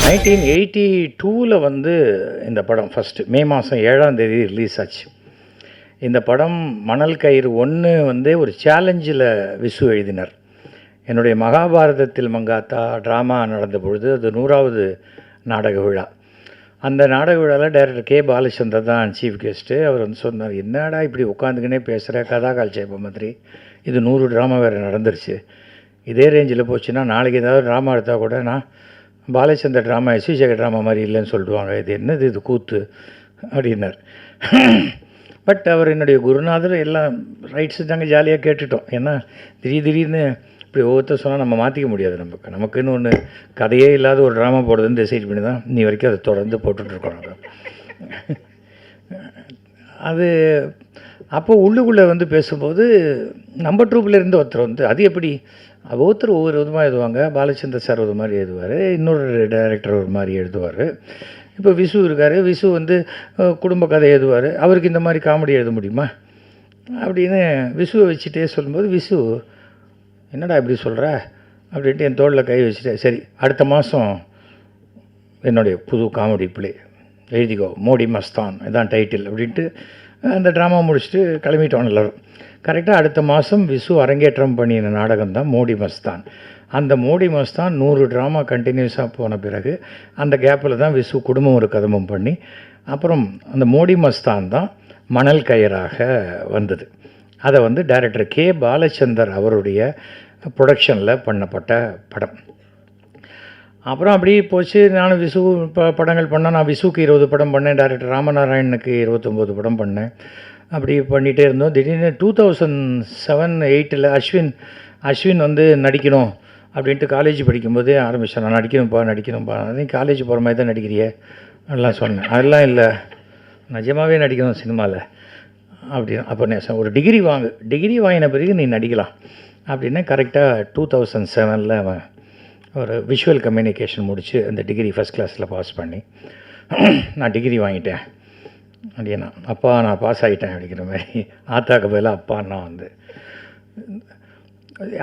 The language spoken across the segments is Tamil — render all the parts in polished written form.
1982 வந்து இந்த படம் ஃபஸ்ட்டு மே மாதம் 7ஆம் தேதி ரிலீஸ் ஆச்சு. இந்த படம் மணல் கயிறு 1 வந்து ஒரு சேலஞ்சில் விசு எழுதினார். என்னுடைய மகாபாரதத்தில் மங்காத்தா ட்ராமா நடந்த பொழுது அது 100வது நாடக விழா. அந்த நாடக விழாவில் டைரக்டர் கே பாலச்சந்தர் தான் சீஃப் கெஸ்ட்டு. அவர் வந்து சொன்னார், என்னடா இப்படி உட்காந்துக்கினே பேசுகிற கதா கால்சேப மாதிரி, இது 100 ட்ராமா வேறு நடந்துருச்சு, இதே ரேஞ்சில் போச்சுன்னா நாளைக்கு ஏதாவது ட்ராமா எடுத்தால் கூட நான் பாலச்சந்தர் ட்ராமா எஸ்விசேகர் ட்ராமா மாதிரி இல்லைன்னு சொல்லிடுவாங்க, இது என்னது இது கூத்து அப்படின்னார். பட் அவர் என்னுடைய குருநாதர், எல்லாம் ரைட்ஸு தாங்க, ஜாலியாக கேட்டுட்டோம். ஏன்னா திடீர்னு இப்படி ஒவ்வொருத்தர் சொன்னால் நம்ம மாற்றிக்க முடியாது. நமக்குன்னு ஒன்று கதையே இல்லாத ஒரு ட்ராமா போடுறதுன்னு டிசைட் பண்ணி தான் நீ வரைக்கும் அதை தொடர்ந்து போட்டுட்ருக்கோம். அது அப்போது உள்ளுக்குள்ளே வந்து பேசும்போது நம்ம ட்ரூப்லேருந்து ஒருத்தர் வந்து அது எப்படி ஒவ்வொருத்தர் ஒவ்வொரு விதமாக எழுதுவாங்க. பாலச்சந்தர் சார் ஒரு மாதிரி எழுதுவார், இன்னொரு டைரக்டர் ஒரு மாதிரி எழுதுவார். இப்போ விசு இருக்கார், விசு வந்து குடும்ப கதை எழுதுவார். அவருக்கு இந்த மாதிரி காமெடி எழுத முடியுமா அப்படின்னு விசுவை வச்சுட்டே சொல்லும்போது, விசு என்னடா இப்படி சொல்கிற அப்படின்ட்டு என் தோளில் கை வச்சுட்டு, சரி அடுத்த மாதம் என்னுடைய புது காமெடி பிளே எழுதிக்கோ, மோடி மஸ்தான் இதான் டைட்டில் அப்படின்ட்டு அந்த ட்ராமா முடிச்சுட்டு கிளம்பிட்டோம் எல்லோரும். கரெக்டாக அடுத்த மாதம் விசு அரங்கேற்றம் பண்ணின நாடகம் தான் மோடி மஸ்தான். அந்த மோடி மஸ்தான் 100 ட்ராமா கண்டினியூஸாக போன பிறகு அந்த கேப்பில் தான் விசு குடும்பம் ஒரு கதமும் பண்ணி அப்புறம் அந்த மோடி மஸ்தான் தான் மணல் கயிறாக வந்தது. அதை வந்து டைரக்டர் கே பாலச்சந்தர் அவருடைய ப்ரொடக்ஷனில் பண்ணப்பட்ட படம். அப்புறம் அப்படியே போச்சு. நானும் விசு படங்கள் பண்ணேன். நான் விசுக்கு 20 படம் பண்ணேன், டைரக்டர் ராமநாராயணனுக்கு 29 படம் பண்ணேன். அப்படி பண்ணிகிட்டே இருந்தோம். திடீர்னு 2007-8 அஸ்வின் வந்து நடிக்கணும் அப்படின்ட்டு காலேஜ் படிக்கும்போதே ஆரம்பித்தேன். நான் நடிக்கணும்ப்பா அதையும் காலேஜ் போகிற மாதிரி தான் நடிக்கிறியே அதெல்லாம் சொன்னேன். அதெல்லாம் இல்லை, நிஜமாகவே நடிக்கணும் சினிமாவில் அப்படின்னு. அப்போ ஒரு டிகிரி வாங்கின பிறகு நீ நடிக்கலாம் அப்படின்னு. கரெக்டாக 2007 அவன் ஒரு விஷுவல் கம்யூனிகேஷன் முடித்து அந்த டிகிரி ஃபஸ்ட் கிளாஸில் பாஸ் பண்ணி நான் டிகிரி வாங்கிட்டேன் அப்படின்னா, அப்பா நான் பாஸ் ஆகிட்டேன் அப்படிங்கிற மாதிரி. ஆத்தாக்கு பதிலாக அப்பா நான் வந்து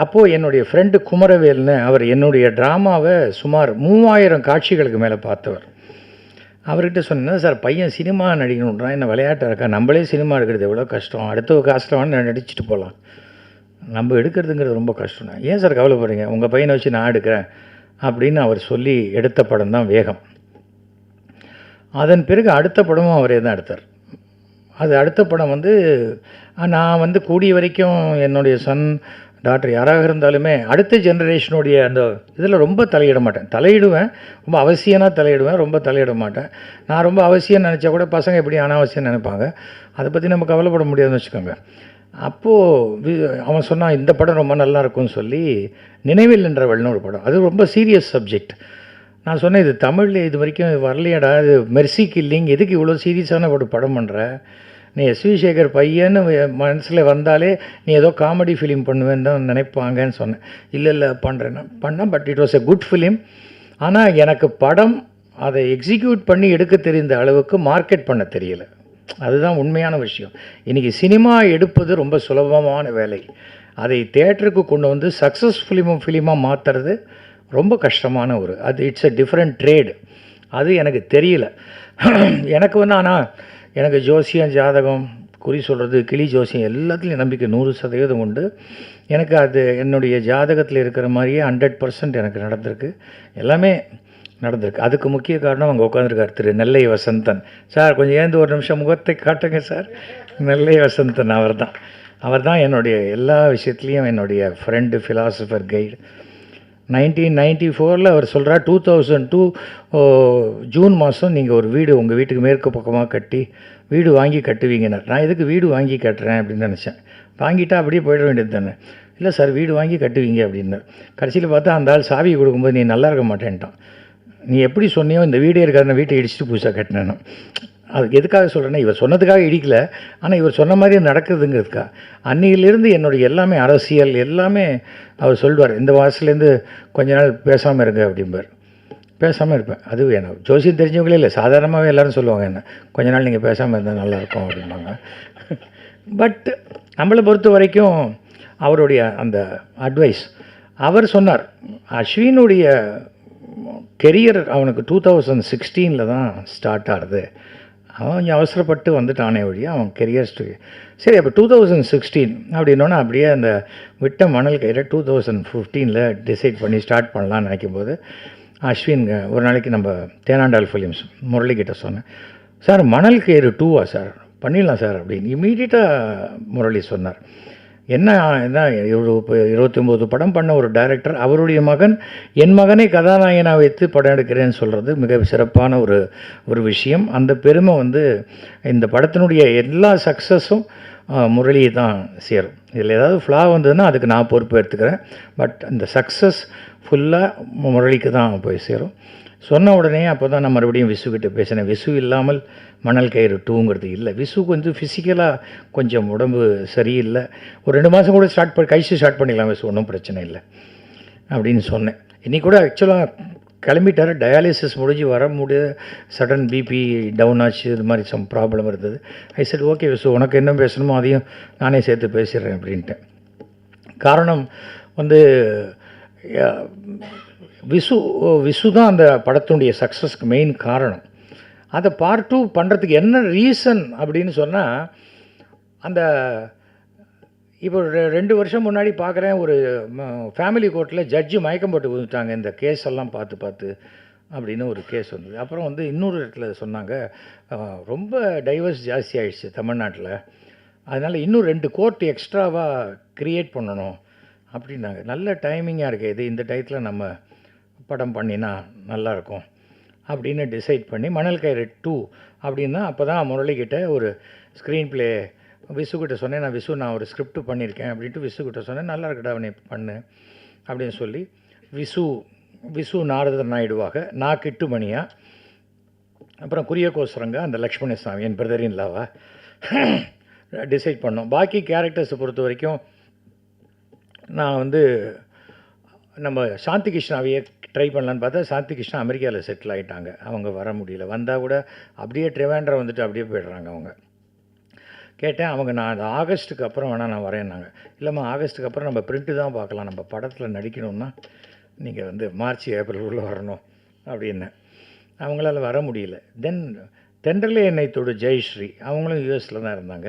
அப்போது என்னுடைய ஃப்ரெண்டு குமரவேல்னு, அவர் என்னுடைய ட்ராமாவை சுமார் 3000 காட்சிகளுக்கு மேலே பார்த்தவர். அவர்கிட்ட சொன்னேன், சார் பையன் சினிமா நடிக்கணுன்றான், என்ன விளையாட்டாக இருக்கா, நம்மளே சினிமா எடுக்கிறது எவ்வளோ கஷ்டம், அடுத்த காசில் வேணால் நடிச்சுட்டு போகலாம், நம்ம எடுக்கிறதுங்கிறது ரொம்ப கஷ்டம். ஏன் சார் கவலைப்படுறீங்க, உங்கள் பையனை வச்சு நான் எடுக்கிறேன் அப்படின்னு அவர் சொல்லி எடுத்த படம் தான் வேகம். அதன் பிறகு அடுத்த படமும் அவரே தான் எடுத்தார். அது அடுத்த படம் வந்து நான் வந்து கூடிய வரைக்கும் என்னுடைய சன் டாக்டர் யாராக இருந்தாலுமே அடுத்த ஜென்ரேஷனுடைய அந்த இதில் ரொம்ப தலையிட மாட்டேன். தலையிடுவேன், ரொம்ப அவசியம்னா தலையிடுவேன், ரொம்ப தலையிட மாட்டேன். நான் ரொம்ப அவசியம் நினச்சா கூட பசங்க எப்படி அனாவசியம் நினைப்பாங்க, அதை பற்றி நம்ம கவலைப்பட முடியாதுன்னு வச்சுக்கோங்க. அப்போது அவன் சொன்னான், இந்த படம் ரொம்ப நல்லா இருக்கும்னு சொல்லி நினைவில் நின்றவள்னு ஒரு படம், அது ரொம்ப சீரியஸ் சப்ஜெக்ட். நான் சொன்னேன், இது தமிழில் இது வரைக்கும் வரலையாடா, இது மெர்சி கில்லிங், எதுக்கு இவ்வளோ சீரியஸான ஒரு படம் பண்ணுற, நீ எஸ்விசேகர் பையன்னு மனசில் வந்தாலே நீ ஏதோ காமெடி ஃபிலிம் பண்ணுவேன்னு தான் நினைப்பாங்கன்னு சொன்னேன். இல்லை பண்ணேன், but it was a good film. ஆனால் எனக்கு படம் அதை எக்ஸிக்யூட் பண்ணி எடுக்க தெரிந்த அளவுக்கு மார்க்கெட் பண்ண தெரியலை. அதுதான் உண்மையான விஷயம். இன்றைக்கி சினிமா எடுப்பது ரொம்ப சுலபமான வேலை, அதை தேட்டருக்கு கொண்டு வந்து சக்ஸஸ் ஃபிலிமாக மாற்றுறது ரொம்ப கஷ்டமான அது இட்ஸ் எ டிஃப்ரெண்ட் ட்ரேடு. அது எனக்கு தெரியல. எனக்கு வந்து ஆனால் எனக்கு ஜோசியம், ஜாதகம், குறி சொல்கிறது, கிளி ஜோசியம் எல்லாத்துலேயும் நம்பிக்கை 100% உண்டு. எனக்கு அது என்னுடைய ஜாதகத்தில் இருக்கிற மாதிரியே 100% எனக்கு நடந்திருக்கு, எல்லாமே நடந்திருக்கு. அதுக்கு முக்கிய காரணம் அங்கே உட்காந்துருக்கார் திரு நெல்லை வசந்தன் சார். கொஞ்சம் ஏந்து ஒரு நிமிஷம் முகத்தை காட்டுங்க சார். நெல்லை வசந்தன் அவர் தான் என்னுடைய எல்லா விஷயத்துலேயும் என்னுடைய ஃப்ரெண்டு, ஃபிலாசபர், கைடு. 1994 அவர் சொல்கிறார், 2002 ஜூன் மாதம் நீங்கள் ஒரு வீடு உங்கள் வீட்டுக்கு மேற்கு பக்கமாக வீடு வாங்கி கட்டுவீங்கன்னார். நான் எதுக்கு வீடு வாங்கி கட்டுறேன் அப்படின்னு நினச்சேன். வாங்கிட்டா அப்படியே போயிட வேண்டியது தானே. இல்லை சார் வீடு வாங்கி கட்டுவீங்க அப்படின்னார். கடைசியில் பார்த்தா அந்த ஆள் சாவியை கொடுக்கும்போது நீ நல்லா இருக்க மாட்டேன்ட்டான். நீ எப்படி சொன்னியோ இந்த வீடே இருக்காருன்னு வீட்டை இடிச்சுட்டு புதுசாக கட்டினேன். அதுக்கு எதுக்காக சொல்கிறேன்னா, இவர் சொன்னதுக்காக இடிக்கல, ஆனால் இவர் சொன்ன மாதிரி நடக்குதுங்கிறதுக்கா. அன்னையிலேருந்து என்னுடைய எல்லாமே அரசியல் எல்லாமே அவர் சொல்லுவார், இந்த மாதத்துலேருந்து கொஞ்ச நாள் பேசாமல் இருங்க அப்படிம்பார். பேசாமல் இருப்பேன். அது எனக்கு ஜோசியம் தெரிஞ்சவங்களே இல்லை, சாதாரணமாகவே எல்லோரும் சொல்லுவாங்க, என்ன கொஞ்ச நாள் நீங்கள் பேசாமல் இருந்தால் நல்லாயிருக்கும் அப்படிம்பாங்க. பட் நம்மளை பொறுத்த வரைக்கும் அவருடைய அந்த அட்வைஸ் அவர் சொன்னார். அஸ்வினுடைய கெரியர் அவனுக்கு 2016 தான் ஸ்டார்ட் ஆகுது. அவன் கொஞ்சம் அவசரப்பட்டு வந்துட்டானே வழியா அவன் கெரியர் சரி. அப்போ 2016 அப்படின்னோன்னா அப்படியே அந்த விட்ட மணல் கயிறை 2015 டிசைட் பண்ணி ஸ்டார்ட் பண்ணலான்னு நினைக்கும்போது அஸ்வின் ஒரு நாளைக்கு நம்ம தேனாண்டால் ஃபிலிம்ஸ் முரளிக்கிட்ட சொன்னேன், சார் மணல் கயிறு 2வா சார், பண்ணிடலாம் சார் அப்படின்னு இமீடியட்டாக முரளி சொன்னார். என்ன 29 படம் பண்ண ஒரு டைரக்டர், அவருடைய மகன் என் மகனை கதாநாயகனாக வைத்து படம் எடுக்கிறேன்னு சொல்கிறது மிக சிறப்பான ஒரு விஷயம். அந்த பெருமை இந்த படத்தினுடைய எல்லா சக்ஸஸும் முரளியை தான் சேரும். இதில் ஏதாவது ஃப்ளா வந்ததுன்னா அதுக்கு நான் பொறுப்பு எடுத்துக்கிறேன். பட் அந்த சக்ஸஸ் ஃபுல்லாக முரளிக்கு தான் போய் சேரும். சொன்ன உடனே அப்போ தான் நான் மறுபடியும் விசுக்கிட்ட பேசினேன். விசு இல்லாமல் மணல் கயிறு 2ங்கிறது இல்லை. விசுக்கு ஃபிசிக்கலாக கொஞ்சம் உடம்பு சரியில்லை. ஒரு 2 மாதம் கூட கழிச்சு ஸ்டார்ட் பண்ணிடலாம் விசு, ஒன்றும் பிரச்சனை இல்லை அப்படின்னு சொன்னேன். இன்றைக்கி கூட ஆக்சுவலாக கிளம்பிட்டார். டயாலிசிஸ் முடிஞ்சு வர முடியாது, சடன் பிபி டவுன் ஆச்சு, இது மாதிரி சம் ப்ராப்ளம் இருந்தது. ஐ செட் ஓகே விசு, உனக்கு என்ன பேசணுமோ அதையும் நானே சேர்த்து பேசிடுறேன் அப்படின்ட்டேன். காரணம் விசு தான் அந்த படத்தினுடைய சக்ஸஸ்க்கு மெயின் காரணம். அதை பார்ட் 2 பண்ணுறதுக்கு என்ன ரீசன் அப்படின்னு சொன்னால், அந்த இப்போ 2 வருஷம் முன்னாடி பார்க்குறேன், ஒரு ஃபேமிலி கோர்ட்டில் ஜட்ஜு மயக்கம் போட்டு விழுந்துட்டாங்க இந்த கேஸ் எல்லாம் பார்த்து அப்படின்னு ஒரு கேஸ் வந்தது. அப்புறம் இன்னொரு இடத்துல சொன்னாங்க, ரொம்ப டைவர்ஸ் ஜாஸ்தி ஆகிடுச்சு தமிழ்நாட்டில், அதனால் இன்னும் 2 கோர்ட் எக்ஸ்ட்ராவாக க்ரியேட் பண்ணணும் அப்படின்னாங்க. நல்ல டைமிங்காக இருக்குது, இந்த டயத்தில் நம்ம படம் பண்ணினா நல்லாயிருக்கும் அப்படின்னு டிசைட் பண்ணி மணல் கயிறு 2 அப்படின்னா அப்போ தான் முரளிக்கிட்ட ஒரு ஸ்க்ரீன் ப்ளே விசுக்கிட்ட சொன்னேன். நான் ஒரு ஸ்கிரிப்ட் பண்ணியிருக்கேன் அப்படின்ட்டு விசுக்கிட்ட சொன்னேன். நல்லா இருக்கடா அவனை பண்ணு அப்படின்னு சொல்லி விசு நாரதர் நாயுடுவாக, நான் கிட்டுமணியா, அப்புறம் குரியகோசரங்க அந்த லக்ஷ்மணசாமி என் பிரதரின் லாவா டிசைட் பண்ணோம். பாக்கி கேரக்டர்ஸை பொறுத்த வரைக்கும் நான் நம்ம சாந்தி கிருஷ்ணாவையே ட்ரை பண்ணலான்னு பார்த்தா சாந்தி கிருஷ்ணா அமெரிக்காவில் செட்டில் ஆகிட்டாங்க. அவங்க வர முடியல. வந்தால் கூட அப்படியே ட்ரிவாண்ட்ரம் அப்படியே போய்டுறாங்க. அவங்க கேட்டேன், அவங்க நான் ஆகஸ்ட்டுக்கு அப்புறம் வேணால் நான் வரேன்னாங்க. இல்லைம்மா ஆகஸ்ட்டுக்கு அப்புறம் நம்ம பிரிண்ட்டு தான் பார்க்கலாம், நம்ம படத்தில் நடிக்கணும்னா நீங்கள் மார்ச் ஏப்ரல் உள்ள வரணும் அப்படின்னேன். அவங்களால வர முடியல. தென் தென்றலே என்னை தொடு ஜெயஸ்ரீ, அவங்களும் யூஎஸில் தான் இருந்தாங்க.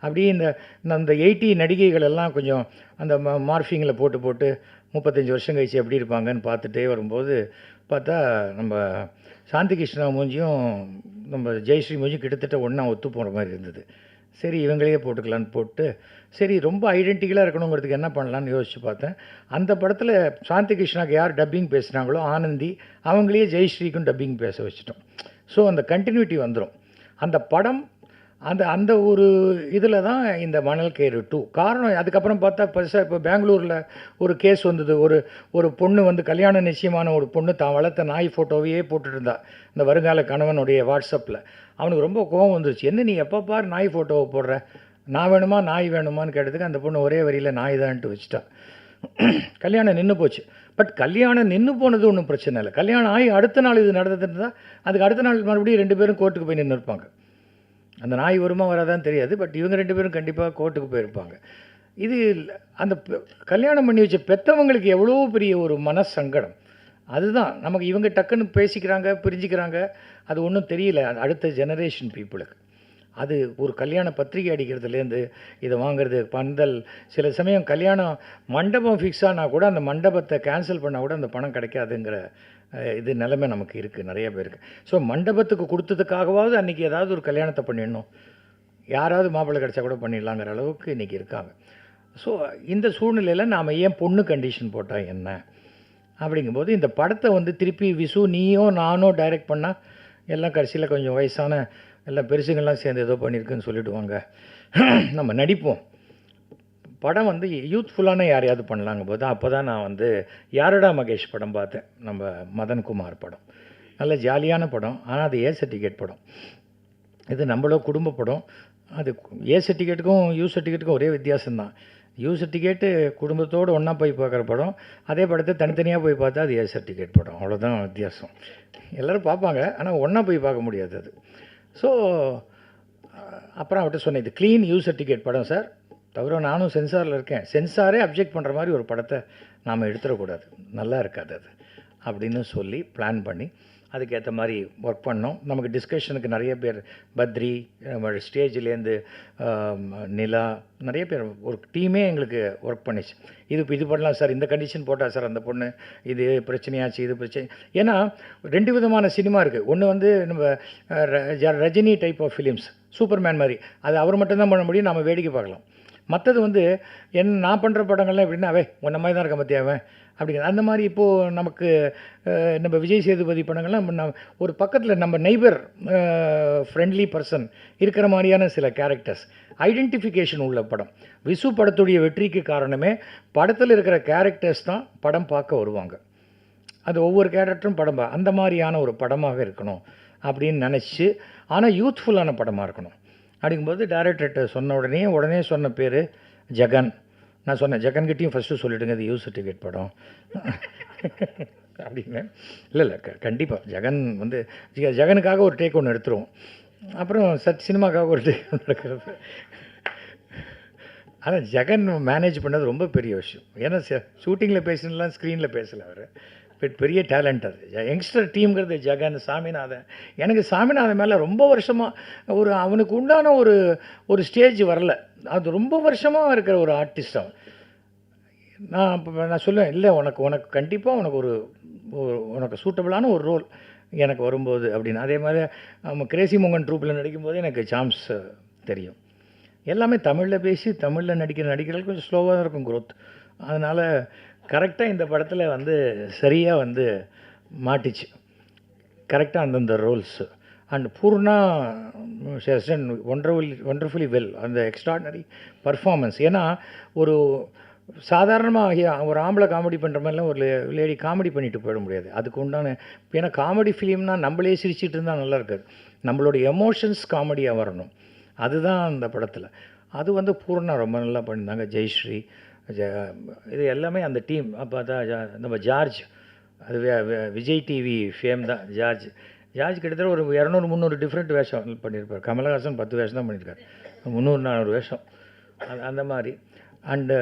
அப்படியே இந்த 80 நடிகைகள் எல்லாம் கொஞ்சம் அந்த மார்ஃபிங்கில் போட்டு 35 வருஷம் கழிச்சு எப்படி இருப்பாங்கன்னு பார்த்துட்டே வரும்போது பார்த்தா நம்ம சாந்தி கிருஷ்ணா மூஞ்சியும் நம்ம ஜெயஸ்ரீ மூஞ்சியும் கிட்டத்தட்ட ஒன்றா ஒத்து போகிற மாதிரி இருந்தது. சரி இவங்களையே போட்டுக்கலான்னு போட்டு, சரி ரொம்ப ஐடென்டிக்கலாக இருக்கணுங்கிறதுக்கு என்ன பண்ணலான்னு யோசித்து பார்த்தேன். அந்த படத்தில் சாந்தி கிருஷ்ணாவுக்கு யார் டப்பிங் பேசுகிறாங்களோ ஆனந்தி, அவங்களையே ஜெயஸ்ரீக்கும் டப்பிங் பேச வச்சிட்டோம். ஸோ அந்த கண்டினியூட்டி வந்துடும். அந்த படம் அந்த ஒரு இதில் தான் இந்த மணல் கயிறு 2 காரணம். அதுக்கப்புறம் பார்த்தா பெருசாக இப்போ பெங்களூரில் ஒரு கேஸ் வந்தது. ஒரு பொண்ணு கல்யாணம் நிச்சயமான ஒரு பொண்ணு தான் வளர்த்த நாய் ஃபோட்டோவையே போட்டுட்டு இருந்தா இந்த வருங்கால கணவனுடைய வாட்ஸ்அப்பில். அவனுக்கு ரொம்ப கோவம் வந்துருச்சு. என்ன நீ எப்போ பார் நாய் ஃபோட்டோவை போடுற, நான் வேணுமா நாய் வேணுமான்னு கேட்டதுக்கு அந்த பொண்ணு ஒரே வரியில் நாய் தான்ட்டு வச்சுட்டா. கல்யாணம் நின்று போச்சு. பட் கல்யாணம் நின்று போனது ஒன்றும் பிரச்சனை இல்லை. கல்யாணம் ஆகி அடுத்த நாள் இது நடந்துட்டு அதுக்கு அடுத்த நாள் மறுபடியும் 2 பேரும் கோர்ட்டுக்கு போய் நின்று இருப்பாங்க. அந்த நாய் வருமா வராதான் தெரியாது, பட் இவங்க 2 பேரும் கண்டிப்பாக கோர்ட்டுக்கு போயிருப்பாங்க. இது அந்த கல்யாணம் பண்ணி வச்ச பெற்றவங்களுக்கு எவ்வளோ பெரிய ஒரு மனசங்கடம். அதுதான் நமக்கு இவங்க டக்குன்னு பேசிக்கிறாங்க, பிரிஞ்சுக்கிறாங்க, அது ஒன்றும் தெரியல அடுத்த ஜெனரேஷன் பீப்புளுக்கு. அது ஒரு கல்யாண பத்திரிகை அடிக்கிறதுலேருந்து இதை வாங்கிறது, பந்தல், சில சமயம் கல்யாணம் மண்டபம் ஃபிக்ஸ் ஆனால் கூட அந்த மண்டபத்தை கேன்சல் பண்ணால் கூட அந்த பணம் கிடைக்காதுங்கிற இது நிலைமை நமக்கு இருக்குது நிறைய பேருக்கு. ஸோ மண்டபத்துக்கு கொடுத்ததுக்காகவாவது அன்றைக்கி ஏதாவது ஒரு கல்யாணத்தை பண்ணிடணும், யாராவது மாப்பிள்ளை கிடச்சா கூட பண்ணிடலாங்கிற அளவுக்கு இன்றைக்கி இருக்காங்க. ஸோ இந்த சூழ்நிலையில் நாம் ஏன் பொண்ணு கண்டிஷன் போட்டால் என்ன அப்படிங்கும்போது இந்த படத்தை திருப்பி விசு நீயோ நானோ டைரக்ட் பண்ணால் எல்லாம் கடைசியில் கொஞ்சம் வயசான எல்லாம் பெருசுங்கள்லாம் சேர்ந்து ஏதோ பண்ணியிருக்குன்னு சொல்லிவிடுவாங்க. நம்ம நடிப்போம். படம் யூத்ஃபுல்லான யாரையாவது பண்ணலாங்க போது அப்போ தான் நான் யாரடா மகேஷ் படம் பார்த்தேன். நம்ம மதன்குமார் படம் நல்ல ஜாலியான படம். ஆனால் அது ஏ சர்டிஃபிகேட் படம். இது நம்மளோ குடும்ப படம். அது ஏ சர்டிஃபிகேட்டுக்கும் யூ சர்டிஃபிகேட்டுக்கும் ஒரே வித்தியாசம்தான். யூ சர்டிஃபிகேட்டு குடும்பத்தோடு ஒன்றா போய் பார்க்குற படம், அதே படத்தை தனித்தனியாக போய் பார்த்தா அது ஏ சர்டிஃபிகேட் படம். அவ்வளோதான் வித்தியாசம். எல்லோரும் பார்ப்பாங்க, ஆனால் ஒன்றா போய் பார்க்க முடியாது அது. ஸோ அப்புறம் அவர்கிட்ட சொன்னேன், இது க்ளீன் யூ சர்டிஃபிகேட் படம் சார், தவிர நானும் சென்சாரில் இருக்கேன், சென்சாரே அப்ஜெக்ட் பண்ணுற மாதிரி ஒரு படத்தை நாம் எடுத்துடக்கூடாது, நல்லா இருக்காது அது அப்படின்னு சொல்லி பிளான் பண்ணி அதுக்கேற்ற மாதிரி ஒர்க் பண்ணோம். நமக்கு டிஸ்கஷனுக்கு நிறைய பேர், பத்ரி, ஸ்டேஜ்லேருந்து நிலா, நிறைய பேர், ஒரு டீமே எங்களுக்கு ஒர்க் பண்ணிச்சு. இது பண்ணலாம் சார், இந்த கண்டிஷன் போட்டால் சார் அந்த பொண்ணு, இது பிரச்சனையாச்சு, இது பிரச்சனை. ஏன்னா 2 விதமான சினிமா இருக்குது. ஒன்று வந்து நம்ம Rajini type of films, Superman மாதிரி, அது அவர் மட்டும்தான் பண்ண முடியும், நம்ம வேடிக்கை பார்க்கலாம். மற்றது வந்து நான் பண்ணுற படங்கள்லாம் எப்படின்னா, உன்ன மாதிரி தான் இருக்க மத்தியாவன் அப்படிங்கிற அந்த மாதிரி. இப்போது நமக்கு நம்ம விஜய் சேதுபதி படங்கள்லாம் ஒரு பக்கத்தில் நம்ம நெய்பர் ஃப்ரெண்ட்லி பர்சன் இருக்கிற மாதிரியான சில கேரக்டர்ஸ், ஐடென்டிஃபிகேஷன் உள்ள படம். விசு படத்துடைய வெற்றிக்கு காரணமே படத்தில் இருக்கிற கேரக்டர்ஸ் தான் படம் பார்க்க வருவாங்க. அது ஒவ்வொரு கேரக்டரும் படம் அந்த மாதிரியான ஒரு படமாக இருக்கணும் அப்படின்னு நினச்சி, ஆனால் யூத்ஃபுல்லான படமாக இருக்கணும் அப்படிங்கும்போது டைரக்டர்கிட்ட சொன்ன உடனே சொன்ன பேர் ஜெகன். நான் சொன்னேன், ஜெகன்கிட்டையும் ஃபஸ்ட்டு சொல்லிவிடுங்க, இது யூ சர்டிஃபிகேட் படம் அப்படின்னு. இல்லை கண்டிப்பாக ஜெகன் வந்து ஜெகனுக்காக ஒரு டேக் ஒன்று எடுத்துருவோம், அப்புறம் சினிமாக்காக ஒரு டேக் ஒன்று எடுக்கிறது. ஆனால் ஜெகன் மேனேஜ் பண்ணது ரொம்ப பெரிய விஷயம். ஏன்னா ஷூட்டிங்கில் பேசினலாம், ஸ்க்ரீனில் பேசலை. அவர் பெரிய டேலண்ட். அது யங்ஸ்டர் டீம்ங்கிறது ஜெகன், சாமிநாதன். எனக்கு சாமிநாதன் மேலே ரொம்ப வருஷமாக அவனுக்கு உண்டான ஒரு ஸ்டேஜ் வரல. அது ரொம்ப வருஷமாக இருக்கிற ஒரு ஆர்டிஸ்ட் அவன். நான் சொல்லுவேன், இல்லை உனக்கு கண்டிப்பாக உனக்கு சூட்டபிளான ஒரு ரோல் எனக்கு வரும்போது அப்படின்னு. அதே மாதிரி நம்ம கிரேசி மோகன் ட்ரூப்பில் நடிக்கும்போது எனக்கு சாம்ஸ் தெரியும். எல்லாமே தமிழில் பேசி தமிழில் நடிக்கிற நடிகர்கள் கொஞ்சம் ஸ்லோவாக தான் இருக்கும் க்ரோத். அதனால் கரெக்டாக இந்த படத்தில் வந்து சரியாக வந்து மாட்டிச்சு, கரெக்டாக அந்தந்த roles. And Poorna wonderfully well, அந்த எக்ஸ்ட்ராடினரி பர்ஃபார்மன்ஸ். ஏன்னா ஒரு சாதாரணமாக ஒரு ஆம்பளை காமெடி பண்ணுற மாதிரிலாம் ஒரு லேடி காமெடி பண்ணிட்டு போயிட முடியாது. அதுக்கு உண்டான, ஏன்னா காமெடி ஃபிலிம்னால் நம்மளே சிரிச்சிட்டு இருந்தால் நல்லா இருக்காது, நம்மளோட எமோஷன்ஸ் காமெடியாக வரணும். அதுதான் அந்த படத்தில். அது வந்து பூர்ணா ரொம்ப நல்லா பண்ணியிருந்தாங்க. ஜெயஸ்ரீ, இது எல்லாமே அந்த டீம். அப்போ தான் நம்ம ஜார்ஜ், அது விஜய் டிவி ஃபேம் தான் ஜார்ஜ் கிட்டத்தட்ட ஒரு 200-300 டிஃப்ரெண்ட் வேஷம் பண்ணியிருப்பார். கமலஹாசன் 10 வேஷம் தான் பண்ணியிருக்கார், 300-400 வேஷம் அந்த மாதிரி. அண்டு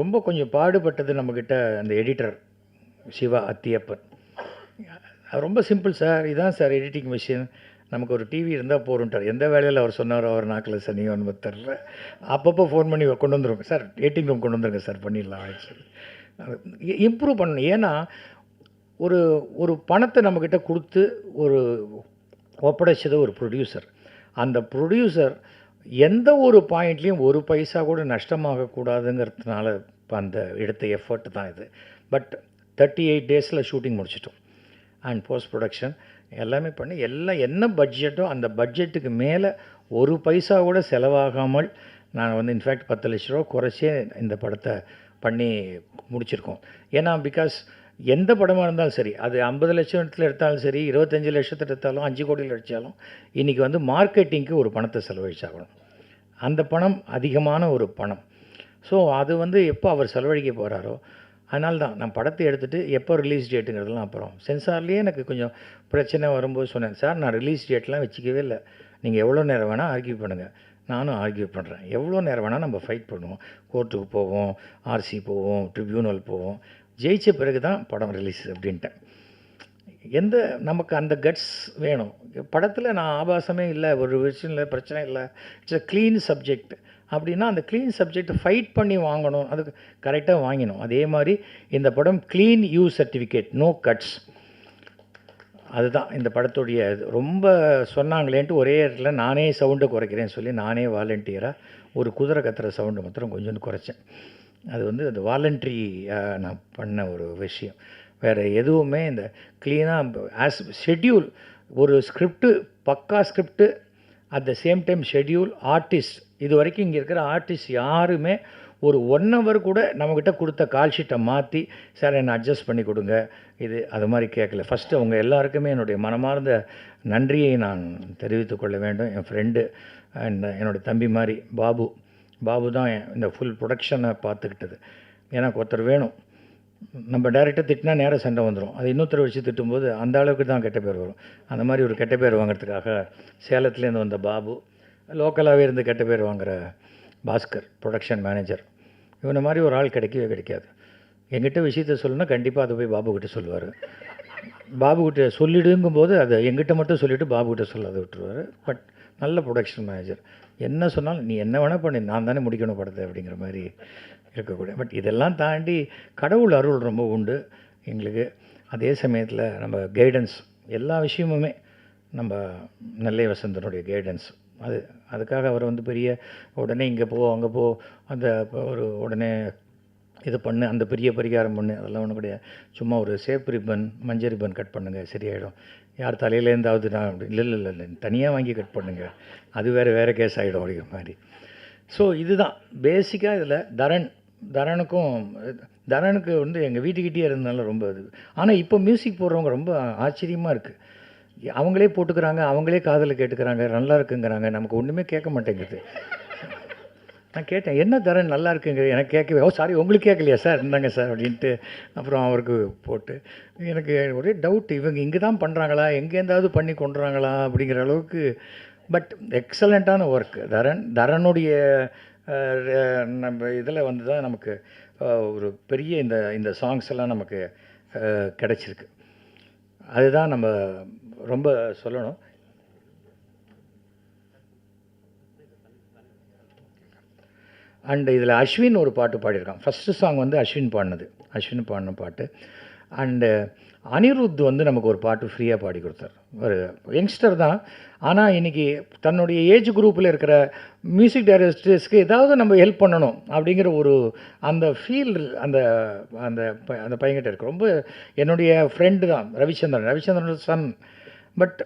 ரொம்ப கொஞ்சம் பாடுபட்டது நம்மக்கிட்ட அந்த எடிட்டர் சிவா அத்தியப்பன். ரொம்ப சிம்பிள் சார், இதுதான் சார் எடிட்டிங் மிஷின், நமக்கு ஒரு டிவி இருந்தால் போகிறோன்ட்டார். எந்த வேலையில் அவர் சொன்னார், அவர் நாக்கில் சனியோ நம்ம தெரில. அப்பப்போ ஃபோன் பண்ணி கொண்டு வந்துருங்க சார், எடிட்டிங் ரூம் கொண்டு வந்துருங்க சார், பண்ணிடலாம் ஆக்சுவலி. இம்ப்ரூவ் பண்ணணும். ஏன்னா ஒரு பணத்தை நம்மக்கிட்ட கொடுத்து ஒப்படைச்சது ஒரு ப்ரொடியூசர். அந்த ப்ரொடியூசர் எந்த ஒரு பாயிண்ட்லேயும் ஒரு பைசா கூட நஷ்டமாகக்கூடாதுங்கிறதுனால அந்த எடுத்த எஃபர்ட் தான் இது. பட் 38 டேஸில் ஷூட்டிங் முடிச்சிட்டோம். அண்ட் போஸ்ட் ப்ரொடக்ஷன் எல்லாமே பண்ணி, எல்லாம் என்ன பட்ஜெட்டோ அந்த பட்ஜெட்டுக்கு மேலே ஒரு பைசா கூட செலவாகாமல் நான் வந்து இன்ஃபேக்ட் 10 லட்ச ரூபா குறைச்சே இந்த படத்தை பண்ணி முடிச்சிருக்கோம். ஏன்னா பிகாஸ் எந்த படமாக இருந்தாலும் சரி, அது 50 லட்சத்தில் எடுத்தாலும் சரி, 25 லட்சத்தில் எடுத்தாலும், 5 கோடியில் அடித்தாலும், இன்றைக்கி வந்து மார்க்கெட்டிங்க்கு ஒரு பணத்தை செலவழிச்சாகணும். அந்த பணம் அதிகமான ஒரு பணம். ஸோ அது வந்து எப்போ அவர் செலவழிக்க போகிறாரோ, அதனால தான் நான் படத்தை எடுத்துகிட்டு எப்போ ரிலீஸ் டேட்டுங்கிறதுலாம் அப்புறம் சென்சார்லேயே எனக்கு கொஞ்சம் பிரச்சனை வரும்போது சொன்னேன், சார் நான் ரிலீஸ் டேட்லாம் வச்சுக்கவே இல்லை, நீங்கள் எவ்வளோ நேரம் வேணால் ஆர்கியூ பண்ணுங்கள், நானும் ஆர்கியூ பண்ணுறேன், எவ்வளோ நேரம் வேணால் நம்ம ஃபைட் பண்ணுவோம், கோர்ட்டுக்கு போவோம், ஆர்சி போவோம், ட்ரிபியூனல் போவோம், ஜெயித்த பிறகு தான் படம் ரிலீஸ் அப்படின்ட்டேன். நமக்கு அந்த கட்ஸ் வேணும். படத்தில் நான் ஆபாசமே இல்லை, ஒரு விஷயம் இல்லை, பிரச்சனை இல்லை, இட்ஸ் அ க்ளீன் சப்ஜெக்ட் அப்படின்னா அந்த க்ளீன் சப்ஜெக்ட் ஃபைட் பண்ணி வாங்கணும், அதுக்கு கரெக்டாக வாங்கினோம். அதே மாதிரி இந்த படம் clean U certificate, no cuts. அதுதான் இந்த படத்துடைய ரொம்ப சொன்னாங்களேன்ட்டு ஒரே இடத்துல நானே சவுண்டை குறைக்கிறேன்னு சொல்லி நானே வாலண்டியராக ஒரு குதிரை கத்துற சவுண்டு மாத்திரம் கொஞ்சம் குறைச்சேன். அது வந்து அந்த வாலண்ட்ரி நான் பண்ண ஒரு விஷயம். வேறு எதுவுமே இந்த க்ளீனாக ஆஸ் ஷெட்யூல், ஒரு ஸ்கிரிப்டு, பக்கா script, at the same time schedule, artist. இது வரைக்கும் இங்கே இருக்கிற ஆர்டிஸ்ட் யாருமே ஒரு 1 ஹவர் கூட நம்மக்கிட்ட கொடுத்த கால் ஷீட்டை மாற்றி சார் என்னை அட்ஜஸ்ட் பண்ணி கொடுங்க இது அது மாதிரி கேட்கல. ஃபஸ்ட்டு அவங்க எல்லாருக்குமே என்னுடைய மனமார்ந்த நன்றியை நான் தெரிவித்து கொள்ள வேண்டும். என் ஃப்ரெண்டு அண்ட் என்னுடைய தம்பி மாதிரி பாபு தான் இந்த ஃபுல் ப்ரொடக்ஷனை பார்த்துக்கிட்டது. எனக்கு ஒருத்தர் வேணும், நம்ம டைரெக்டாக திட்டினா நேராக சண்டை வந்துடும், அது இன்னொருத்தர் வச்சு திட்டும்போது அந்த அளவுக்கு தான் கெட்ட பேர் வரும். அந்த மாதிரி ஒரு கெட்ட பேர் வாங்கிறதுக்காக சேலத்துலேருந்து வந்த பாபு, லோக்கலாகவே இருந்து கெட்ட பேர் வாங்குகிற பாஸ்கர் ப்ரொடக்ஷன் மேனேஜர், இவனை மாதிரி ஒரு ஆள் கிடைக்கவே கிடைக்காது. என்கிட்ட விஷயத்த சொல்லணுன்னா கண்டிப்பாக அதை போய் பாபுக்கிட்ட சொல்லுவார். பாபுக்கிட்ட சொல்லிடுங்கும்போது அதை எங்கிட்ட மட்டும் சொல்லிவிட்டு பாபுக்கிட்ட சொல்லாத விட்டுருவார். பட் நல்ல ப்ரொடக்ஷன் மேனேஜர். என்ன சொன்னாலும் நீ என்ன வேணால் பண்ணி நான் தானே முடிக்கணும் படத்தை அப்படிங்கிற மாதிரி இருக்கக்கூடிய. பட் இதெல்லாம் தாண்டி கடவுள் அருள் ரொம்ப உண்டு எங்களுக்கு. அதே சமயத்தில் நம்ம கைடன்ஸ் எல்லா விஷயமுமே நம்ம நெல்லை வசந்தனுடைய கைடன்ஸ். அதுக்காக அவர் வந்து பெரிய உடனே இங்கே போ அங்கே போ அந்த ஒரு உடனே இது பண்ணு அந்த பெரிய பரிகாரம் பண்ணு அதெல்லாம் ஒன்றும் கிடையாது. சும்மா ஒரு சேப் ரிப்பன் மஞ்சள் ரிப்பன் கட் பண்ணுங்கள் சரியாயிடும். யார் தலையிலேருந்தாவது நான் அப்படி இல்லை இல்லை இல்லை தனியாக வாங்கி கட் பண்ணுங்கள் அது வேறு கேஸ் ஆகிடும் அப்படிங்கிற மாதிரி. ஸோ இதுதான் பேசிக்காக. இதில் தரனுக்கு வந்து எங்கள் வீட்டுக்கிட்டே இருந்தாலும் ரொம்ப இது. ஆனால் இப்போ மியூசிக் போடுறவங்க ரொம்ப ஆச்சரியமாக இருக்குது. அவங்களே போட்டுக்கிறாங்க, அவங்களே காதில் கேட்டுக்கிறாங்க, நல்லா இருக்குங்கிறாங்க. நமக்கு ஒன்றுமே கேட்க மாட்டேங்குது. நான் கேட்டேன் என்ன தரன் நல்லா இருக்குங்க, எனக்கு கேட்கவே. சாரி உங்களுக்கு கேட்கலையா சார், இருந்தாங்க சார் அப்படின்ட்டு அப்புறம் அவருக்கு போட்டு எனக்கு ஒரே டவுட், இவங்க இங்கே தான் பண்ணுறாங்களா எங்கேருந்தாவது பண்ணி கொண்டுறாங்களா அப்படிங்கிற அளவுக்கு. But எக்ஸலண்ட்டான work. தரனுடைய நம்ம இதில் வந்து தான் நமக்கு ஒரு பெரிய இந்த சாங்ஸ் எல்லாம் நமக்கு கிடச்சிருக்கு. அதுதான் நம்ம ரொம்ப சொல்லணும். அண்டு இதில் அஸ்வின் ஒரு பாட்டு பாடியிருக்கான். ஃபஸ்ட்டு சாங் வந்து அஸ்வின் பாடின பாட்டு. அண்டு அனிருத் வந்து நமக்கு ஒரு பாட்டு ஃப்ரீயாக பாடி கொடுத்தார். ஒரு யங்ஸ்டர் தான், ஆனால் இன்றைக்கி தன்னுடைய ஏஜ் குரூப்பில் இருக்கிற மியூசிக் டைரக்டர்ஸ்க்கு ஏதாவது நம்ம ஹெல்ப் பண்ணணும் அப்படிங்கிற ஒரு அந்த ஃபீல் அந்த அந்த அந்த பையன்கிட்ட இருக்குது. ரொம்ப என்னுடைய ஃப்ரெண்டு தான் ரவிச்சந்திரன் சன். பட்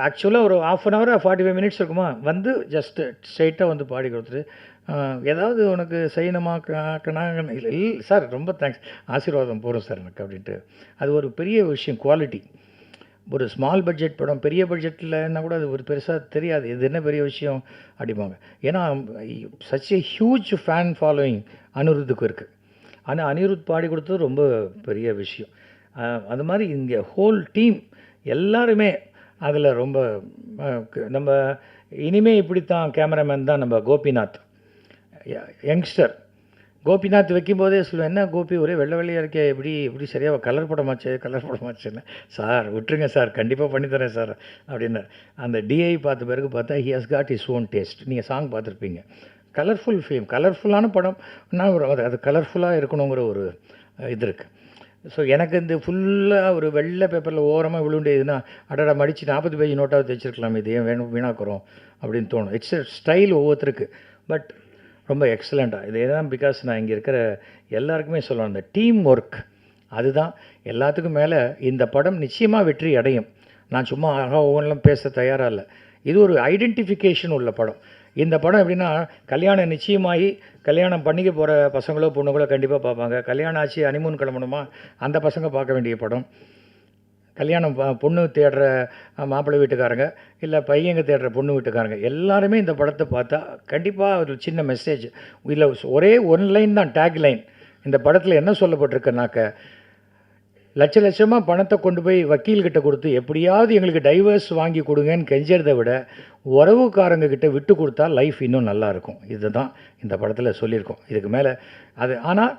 ஆக்சுவலாக ஒரு ½ அன் ஹவர் 45 மினிட்ஸ் இருக்குமா, வந்து ஜஸ்ட்டு ஸ்ட்ரெயிட்டாக வந்து பாடி கொடுத்துட்டு ஏதாவது உனக்கு செய்யணுமா இல்லை சார் ரொம்ப தேங்க்ஸ் ஆசீர்வாதம் போகிறோம் சார் எனக்கு அப்படின்ட்டு. அது ஒரு பெரிய விஷயம். குவாலிட்டி. ஒரு ஸ்மால் பட்ஜெட் படம் பெரிய பட்ஜெட்டில்னா கூட அது ஒரு பெருசாக தெரியாது, இது என்ன பெரிய விஷயம் அப்படிம்பாங்க. ஏன்னா such a huge fan following அனிருத்துக்கு இருக்குது. ஆனால் அனிருத் பாடி கொடுத்தது ரொம்ப பெரிய விஷயம். அது மாதிரி இங்கே ஹோல் டீம் எல்லாருமே அதில் ரொம்ப நம்ம இனிமேல் இப்படித்தான் கேமராமேன் தான் நம்ம கோபிநாத் யங்ஸ்டர். கோபிநாத் வைக்கும்போதே சொல்லுவேன், என்ன கோபி ஒரே வெள்ளையாக இருக்கே, எப்படி சரியாக கலர் படமாச்சுன்னு. சார் விட்டுருங்க சார், கண்டிப்பாக பண்ணித்தரேன் சார் அப்படின்னார். அந்த டிஐ பார்த்த பிறகு பார்த்தா he has got his own taste. நீங்கள் சாங் பார்த்துருப்பீங்க. கலர்ஃபுல் ஃபிலிம், கலர்ஃபுல்லான படம். அது கலர்ஃபுல்லாக இருக்கணுங்கிற ஒரு இது இருக்குது. ஸோ எனக்கு இந்த ஃபுல்லாக ஒரு வெள்ளை பேப்பரில் ஓரமாக விழுண்டேதுன்னா அடடா மடித்து 40 பேஜ் நோட்டாக தைச்சிருக்கலாம், இது ஏன் வீணாக்குறோம் அப்படின்னு தோணும். இட்ஸ் ஸ்டைல் ஒவ்வொருத்தருக்கு. பட் ரொம்ப எக்ஸலண்ட்டாக இது தான். பிகாஸ் நான் இங்கே இருக்கிற எல்லாருக்குமே சொல்லணும், இந்த டீம் ஒர்க் அதுதான் எல்லாத்துக்கும் மேலே. இந்த படம் நிச்சயமாக வெற்றி அடையும். நான் சும்மா ஒவ்வொன்றும் பேச தயாராக இல்லை. இது ஒரு ஐடென்டிஃபிகேஷன் உள்ள படம். இந்த படம் எப்படின்னா, கல்யாணம் நிச்சயமாகி கல்யாணம் பண்ணிக்க போகிற பசங்களோ பொண்ணுங்களோ கண்டிப்பாக பார்ப்பாங்க. கல்யாணம் ஆச்சு ஹனிமூன் கிளம்பணுமா அந்த பசங்க பார்க்க வேண்டிய படம். கல்யாணம் பொண்ணு தேடுற மாப்பிள்ளை வீட்டுக்காரங்க, இல்லை பையங்க தேடுற பொண்ணு வீட்டுக்காரங்க எல்லாருமே இந்த படத்தை பார்த்தா கண்டிப்பாக ஒரு சின்ன மெசேஜ். இல்லை ஒரே ஒன் லைன் தான் டேக் லைன். இந்த படத்தில் என்ன சொல்லப்பட்டிருக்குனாக்க, லட்சமாக பணத்தை கொண்டு போய் வக்கீல்கிட்ட கொடுத்து எப்படியாவது எங்களுக்கு டைவர்ஸ் வாங்கி கொடுங்கன்னு கெஞ்சறதை விட உறவுக்காரங்க கிட்ட விட்டு கொடுத்தா லைஃப் இன்னும் நல்லாயிருக்கும். இதுதான் இந்த படத்தில் சொல்லியிருக்கோம். இதுக்கு மேலே அது. ஆனால்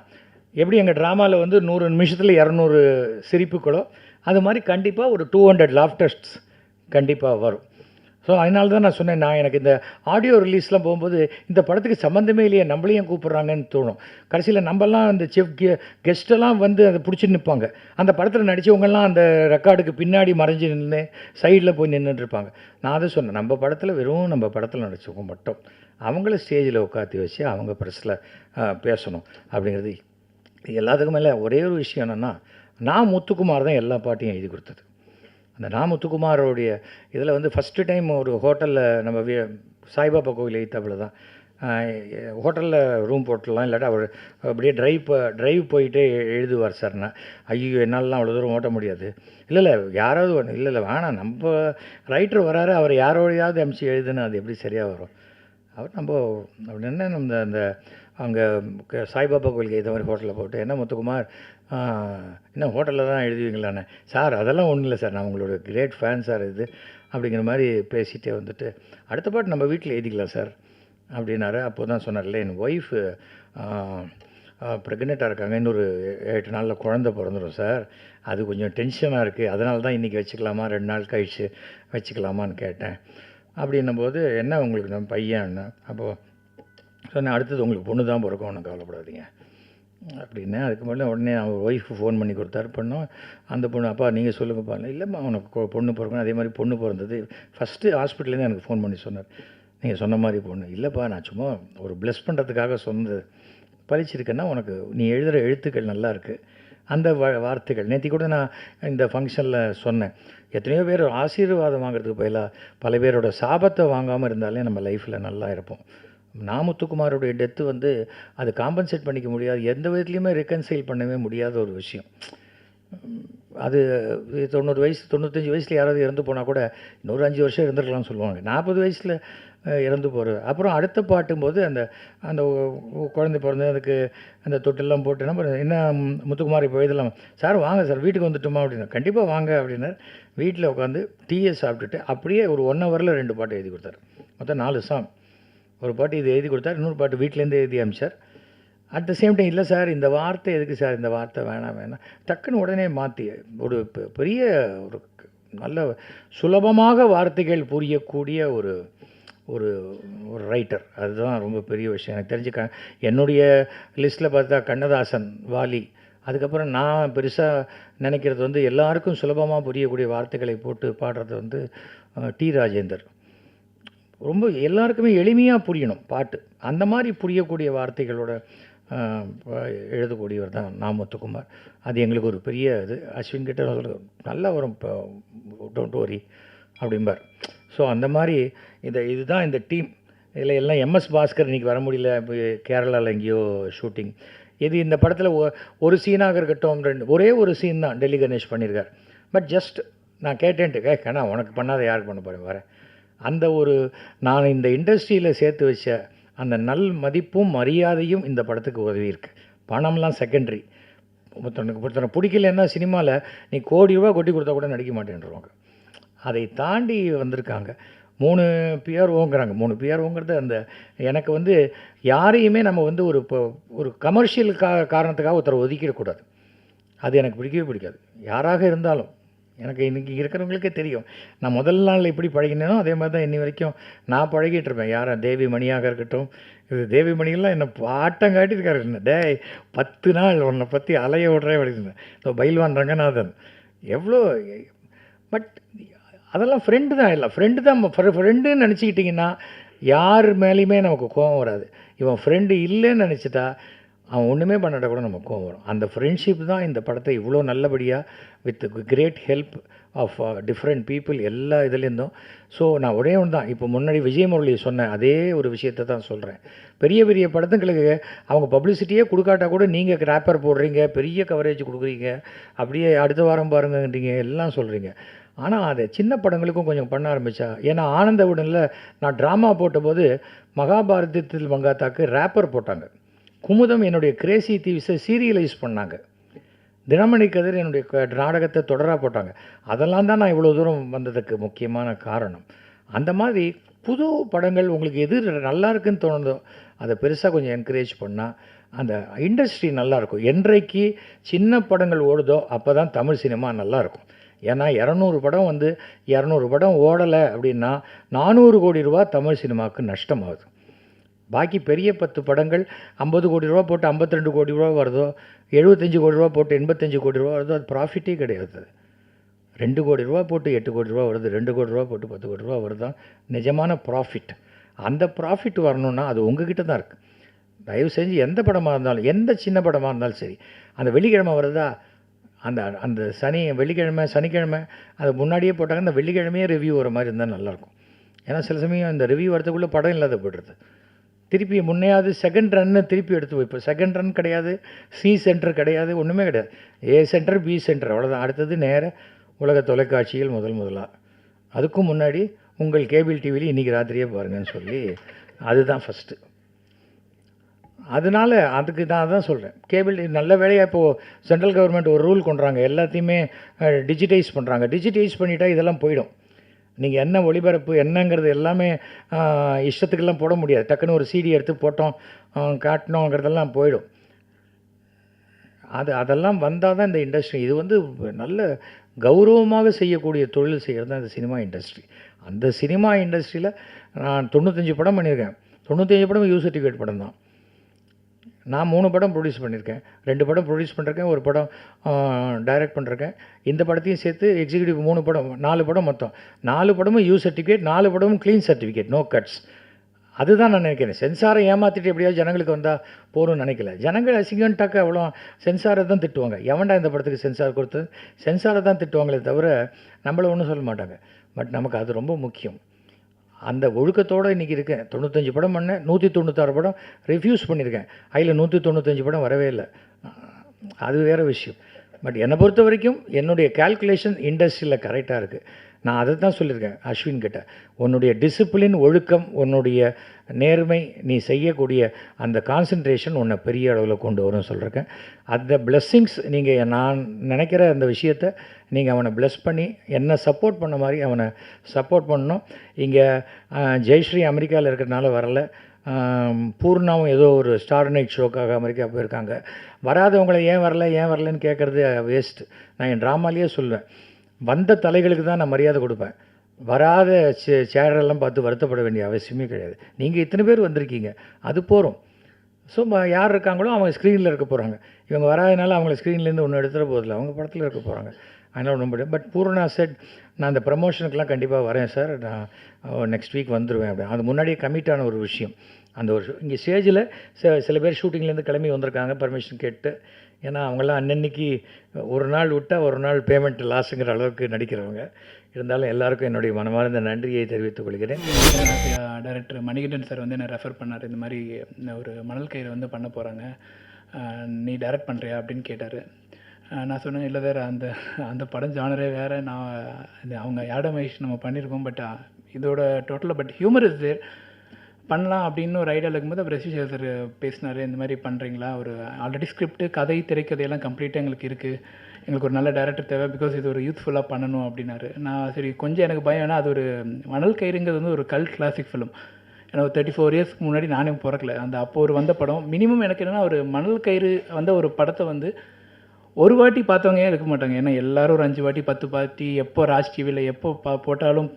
எப்படி எங்கள் ட்ராமாவில் வந்து 100 நிமிஷத்தில் 200 சிரிப்புகளோ அது மாதிரி கண்டிப்பாக ஒரு 200 லாஃப்டர்ஸ் கண்டிப்பாக வரும். ஸோ அதனால தான் நான் சொன்னேன், நான் எனக்கு இந்த ஆடியோ ரிலீஸ்லாம் போகும்போது இந்த படத்துக்கு சம்மந்தமே இல்லையே நம்மளையும் கூப்பிட்றாங்கன்னு தோணும். கடைசியில் நம்மலாம் அந்த கெஸ்ட்டெல்லாம் வந்து அதை பிடிச்சி நிற்பாங்க. அந்த படத்தில் நடித்தவங்கெல்லாம் அந்த ரெக்கார்டுக்கு பின்னாடி மறைஞ்சி நின்று சைடில் போய் நின்றுட்டுருப்பாங்க. நான் அதை சொன்னேன், நம்ம படத்தில் வெறும் நம்ம படத்தில் நடித்தவங்க மட்டும் அவங்கள ஸ்டேஜில் உட்காத்தி வச்சு அவங்க ப்ரெஸ்ஸில் பேசணும் அப்படிங்கிறது. எல்லாத்துக்கும் மேலே ஒரே ஒரு விஷயம் என்னென்னா, நான் முத்துக்குமார் தான் எல்லா பாட்டையும் எழுதி கொடுத்தது. அந்த நான் முத்துக்குமாரோடைய இதில் வந்து ஃபஸ்ட்டு டைம் ஒரு ஹோட்டலில் நம்ம சாய்பாபா கோவில் எய்த்தாப்பில் தான் ஹோட்டலில் ரூம் போட்டுடலாம், இல்லாட்டா அவர் அப்படியே ட்ரைவ் போயிட்டே எழுதுவார் சார். நான் ஐயோ என்னாலலாம் அவ்வளோ தூரம் ஓட்ட முடியாது. இல்லை யாராவது ஒன்று இல்லை வேணாம், நம்ம ரைட்டர் வராரு, அவர் யாரோடையாவது அனுப்பிச்சி எழுதுன்னு அது எப்படி சரியாக வரும். அவர் நம்ம அப்படின்னு நம்ம அந்த அங்கே சாய்பாபா கோயிலுக்கு இந்த மாதிரி ஹோட்டலில் போட்டு, என்ன முத்துக்குமார் என்ன ஹோட்டலில் தான் எழுதுவீங்களாண்ணே? சார் அதெல்லாம் ஒன்றும் இல்லை சார், நான் உங்களோட கிரேட் ஃபேன் சார் இது அப்படிங்கிற மாதிரி பேசிகிட்டே வந்துட்டு, அடுத்த பாட்டு நம்ம வீட்டில் எழுதிக்கலாம் சார் அப்படின்னாரு. அப்போ தான் சொன்னார்ல, என் ஒய்ஃபு ப்ரெக்னெண்ட்டாக இருக்காங்க, இன்னொரு 8 நாளில் குழந்த பிறந்துடும் சார், அது கொஞ்சம் டென்ஷனாக இருக்குது, அதனால தான் இன்றைக்கி வச்சுக்கலாமா 2 நாள் கழிச்சு வச்சுக்கலாமான்னு கேட்டேன். அப்படின்னும்போது என்ன உங்களுக்கு நம்ம பையன், அப்போது சொன்னேன் அடுத்தது உங்களுக்கு பொண்ணு தான் பிறக்கும், ஒன்றும் கவலைப்படாதீங்க அப்படின்னு. அதுக்கு மேலே உடனே அவங்க ஒய்ஃபு ஃபோன் பண்ணி கொடுத்தாரு. பண்ணோம் அந்த பொண்ணு, அப்பா நீங்கள் சொல்லுங்கப்பா. இல்லைம்மா உனக்கு பொண்ணு பிறக்கணும். அதே மாதிரி பொண்ணு பிறந்தது. ஃபஸ்ட்டு ஹாஸ்பிட்டல்லேருந்து எனக்கு ஃபோன் பண்ணி சொன்னார், நீங்கள் சொன்ன மாதிரி பொண்ணு இல்லைப்பா, நான் சும்மா ஒரு ப்ளஸ் பண்ணுறதுக்காக சொன்னது பழிச்சிருக்கேன்னா, உனக்கு நீ எழுதுகிற எழுத்துக்கள் நல்லா இருக்குது, அந்த வார்த்தைகள் நேற்று கூட நான் இந்த ஃபங்க்ஷனில் சொன்னேன். எத்தனையோ பேர் ஆசீர்வாதம் வாங்குறதுக்கு பதிலாக பல பேரோட சாபத்தை வாங்காமல் இருந்தாலே நம்ம லைஃப்பில் நல்லா இருப்போம். முத்துக்குமாரோடைய டெத்து வந்து அது காம்பன்சேட் பண்ணிக்க முடியாது, எந்த விதத்துலையுமே ரெக்கன்சைல் பண்ணவே முடியாத ஒரு விஷயம். அது 90 வயசு 95 வயசில் யாராவது இறந்து போனால் கூட இன்னொரு 5 வருஷம் இருந்திருக்கலாம்னு சொல்லுவாங்க. 40 வயசில் இறந்து போகிறது. அப்புறம் அடுத்த பாட்டும்போது அந்த அந்த குழந்தை பிறந்து அதுக்கு அந்த தொட்டெல்லாம் போட்டு என்ன முத்துக்குமார் இப்போ எழுதலாம், சார் வாங்க சார் வீட்டுக்கு வந்துட்டோமா அப்படின்னா, கண்டிப்பாக வாங்க அப்படின்னார். வீட்டில் உட்காந்து டீயை சாப்பிட்டுட்டு அப்படியே ஒரு 1 ஹவரில் 2 பாட்டு எழுதி கொடுத்தாரு. மொத்தம் 4 சாங். ஒரு பாட்டு இது எழுதி கொடுத்தார், இன்னொரு பாட்டு வீட்டிலேருந்து எழுதி அமிச்சார். அட் த சேம் டைம் இல்லை சார் இந்த வார்த்தை எதுக்கு சார், இந்த வார்த்தை வேணாம் டக்குன்னு உடனே மாற்றி ஒரு பெரிய ஒரு நல்ல சுலபமாக வார்த்தைகள் புரியக்கூடிய ஒரு ஒரு ஒரு ரைட்டர். அதுதான் ரொம்ப பெரிய விஷயம் எனக்கு தெரிஞ்சு. என்னுடைய லிஸ்ட்டில் பார்த்தா கண்ணதாசன், வாலி, அதுக்கப்புறம் நான் பெருசாக நினைக்கிறது வந்து எல்லாருக்கும் சுலபமாக புரியக்கூடிய வார்த்தைகளை போட்டு பாடுறது வந்து டி ராஜேந்தர். ரொம்ப எல்லாருக்குமே எளிமையாக புரியணும் பாட்டு, அந்த மாதிரி புரியக்கூடிய வார்த்தைகளோட எழுதக்கூடியவர் தான் நா. முத்துக்குமார். அது எங்களுக்கு ஒரு பெரிய இது. அஸ்வின் கிட்ட நல்லா வரும், டோன்ட் வரி அப்படிம்பார். ஸோ அந்த மாதிரி இதுதான் இந்த டீம். இதில் எல்லாம் எம்எஸ் பாஸ்கர் இன்றைக்கி வர முடியல, இப்போ கேரளாவில் எங்கேயோ ஷூட்டிங். இது இந்த படத்தில் ஒரு சீனாக இருக்கட்டும், ஒரே ஒரு சீன் தான் டெல்லி கணேஷ் பண்ணியிருக்கார். பட் ஜஸ்ட் நான் கேட்டேன்ட்டு கண்ணா உனக்கு பண்ணாத யாருக்கு பண்ண போகிறேன் வரேன். அந்த ஒரு நான் இந்த இண்டஸ்ட்ரியில் சேர்த்து வச்ச அந்த நல் மதிப்பும் மரியாதையும் இந்த படத்துக்கு உதவி இருக்குது. பணம்லாம் செகண்டரி. ஒருத்தனை பிடிக்கலன்னா சினிமாவில் நீ கோடி ரூபா கொட்டி கொடுத்தா கூட நடிக்க மாட்டேன்ருவாங்க. அதை தாண்டி வந்திருக்காங்க. 3 பிஆர்ஓங்கிறாங்க. 3 பிஆர்ஓங்கிறது அந்த எனக்கு வந்து யாரையுமே நம்ம வந்து ஒரு கமர்ஷியல் காரணத்துக்காக ஒருத்தரை ஒதுக்கிடக்கூடாது. அது எனக்கு பிடிக்கவே பிடிக்காது. யாராக இருந்தாலும் எனக்கு இன்றைக்கி இருக்கிறவங்களுக்கே தெரியும். நான் முதல் நாள் எப்படி பழகினேனோ அதே மாதிரி தான் இன்னி வரைக்கும் நான் பழகிட்டு இருப்பேன். யாரை தேவி மணியாக இருக்கட்டும், இது தேவி மணியெல்லாம் என்னை பாட்டம் காட்டியிருக்காரு. என்ன 10 நாள் உன்னை பற்றி அலைய விட்றே அப்படின்னா. ஸோ பைல்வான் ரங்கநாதன் எவ்வளோ. பட் அதெல்லாம் ஃப்ரெண்டு தான். இல்லை ஃப்ரெண்டு தான். ஃப்ரெண்டுன்னு நினச்சிக்கிட்டிங்கன்னா யார் மேலேயுமே நமக்கு கோபம் வராது. இவன் ஃப்ரெண்டு இல்லைன்னு நினச்சிட்டா அவன் ஒன்றுமே பண்ணிட கூட நமக்கு கோவம் வரும். அந்த ஃப்ரெண்ட்ஷிப் தான் இந்த படத்தை இவ்வளோ நல்லபடியாக with great help of different people எல்லா இதுலேருந்தும். ஸோ நான் ஒரே ஒன்று தான் இப்போ முன்னாடி விஜய் முரளி சொன்ன அதே ஒரு விஷயத்தை தான் சொல்கிறேன். பெரிய பெரிய படத்துங்களுக்கு அவங்க பப்ளிசிட்டியே கொடுக்காட்டா கூட நீங்கள் ரேப்பர் போடுறீங்க, பெரிய கவரேஜ் கொடுக்குறீங்க, அப்படியே அடுத்த வாரம் பாருங்கன்றீங்க, எல்லாம் சொல்கிறீங்க. ஆனால் அதை சின்ன படங்களுக்கும் கொஞ்சம் பண்ண ஆரம்பித்தா. ஏன்னா ஆனந்த விடனில் நான் ட்ராமா போட்டபோது மகாபாரதத்தில் மங்காத்தாக்கு ரேப்பர் போட்டாங்க. குமுதம் என்னுடைய கிரேசி தீவ்ஸை சீரியலைஸ் பண்ணாங்க. தினமணி கதிர் என்னுடைய நாடகத்தை தொடராக போட்டாங்க. அதெல்லாம் தான் நான் இவ்வளோ தூரம் வந்ததுக்கு முக்கியமான காரணம். அந்த மாதிரி புது படங்கள் உங்களுக்கு எது நல்லா இருக்குன்னு தோணுதோ அதை பெருசாக கொஞ்சம் என்கரேஜ் பண்ணால் அந்த இண்டஸ்ட்ரி நல்லாயிருக்கும். என்றைக்கு சின்ன படங்கள் ஓடுதோ அப்போ தான் தமிழ் சினிமா நல்லாயிருக்கும். ஏன்னா 200 படம் வந்து 200 படம் ஓடலை அப்படின்னா 400 கோடி ரூபா தமிழ் சினிமாவுக்கு நஷ்டமாகுது. பாக்கி பெரிய 10 படங்கள் 50 கோடி ரூபா போட்டு 52 கோடி ரூபா வருதோ, 75 கோடி ரூபா போட்டு 85 கோடி ரூபா வருதோ, அது ப்ராஃபிட்டே கிடையாது. 2 கோடி ரூபா போட்டு 8 கோடி ரூபா வருது, 2 கோடி ரூபா போட்டு 10 கோடி ரூபா வருதான் நிஜமான ப்ராஃபிட். அந்த ப்ராஃபிட் வரணுன்னா அது உங்ககிட்ட தான் இருக்குது. தயவு செஞ்சு எந்த படமாக இருந்தாலும், எந்த சின்ன படமாக இருந்தாலும் சரி, அந்த வெள்ளிக்கிழமை வருதா, அந்த அந்த சனிக்கிழமை அது முன்னாடியே போட்டாங்க. அந்த வெள்ளிக்கிழமையே ரிவ்யூ வர மாதிரி இருந்தால் நல்லாயிருக்கும். ஏன்னா சில சமயம் இந்த ரிவ்யூ வரதுக்குள்ளே படம் இல்லாத போய்டுறது. திருப்பி முன்னையாவது செகண்ட் ரன்னு திருப்பி எடுத்து வைப்போம். செகண்ட் ரன் கிடையாது, சி சென்டர் கிடையாது, ஒன்றுமே கிடையாது. ஏ சென்டர் பி சென்டர் அவ்வளோதான். அடுத்தது நேர உலக தொலைக்காட்சிகள் முதலாக. அதுக்கும் முன்னாடி உங்கள் கேபிள் டிவியில் இன்றைக்கி ராத்திரியே பாருங்கன்னு சொல்லி அதுதான் ஃபஸ்ட்டு. அதனால் அதுக்கு நான் தான் சொல்கிறேன். கேபிள் நல்ல வேலையாக இப்போது சென்ட்ரல் கவர்மெண்ட் ஒரு ரூல் கொண்டுறாங்க, எல்லாத்தையுமே டிஜிட்டைஸ் பண்ணுறாங்க. டிஜிட்டைஸ் பண்ணிட்டா இதெல்லாம் போயிடும். நீங்கள் என்ன ஒளிபரப்பு என்னங்கிறது எல்லாமே இஷ்டத்துக்கெல்லாம் போட முடியாது. டக்குன்னு ஒரு சிடி எடுத்து போட்டோம் காட்டினோங்கிறதெல்லாம் போயிடும். அதெல்லாம் வந்தால் தான் இந்த இண்டஸ்ட்ரி இது வந்து நல்ல கௌரவமாக செய்யக்கூடிய தொழில் செய்கிறது தான் இந்த சினிமா இண்டஸ்ட்ரி. அந்த சினிமா இண்டஸ்ட்ரியில் நான் 95 படம் பண்ணியிருக்கேன். 95 படம் யூ சர்டிஃபிகேட் படம் தான். நான் 3 படம் ப்ரொடியூஸ் பண்ணியிருக்கேன். 2 படம் ப்ரொடியூஸ் பண்ணியிருக்கேன், 1 படம் டைரக்ட் பண்ணியிருக்கேன். இந்த படத்தையும் சேர்த்து எக்ஸிக்யூட்டிவ் 3 படம், 4 படம் மொத்தம். 4 படமும் யூ சர்டிஃபிகேட், 4 படமும் க்ளீன் சர்டிஃபிகேட், நோ கட்ஸ். அதுதான் நான் நினைக்கிறேன். சென்சாரை ஏமாற்றிட்டு எப்படியாவது ஜனங்களுக்கு வந்தால் போகணும்னு நினைக்கல. ஜனங்கள் அசிங்கன்ட்டாக்க அவ்வளோ சென்சாரை தான் திட்டுவாங்க. எவன்டா இந்த படத்துக்கு சென்சார் கொடுத்தது, சென்சாரை தான் திட்டுவாங்களே தவிர நம்மளை ஒன்றும் சொல்ல மாட்டாங்க. பட் நமக்கு அது ரொம்ப முக்கியம். அந்த ஒழுக்கத்தோடு இன்றைக்கி இருக்கேன். 95 படம் பண்ணேன், 196 படம் ரிஃப்யூஸ் பண்ணியிருக்கேன். அதில் 195 படம் வரவே இல்லை. அது வேறு விஷயம். பட் என்னை பொறுத்த வரைக்கும் என்னுடைய கால்குலேஷன் இண்டஸ்ட்ரியில் கரெக்டாக இருக்குது. நான் அதை தான் சொல்லியிருக்கேன் அஸ்வின் கிட்ட. உன்னுடைய டிசிப்ளின், ஒழுக்கம், உன்னுடைய நேர்மை, நீ செய்யக்கூடிய அந்த கான்சன்ட்ரேஷன் உன்னை பெரிய அளவில் கொண்டு வரும்னு சொல்லியிருக்கேன். அந்த பிளெஸ்ஸிங்ஸ் நீங்கள் நான் நினைக்கிற அந்த விஷயத்தை நீங்கள் அவனை பிளெஸ் பண்ணி என்னை சப்போர்ட் பண்ண மாதிரி அவனை சப்போர்ட் பண்ணணும். இங்கே ஜெயஸ்ரீ அமெரிக்காவில் இருக்கிறதுனால வரல. பூர்ணாவும் ஏதோ ஒரு ஸ்டார் நைட் ஷோக்காக அமெரிக்கா போயிருக்காங்க. வராதவங்களை ஏன் வரலன்னு கேட்குறது வேஸ்ட்டு. நான் என் ட்ராமாலேயே சொல்லுவேன், வந்த தலைகளுக்கு தான் நான் மரியாதை கொடுப்பேன். வராத சேரெல்லாம் பார்த்து வருத்தப்பட வேண்டிய அவசியமே கிடையாது. நீங்கள் இத்தனை பேர் வந்திருக்கீங்க, அது போகிறோம். ஸோ யார் இருக்காங்களோ அவங்க ஸ்க்ரீனில் இருக்க போகிறாங்க. இவங்க வராதனால அவங்கள ஸ்க்ரீன்லேருந்து ஒன்று எடுத்துகிற போதில்லை, அவங்க படத்தில் இருக்க போகிறாங்க. அதனால் ஒன்றும் முடியாது. பட் பூர்ணா செட், நான் அந்த ப்ரமோஷனுக்கெலாம் கண்டிப்பாக வரேன் சார், நான் நெக்ஸ்ட் வீக் வந்துடுவேன் அப்படி. அது முன்னாடியே கமிட்டான ஒரு விஷயம். அந்த ஒரு இங்கே ஸ்டேஜில் சில பேர் ஷூட்டிங்லேருந்து கிளம்பி வந்திருக்காங்க பர்மிஷன் கேட்டு. ஏன்னா அவங்களாம் அன்னன்னைக்கு ஒரு நாள் விட்டால் ஒரு நாள் பேமெண்ட் லாஸுங்கிற அளவுக்கு நடிக்கிறவங்க. இருந்தாலும் எல்லாருக்கும் என்னுடைய மனமார்ந்த நன்றியை தெரிவித்துக் கொள்கிறேன். டைரக்டர் மணிகண்டன் சார் வந்து என்னை ரெஃபர் பண்ணார். இந்த மாதிரி ஒரு மணல் கயிறு வந்து பண்ண போகிறாங்க, நீ டைரக்ட் பண்ணுறியா அப்படின்னு கேட்டார். நான் சொன்னேன், இல்லை சார், அந்த படம் ஜானரே வேறு. நான் அவங்க யாடமேஷ் நம்ம பண்ணியிருக்கோம், பட் இதோட டோட்டலாக பட் ஹியூமர் இஸ் தேர், பண்ணலாம் அப்படின்னு ஒரு ஐடியாவில் இருக்கும்போது அப்புறம் ரசிஷா சார் பேசினார். இந்த மாதிரி பண்ணுறீங்களா, ஒரு ஆல்ரெடி ஸ்கிரிப்ட், கதை, திரைக்கதையெல்லாம் கம்ப்ளீட்டாக எங்களுக்கு இருக்குது, எங்களுக்கு ஒரு நல்ல டைரக்டர் தேவை, பிகாஸ் இது ஒரு யூத்ஃபுல்லாக பண்ணணும் அப்படின்னாரு. நான் சரி, கொஞ்சம் எனக்கு பயம், ஏன்னா அது ஒரு மணல் கயிறுங்கிறது வந்து ஒரு கல்ட் கிளாசிக் ஃபிலிம். ஏன்னா ஒரு 34 இயர்ஸ்க்கு முன்னாடி நானே பிறக்கல, அந்த அப்போ ஒரு வந்த படம். மினிமம் எனக்கு என்னென்னா, ஒரு மணல் கயிறு வந்த ஒரு படத்தை வந்து ஒரு வாட்டி பார்த்தவங்க ஏன் இருக்க மாட்டாங்க. ஏன்னா எல்லோரும் ஒரு 5 வாட்டி 10 வாட்டி, எப்போ ராஜ் டிவியில் எப்போ போட்டாலும்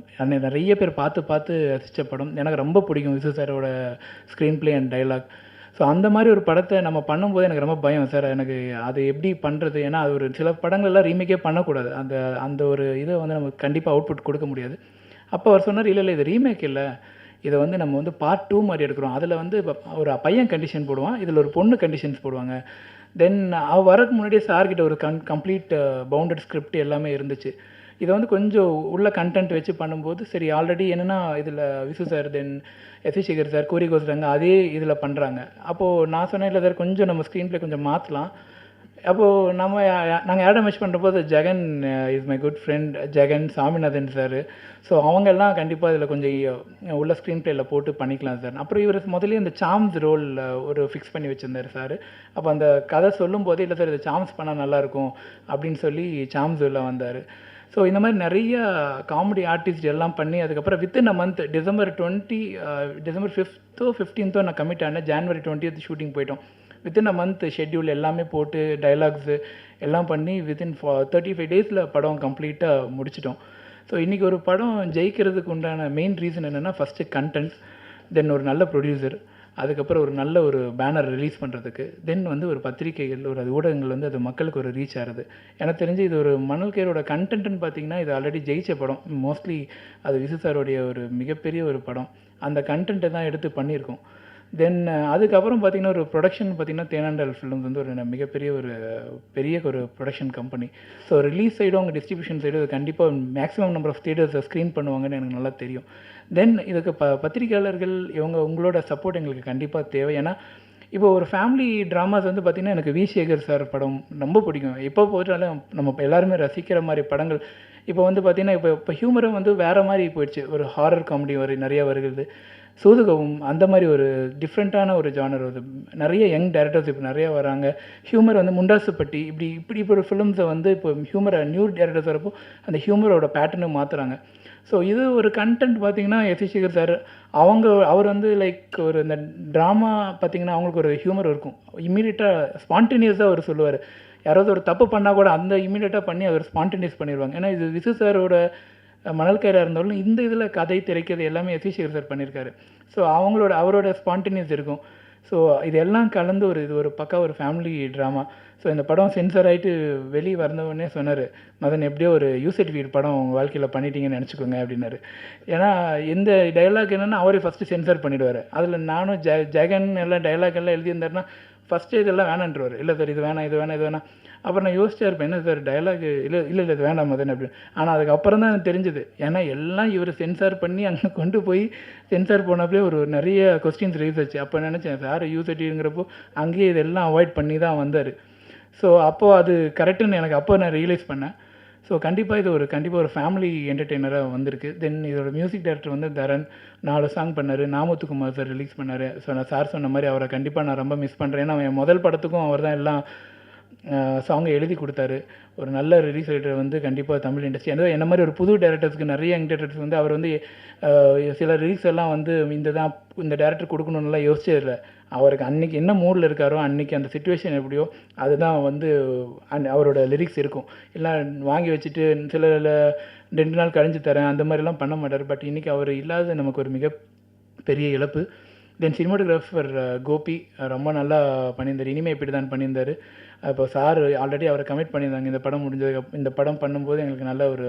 நிறைய பேர் பார்த்து ரசித்த படம். எனக்கு ரொம்ப பிடிக்கும் விசு சாரோட screen play and dialogue. So அந்த மாதிரி ஒரு படத்தை நம்ம பண்ணும்போது எனக்கு ரொம்ப பயம் சார், எனக்கு அது எப்படி பண்ணுறது. ஏன்னா அது ஒரு சில படங்கள்லாம் ரீமேக்கே பண்ணக்கூடாது, அந்த ஒரு இதை வந்து நமக்கு கண்டிப்பாக அவுட்புட் கொடுக்க முடியாது. அப்போ அவர் சொன்னார், இல்லை இது ரீமேக் இல்லை, இதை வந்து நம்ம வந்து பார்ட் 2 மாதிரி எடுக்கிறோம். அதில் வந்து ஒரு பையன் கண்டிஷன் போடுவான், இதில் ஒரு பொண்ணு கண்டிஷன்ஸ் போடுவாங்க. தென் வரக்கு முன்னாடியே சார்கிட்ட ஒரு கம்ப்ளீட் பவுண்டட் ஸ்கிரிப்ட் எல்லாமே இருந்துச்சு. இதை வந்து கொஞ்சம் உள்ள கண்டென்ட் வச்சு பண்ணும்போது சரி, ஆல்ரெடி என்னென்னா இதில் விசு சார், தென் எஸ் சேகர் சார் கோரியோகிராஃபர் அதே இதில் பண்ணுறாங்க. அப்போது நான் சொன்னேன், இல்லை சார் கொஞ்சம் நம்ம ஸ்க்ரீன் ப்ளே கொஞ்சம் மாற்றலாம். அப்போது நாங்கள் யாரை மேட்ச் பண்ணுறப்போது Jagan is my good friend, Jagan, Saminathan sir, so அவங்கெல்லாம் கண்டிப்பாக இதில் கொஞ்சம் உள்ள ஸ்க்ரீன் ப்ளேயில் போட்டு பண்ணிக்கலாம் சார். அப்புறம் இவர் முதல்ல இந்த சாம்ஸ் ரோல் ஒரு ஃபிக்ஸ் பண்ணி வச்சுருந்தார் சார். அப்போ அந்த கதை சொல்லும் போதே, இல்லை சார் இது சாம்ஸ் பண்ணால் நல்லாயிருக்கும் அப்படின்னு சொல்லி சாம்ஸ் உள்ள வந்தார். ஸோ இந்த மாதிரி நிறைய காமெடி ஆர்டிஸ்ட் எல்லாம் பண்ணி அதுக்கப்புறம் within a month December 5th 15th நான் கமிட் ஆனேன். ஜான்வரி 20th ஷூட்டிங் போயிட்டோம். வித்தின் அ மந்த் ஷெட்யூல் எல்லாமே போட்டு டைலாக்ஸு எல்லாம் பண்ணி வித்தின் 35 days படம் கம்ப்ளீட்டாக முடிச்சிட்டோம். ஸோ இன்றைக்கி ஒரு படம் ஜெயிக்கிறதுக்கு உண்டான மெயின் ரீசன் என்னென்னா, ஃபஸ்ட்டு கண்டென்ட், தென் ஒரு நல்ல ப்ரொடியூசர், அதுக்கப்புறம் ஒரு நல்ல ஒரு பேனர் ரிலீஸ் பண்ணுறதுக்கு, தென் வந்து ஒரு பத்திரிகைகள், ஒரு ஊடகங்கள் வந்து அது மக்களுக்கு ஒரு ரீச் ஆகிறது. எனக்கு தெரிஞ்சு இது ஒரு மணல் கயிறோட கண்டென்ட்னு பார்த்திங்கன்னா, இது ஆல்ரெடி ஜெயிச்ச படம். மோஸ்ட்லி அது விசு சாரோடைய ஒரு மிகப்பெரிய ஒரு படம். அந்த கண்டென்ட்டை தான் எடுத்து பண்ணியிருக்கோம். தென் அதுக்கப்புறம் பார்த்திங்கன்னா, ஒரு ப்ரொடக்ஷன் பார்த்திங்கன்னா, தேனாண்டல் ஃபிலிம்ஸ் வந்து ஒரு மிகப்பெரிய ஒரு ப்ரொடக்ஷன் கம்பெனி. ஸோ ரிலீஸ் சைடும் அவங்க டிஸ்ட்ரிபியூஷன் சைடும் அது கண்டிப்பாக மேக்ஸிமம் நம்பர் ஆஃப் தியேட்டர்ஸை ஸ்க்ரீன் பண்ணுவாங்கன்னு எனக்கு நல்லா தெரியும். தென் இதுக்கு பத்திரிகையாளர்கள் உங்களோட சப்போர்ட் எங்களுக்கு கண்டிப்பாக தேவை. ஏன்னா இப்போ ஒரு ஃபேமிலி ட்ராமாஸ் வந்து பார்த்திங்கன்னா, எனக்கு வி சேகர் சார் படம் ரொம்ப பிடிக்கும். எப்போ போட்டாலும் நம்ம எல்லாருமே ரசிக்கிற மாதிரி படங்கள். இப்போ வந்து பார்த்திங்கன்னா, இப்போ ஹியூமரும் வந்து வேறு மாதிரி போயிடுச்சு. ஒரு ஹாரர் காமெடி நிறையா வருகிறது, சூதுகவும் அந்த மாதிரி ஒரு டிஃப்ரெண்ட்டான ஒரு ஜானர் வருது. நிறைய யங் டேரக்டர்ஸ் இப்போ நிறையா வராங்க. ஹியூமர் வந்து முண்டாசுப்பட்டி இப்படி ஒரு ஃபிலிம்ஸை வந்து இப்போ ஹியூமரை நியூ டேரக்டர்ஸ் வரப்போ அந்த ஹியூமரோட பேட்டர்னை மாற்றுறாங்க. ஸோ இது ஒரு கண்டென்ட் பார்த்தீங்கன்னா எஸ் சேகர் சார் அவர் வந்து லைக் ஒரு இந்த ட்ராமா பார்த்தீங்கன்னா அவங்களுக்கு ஒரு ஹியூமர் இருக்கும். இம்மீடியட்டாக ஸ்பான்டேனியஸாக அவர் சொல்லுவார். யாராவது ஒரு தப்பு பண்ணால் கூட அந்த இம்மீடியட்டாக பண்ணி அவர் ஸ்பான்டேனியஸ் பண்ணிடுவாங்க. ஏன்னா இது விசு சாரோட மணல் கயிறாக இருந்தாலும் இந்த இதில் கதை திரைக்கிறது எல்லாமே எஸ் சேகர் சார் பண்ணியிருக்காரு. ஸோ அவரோட ஸ்பான்டேனியஸ் இருக்கும். ஸோ இது எல்லாம் கலந்து இது ஒரு பக்கா ஒரு ஃபேமிலி ட்ராமா. ஸோ இந்த படம் சென்சார் ஆகிட்டு வெளியே வந்தவொடனே சொன்னார், மதன் எப்படியோ ஒரு யூசர்டிஃபிகேட் படம் உங்கள் வாழ்க்கையில் பண்ணிட்டீங்கன்னு நினச்சிக்கோங்க அப்படின்னாரு. ஏன்னா இந்த டைலாக் என்னென்னா அவரே ஃபஸ்ட்டு சென்சார் பண்ணிவிடுவார். அதில் நானும் ஜெகன் எல்லாம் டைலாக் எல்லாம் எழுதியிருந்தாருன்னா ஃபஸ்ட்டு இதெல்லாம் வேணான்றவர். இல்லை சார் இது வேணாம் இது வேணாம் இது வேணாம். அப்புறம் நான் யோசிச்சா இருப்பேன், என்ன சார் டைலாக் இல்லை இல்லை இது வேண்டாம் மதன் அப்படின்னு. ஆனால் அதுக்கப்புறம் தான் எனக்கு தெரிஞ்சுது, ஏன்னா எல்லாம் இவர் சென்சார் பண்ணி அங்கே கொண்டு போய் சென்சார் போனப்பே ஒரு நிறைய கொஸ்டின்ஸ் ரைஸ் ஆச்சு. அப்போ நினச்சேன் சார் யூசர்டிங்கிறப்போ அங்கேயே இதெல்லாம் அவாய்ட் பண்ணி தான் வந்தார். ஸோ அப்போது அது கரெக்டுன்னு எனக்கு அப்போ நான் ரியலைஸ் பண்ணேன். ஸோ கண்டிப்பாக இது கண்டிப்பாக ஒரு ஃபேமிலி என்டர்டெய்னராக வந்திருக்கு. தென் இதோட மியூசிக் டைரக்டர் வந்து தரன் 4 சாங் பண்ணார். நாமத்துக்குமார் சார் ரிலீஸ் பண்ணார். ஸோ நான் சார் சொன்ன மாதிரி அவரை கண்டிப்பாக நான் ரொம்ப மிஸ் பண்ணுறேன். ஏன்னா என் முதல் படத்துக்கும் அவர் தான் எல்லாம் சாங்கை எழுதி கொடுத்தாரு. ஒரு நல்ல ரிலீஸ் ரைட்டர் வந்து கண்டிப்பாக தமிழ் இண்டஸ்ட்ரி என்ன மாதிரி ஒரு புது டேரக்டர்ஸ்க்கு நிறைய யங் டேரக்டர்ஸ் வந்து அவர் வந்து சில ரிலீஸ் எல்லாம் வந்து இந்த டேரக்டர் கொடுக்கணுன்னுலாம் யோசிச்சே இல்லை. அவருக்கு அன்றைக்கி என்ன மூடில் இருக்காரோ அன்றைக்கி அந்த சுச்சுவேஷன் எப்படியோ அதுதான் வந்து அவரோட லிரிக்ஸ் இருக்கும். இல்லை வாங்கி வச்சுட்டு சில 2 நாள் கழிஞ்சு தரேன் அந்த மாதிரிலாம் பண்ண மாட்டார். பட் இன்றைக்கி அவர் இல்லாத நமக்கு ஒரு மிகப்பெரிய இழப்பு. தென் சினிமாட்டோகிராஃபர் கோபி ரொம்ப நல்லா பண்ணியிருந்தார். இனிமே இப்படி தான் பண்ணியிருந்தார். இப்போ சார் ஆல்ரெடி அவரை கமிட் பண்ணியிருந்தாங்க. இந்த படம் பண்ணும்போது எங்களுக்கு நல்ல ஒரு,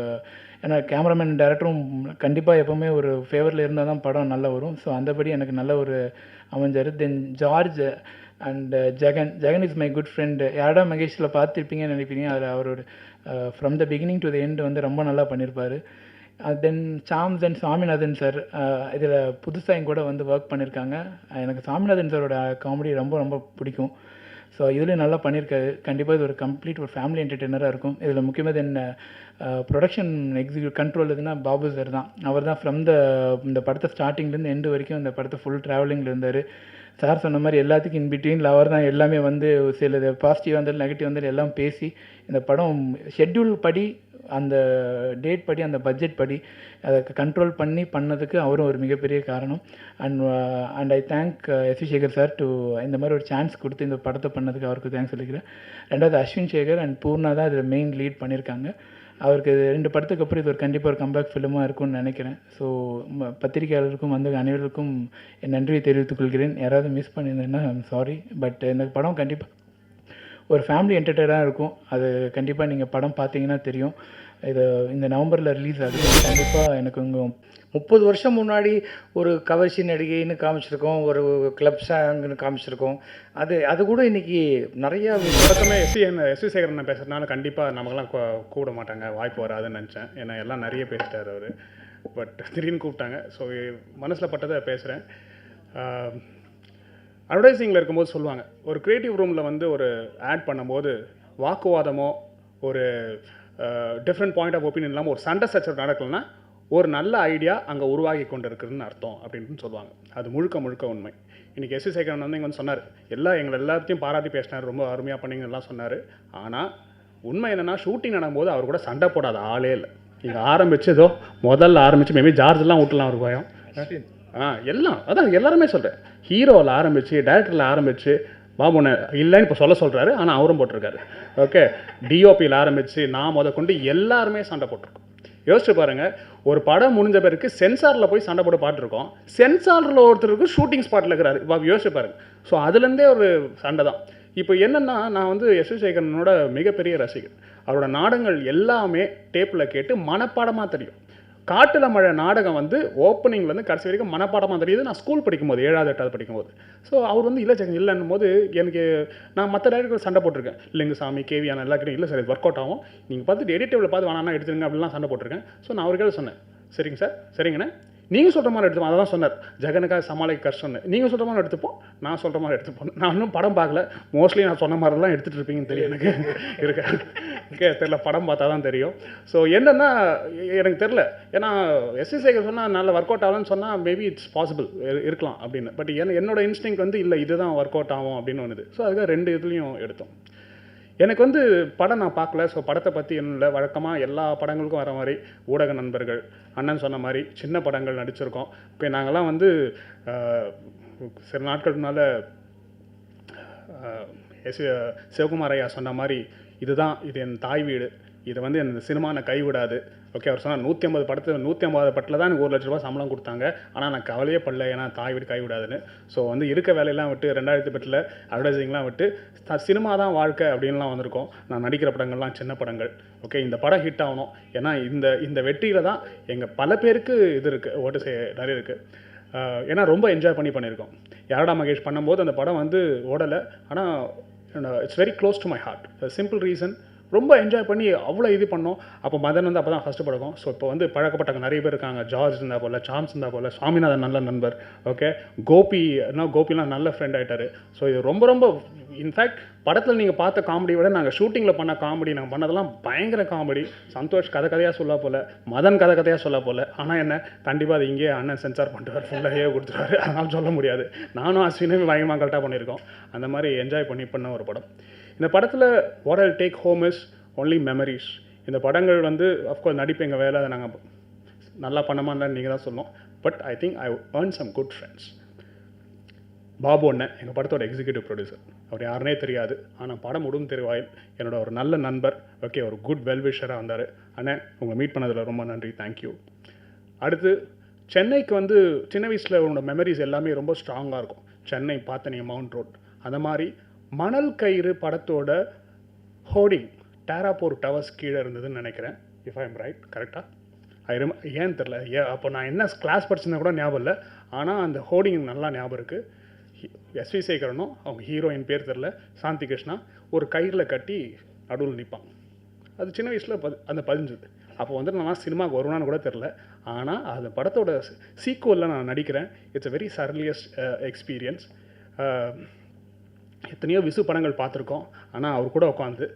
ஏன்னா கேமராமேன் டேரக்டரும் கண்டிப்பாக எப்போவுமே ஒரு ஃபேவரில் இருந்தால் தான் படம் நல்லா வரும். ஸோ அந்தபடி எனக்கு நல்ல ஒரு அமைஞ்சார். Then George and Jagan is my good friend. யாரா மகேஷில் பார்த்துருப்பீங்கன்னு நினைப்பீங்க. அதில் அவரோட from the beginning to the end வந்து ரொம்ப நல்லா பண்ணியிருப்பார். Then Sams and Saminathan sir இதில் புதுசாக கூட வந்து ஒர்க் பண்ணியிருக்காங்க. எனக்கு சாமிநாதன் சாரோட காமெடி ரொம்ப ரொம்ப பிடிக்கும். ஸோ இதுலேயும் நல்லா பண்ணியிருக்காரு. கண்டிப்பாக இது ஒரு கம்ப்ளீட் ஒரு ஃபேமிலி என்டர்டெய்னராக இருக்கும். இதில் முக்கியமாக தென் ப்ரொடக்ஷன் பாபு சார் தான். அவர் தான் இந்த படத்தை ஸ்டார்டிங்லேருந்து எண்டு வரைக்கும் இந்த படத்தை ஃபுல் ட்ராவலிங்கில் இருந்தார். சார் சொன்ன மாதிரி எல்லாத்துக்கும் இன்பிட்வீனில் அவர் தான் எல்லாமே வந்து சில பாசிட்டிவாக இருந்தாலும் நெகட்டிவ் இருந்தாலும் எல்லாம் பேசி இந்த படம் ஷெட்யூல் படி அந்த டேட் படி அந்த பட்ஜெட் படி அதை கண்ட்ரோல் பண்ணதுக்கு அவரும் ஒரு மிகப்பெரிய காரணம். And I thank S Sekhar sir இந்த மாதிரி ஒரு சான்ஸ் கொடுத்து இந்த படத்தை பண்ணதுக்கு அவருக்கு தேங்க்ஸ் சொல்லிக்கிறேன். 2வது அஸ்வின் சேகர் அண்ட் பூர்ணா தான் இதில் மெயின் லீட் பண்ணியிருக்காங்க. அவருக்கு 2 படத்துக்கு அப்புறம் இது ஒரு கண்டிப்பாக ஒரு கம்பேக் ஃபிலிமாக இருக்கும்னு நினைக்கிறேன். ஸோ பத்திரிகையாளருக்கும் வந்து அனைவருக்கும் என் நன்றியை தெரிவித்துக் கொள்கிறேன். யாராவது மிஸ் பண்ணியிருந்தேன்னா சாரி. பட் இந்த படம் கண்டிப்பாக ஒரு ஃபேமிலி என்டர்டெய்னராக இருக்கும். அது கண்டிப்பாக நீங்கள் படம் பார்த்தீங்கன்னா தெரியும். இந்த நவம்பரில் ரிலீஸ் ஆகுது. கண்டிப்பாக எனக்கு உங்கள் 30 வருஷம் முன்னாடி ஒரு கவர்ச்சி நடிகைன்னு காமிச்சிருக்கோம், ஒரு கிளப் சாங்னு காமிச்சிருக்கோம். அது கூட இன்றைக்கி நிறையா தொடக்கமே எஸ்வி சேகரன் நான் பேசுகிறதுனால கண்டிப்பாக நமக்கெல்லாம் கூட மாட்டாங்க, வாய்ப்பு வராதுன்னு நினச்சேன். ஏன்னா எல்லாம் நிறைய பேசிட்டார் அவர். பட் திடீர்னு கூப்பிட்டாங்க. ஸோ மனசில் பட்டதை பேசுகிறேன். அட்வர்டைஸிங்கில் இருக்கும்போது சொல்லுவாங்க, ஒரு க்ரியேட்டிவ் ரூமில் வந்து ஒரு ஆட் பண்ணும்போது வாக்குவாதமோ ஒரு டிஃப்ரெண்ட் பாயிண்ட் ஆஃப் ஒப்பீனியன் இல்லாமல் ஒரு சண்டை சச்சரவு நடக்கலைன்னா ஒரு நல்ல ஐடியா அங்கே உருவாகி கொண்டு இருக்குதுன்னு அர்த்தம் அப்படின்னு சொல்லுவாங்க. அது முழுக்க உண்மை. இன்றைக்கி எஸ்வி சேகரன் வந்து இங்கே வந்து சொன்னார், எங்களை எல்லாத்தையும் பாராட்டி பேசினார், ரொம்ப அருமையாக பண்ணிங்கலாம் சொன்னார். ஆனால் உண்மை என்னென்னா ஷூட்டிங் நடக்கும்போது அவர் கூட சண்டை போடாத ஆளே இல்லை. இங்கே ஆரம்பிச்சதோ முதல்ல ஆரம்பித்து மேபி ஜார்ஜெலாம் விட்டுலாம் ஒரு பயம். எல்லாம் அதான் எல்லாருமே சொல்கிறேன், ஹீரோவில் ஆரம்பித்து டைரக்டரில் ஆரம்பித்து பாபுனை இல்லைன்னு இப்போ சொல்கிறாரு. ஆனால் அவரும் போட்டிருக்காரு. ஓகே, டிஓபியில் ஆரம்பித்து நான் கொண்டு எல்லாருமே சண்டை போட்டிருக்கோம். யோசிச்சு பாருங்கள், ஒரு படம் முடிஞ்ச பிறகு சென்சாரில் போய் சண்டை போட்டு பார்த்துருக்கோம். சென்சாரில் ஒருத்தருக்கு ஷூட்டிங் ஸ்பாட்டில் இருக்கிறாரு. யோசிச்சு பாருங்கள். ஸோ அதுலேருந்தே ஒரு சண்டை தான். இப்போ என்னென்னா, நான் வந்து எஸ்வி சேகரனோட மிகப்பெரிய ரசிகர். அவரோட நாடகங்கள் எல்லாமே டேப்பில் கேட்டு மனப்பாடமாக தெரியும். காட்டுல மழை நாடகம் வந்து ஓப்பனிங்லேருந்து கடைசி வரைக்கும் மனப்பாடமாக தெரியுது. நான் ஸ்கூல் படிக்கும்போது 7வது 8வது படிக்கும்போது. ஸோ அவர் வந்து இல்லை ஜெகன் இல்லைன்னும் போது எனக்கு நான் மற்ற டேரக்டர் சண்டை போட்டிருக்கேன். லிங்குசாமி கேவியான எல்லாருக்கும் இல்லை சார் இது ஒர்க் அவுட் ஆகும், நீங்கள் பார்த்துட்டு எடிட்டிவில் பார்த்து வேணான்னா எடுத்துருங்க அப்படிலாம் சண்டை போட்டிருக்கேன். ஸோ நான் அவருக்கே சொன்னேன், சரிங்க சார் சரிங்கண்ணே, நீங்கள் சொல்கிற மாதிரி எடுத்துப்போம். அதை தான் சொன்னார், ஜெகனுக்காக சமாளிக்க கஷ்டம்னு. நீங்கள் சொல்கிற மாதிரி எடுத்துப்போம், நான் சொல்கிற மாதிரி எடுத்துப்போம். நான் இன்னும் படம் பார்க்கல, மோஸ்ட்லி நான் சொன்ன மாதிரிலாம் எடுத்துகிட்டு இருப்பீங்கன்னு தெரியும் எனக்கு. இருக்கேன் ஓகே, தெரில, படம் பார்த்தா தான் தெரியும். ஸோ என்னென்னா எனக்கு தெரில, ஏன்னா எஸ்வி சேகர் சொன்னால் நல்ல ஒர்க் அவுட் ஆகலன்னு சொன்னால் மேபி இட்ஸ் பாசிபிள் இருக்கலாம் அப்படின்னு. பட் என்னோட இன்ஸ்டிங்க்ட் வந்து இல்லை இதுதான் ஒர்க் அவுட் ஆகும் அப்படின்னு ஒன்றுது. ஸோ அதுக்காக 2 இதுலேயும் எடுத்தோம். எனக்கு வந்து படம் நான் பார்க்கல. ஸோ படத்தை பற்றி என்ன இல்லை, வழக்கமாக எல்லா படங்களுக்கும் வர மாதிரி ஊடக நண்பர்கள் அண்ணன் சொன்ன மாதிரி சின்ன படங்கள் நடிச்சிருக்கோம். இப்போ நாங்கள்லாம் வந்து சில நாட்களுக்கு முன்னால் சிவகுமார் ஐயா சொன்ன மாதிரி இது என் தாய் வீடு, இது வந்து என் சினிமா நான் கைவிடாது. ஓகே, அவர் சொன்னார் 150 படத்தில் தான் எனக்கு 1 லட்ச ரூபா சம்பளம் கொடுத்தாங்க, ஆனால் நான் கவலையே படல, ஏன்னா தாய் வீடு கைவிடாதுன்னு. ஸோ வந்து இருக்க வேலையெல்லாம் விட்டு 2008 அட்வர்டைசிங்லாம் விட்டு சினிமா தான் வாழ்க்கை அப்படின்லாம் வந்திருக்கோம். நான் நடிக்கிற படங்கள்லாம் சின்ன படங்கள். ஓகே, இந்த படம் ஹிட் ஆகணும், ஏன்னா இந்த வெற்றியில் தான் எங்கள் பல பேருக்கு இது இருக்குது, ஓட்டு நிறைய இருக்குது. ஏன்னா ரொம்ப என்ஜாய் பண்ணியிருக்கோம். யாரடா மகேஷ் பண்ணும்போது அந்த படம் வந்து ஓடலை, ஆனால் it's very close to my heart. Simple reason, ரொம்ப என்ஜாய் பண்ணி அவ்வளோ இது பண்ணோம். அப்போ மதன் வந்து அப்போ தான் ஃபஸ்ட்டு படம். ஸோ இப்போ வந்து பழக்கப்பட்டவங்க நிறைய பேர் இருக்காங்க. ஜார்ஜ் இருந்தால் போல், சாம்ஸ் இருந்தால் போல், சுவாமிநாதன் நல்ல நண்பர். ஓகே, கோபிலாம் நல்ல ஃப்ரெண்ட் ஆகிட்டார். ஸோ இது ரொம்ப இன்ஃபேக்ட் படத்தில் நீங்கள் பார்த்த காமெடியை விட நாங்கள் ஷூட்டிங்கில் பண்ண காமெடி, நாங்கள் பண்ணதெல்லாம் பயங்கர காமெடி. சந்தோஷ் கதையாக சொல்ல போல், மதன் கதையாக சொல்ல போல். ஆனால் என்ன, கண்டிப்பாக அது இங்கேயே அண்ணன் சென்சார் பண்ணிட்டு ஃபுல்லாகவே கொடுத்துருவாரு, அதனால் சொல்ல முடியாது. நானும் அஸ்வினும் பயங்கரமாக கரெக்டாக பண்ணியிருக்கோம். அந்த மாதிரி என்ஜாய் பண்ண ஒரு படம். இந்த படத்தில் what I take home is only memories. இந்த படங்கள் வந்து அஃப்கோர்ஸ் நடிப்பு எங்கள் வேலை, அதை நாங்கள் நல்லா பண்ணமான்னு நீங்கள் தான் சொல்லணும். But I think I earn some good friends. Babu அண்ணன் எங்கள் படத்தோட எக்ஸிக்யூட்டிவ் ப்ரொடியூசர், அவர் யாருனே தெரியாது, ஆனால் படம் முடியும் தெருவாயில் என்னோட ஒரு நல்ல நண்பர். ஓகே, ஒரு குட் வெல்விஷராக வந்தார். அண்ணன், உங்களை மீட் பண்ணதில் ரொம்ப நன்றி, தேங்க்யூ. அடுத்து சென்னைக்கு வந்து சின்ன வயசில் உன்னோட மெமரிஸ் எல்லாமே ரொம்ப ஸ்ட்ராங்காக இருக்கும். சென்னை பார்த்தனீங்க, மவுண்ட் ரோட். அந்த மாதிரி மணல் கயிறு படத்தோட ஹோர்டிங் டேராப்போர் டவர்ஸ் கீழே இருந்ததுன்னு நினைக்கிறேன், இஃப் ஐ எம் ரைட், கரெக்டாக? ஏன்னு தெரில, அப்போ நான் என்ன கிளாஸ் படிச்சிருந்தா கூட ஞாபகம் இல்லை, ஆனால் அந்த ஹோர்டிங் நல்லா ஞாபகம் இருக்குது. எஸ்வி சேகரனும் அவங்க ஹீரோயின் பேர் தெரில, சாந்தி கிருஷ்ணா, ஒரு கயிறில் கட்டி நடுவில் நிற்பான். அது சின்ன வயசில் அந்த பதிஞ்சது. அப்போ வந்து நான் சினிமாவுக்கு வருவான்னு கூட தெரில, ஆனால் அந்த படத்தோட சீக்குவலில் நான் நடிக்கிறேன். It's a very surliest experience. எத்தனையோ விசு படங்கள் பார்த்துருக்கோம், ஆனால் அவர் கூட உட்காந்து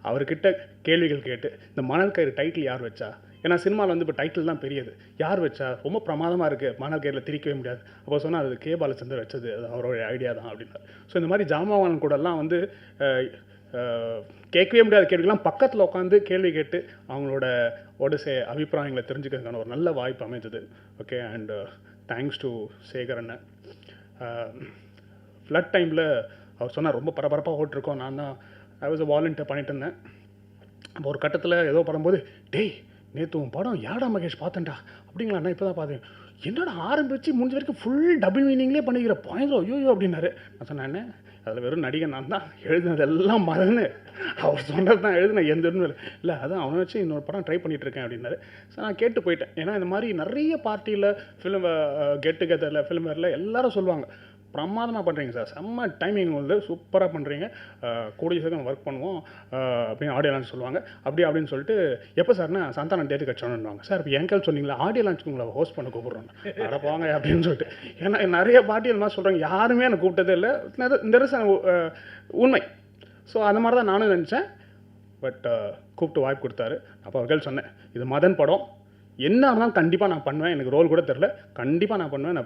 அவர்கிட்ட கேள்விகள் கேட்டு, இந்த மணல் கயிறு டைட்டில் யார் வச்சா, ஏன்னா சினிமாவில் வந்து இப்போ டைட்டில் தான் பெரியது, யார் வச்சா, ரொம்ப பிரமாதமாக இருக்குது, மணல் கயிறில் திரிக்கவே முடியாது. அப்போ சொன்னால் அது கே பாலச்சந்தர் வச்சது, அது அவரோட ஐடியா தான் அப்படின்னாரு. ஸோ இந்த மாதிரி ஜாமாவான் கூடலாம் வந்து கேட்கவே முடியாத கேள்விகள்லாம் பக்கத்தில் உட்காந்து கேள்வி கேட்டு அவங்களோட அபிப்பிராயங்களை தெரிஞ்சுக்கிறதுக்கான ஒரு நல்ல வாய்ப்பு அமைஞ்சது. Okay, and thanks to Sekhar அண்ணன். ஃப்ளட் டைமில் அவர் சொன்னார் ரொம்ப பரபரப்பாக ஓட்டிருக்கோம். நான் தான் ஐ வாஸ் வாலண்டியர் பண்ணிட்டு இருந்தேன். அப்போ ஒரு கட்டத்தில் ஏதோ படும்போது, டேய் நேற்று உன் படம் யாடா மகேஷ் பார்த்தேன்டா அப்படிங்களா, நான் இப்போ தான் பார்த்தேன், என்னோட ஆரம்பித்து முடிஞ்ச வரைக்கும் ஃபுல் டபுள் மீனிங்லேயே பண்ணிக்கிற பாயிண்ட் ஐயோ அப்படின்னாரு. நான் சொன்னேன், அதில் வெறும் நடிகை நான் தான், எழுதினதெல்லாம் மறந்து அவர் சொன்னது தான் எழுதினேன், எந்த இல்லை அதான் அவனை வச்சு இன்னொரு படம் ட்ரை பண்ணிகிட்ருக்கேன் அப்படின்னாரு. ஸோ நான் கேட்டு போயிட்டேன். ஏன்னா இந்த மாதிரி நிறைய பார்ட்டியில் ஃபிலிம் கெட் டுகெதரில் ஃபிலிம்வேரில் எல்லாரும் சொல்லுவாங்க, பிரமாதமாக பண்ணுறீங்க சார், செம்ம டைமிங் வந்து சூப்பராக பண்ணுறீங்க, கூடிய சீக்கிரம் ஒர்க் பண்ணுவோம் அப்படின்னு ஆடியோ லான்ச் சொல்லுவாங்க. அப்படின்னு சொல்லிட்டு எப்போ சார்னா சந்தானம் டேட்டு கட்சணுன்னுவாங்க. சார் இப்போ எங்கள் சொன்னீங்களா ஆடியோ லான்ச்சுக்கு உங்களை ஹோஸ்ட் பண்ண கூப்பிட்றோம், நடப்பாங்க அப்படின்னு சொல்லிட்டு. ஏன்னா நிறைய பார்ட்டியில் மாதிரி சொல்கிறாங்க, யாருமே எனக்கு கூப்பிட்டதே இல்லை, இந்த உண்மை. ஸோ அந்த மாதிரி தான் நானும் நினச்சேன். பட் கூப்பிட்டு வாய்ப்பு கொடுத்தாரு. அப்போ அவர்கள் சொன்னேன், இது மதன் படம், என்ன இருந்தாலும் கண்டிப்பாக நான் பண்ணுவேன், எனக்கு ரோல் கூட தெரில, கண்டிப்பாக நான் பண்ணுவேன்.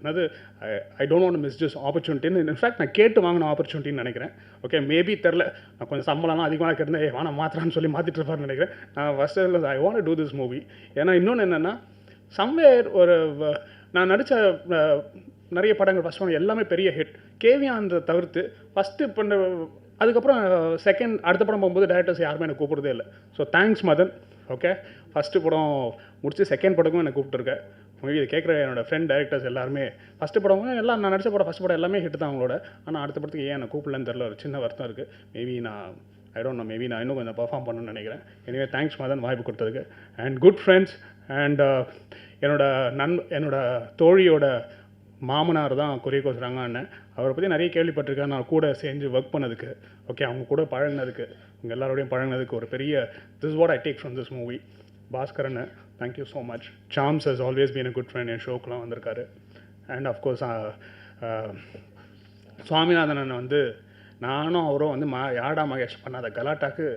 நான் I don't want miss this ஆப்பர்ச்சுனிட்டின்னு, இன்ஃபேக்ட் நான் கேட்டு வாங்கின ஆப்பர்ச்சுனிட்டின்னு நினைக்கிறேன். ஓகே, மேபி தெரில, நான் கொஞ்சம் சம்பளம்லாம் அதிகமாக கேட்டிருந்தேன், வாங்க மாத்திரான்னு சொல்லி மாற்றிட்டு இருப்பார்னு நினைக்கிறேன். நான் first I want do this movie. ஏன்னா இன்னொன்று என்னென்னா, சம்வேர் நான் நடித்த நிறைய படங்கள் ஃபஸ்ட் ஒன் எல்லாமே பெரிய ஹிட். கேவியான் தவிர்த்து ஃபஸ்ட்டு பண்ண, அதுக்கப்புறம் அடுத்த படம் போகும்போது டேரக்டர்ஸ் யாருமே எனக்கு கூப்பிடுறதே இல்லை. So thanks Madhan. Okay, first படம் முடிச்சு செகண்ட் படமும் எனக்கு கூப்பிட்டுருக்கேன். மேபி இதை கேட்குற என்னோடய ஃப்ரெண்ட் டேரக்டர்ஸ் எல்லாருமே ஃபஸ்ட்டு படம் எல்லாம் நான் நடித்த படம் ஃபஸ்ட் படம் எல்லாமே ஹிட் தான் அவங்களோட. ஆனால் அடுத்த படத்துக்கு ஏன் என்னை கூப்பிடலன்னு தெரில, ஒரு சின்ன வருத்தம் இருக்குது. Maybe I don't know, maybe நான் இன்னும் கொஞ்சம் பர்ஃபார்ம் பண்ணணும்னு நினைக்கிறேன். எனவே தேங்க்ஸ் மதன் வாய்ப்பு கொடுத்ததுக்கு. And good friends. அண்ட் என்னோட தோழியோட மாமனார் தான் கொரியகோஸ் அண்ணன். அவரை பற்றி நிறைய கேள்விப்பட்டிருக்கேன், நான் கூட சேர்ந்து ஒர்க் பண்ணதுக்கு. ஓகே, அவங்க கூட பழகினதுக்கு, உங்கள் எல்லாரோடையும் பழகினதுக்கு ஒரு பெரிய this what I take from this movie. Bhaskaran, thank you so much. Sams has always been a good friend, என் ஷோக்கெலாம் வந்திருக்காரு. அண்ட் அஃப்கோர்ஸ் சுவாமிநாதன் வந்து நானும் அவரும் வந்து யாடா மகேஷ் பண்ணாத கலாட்டாக்கு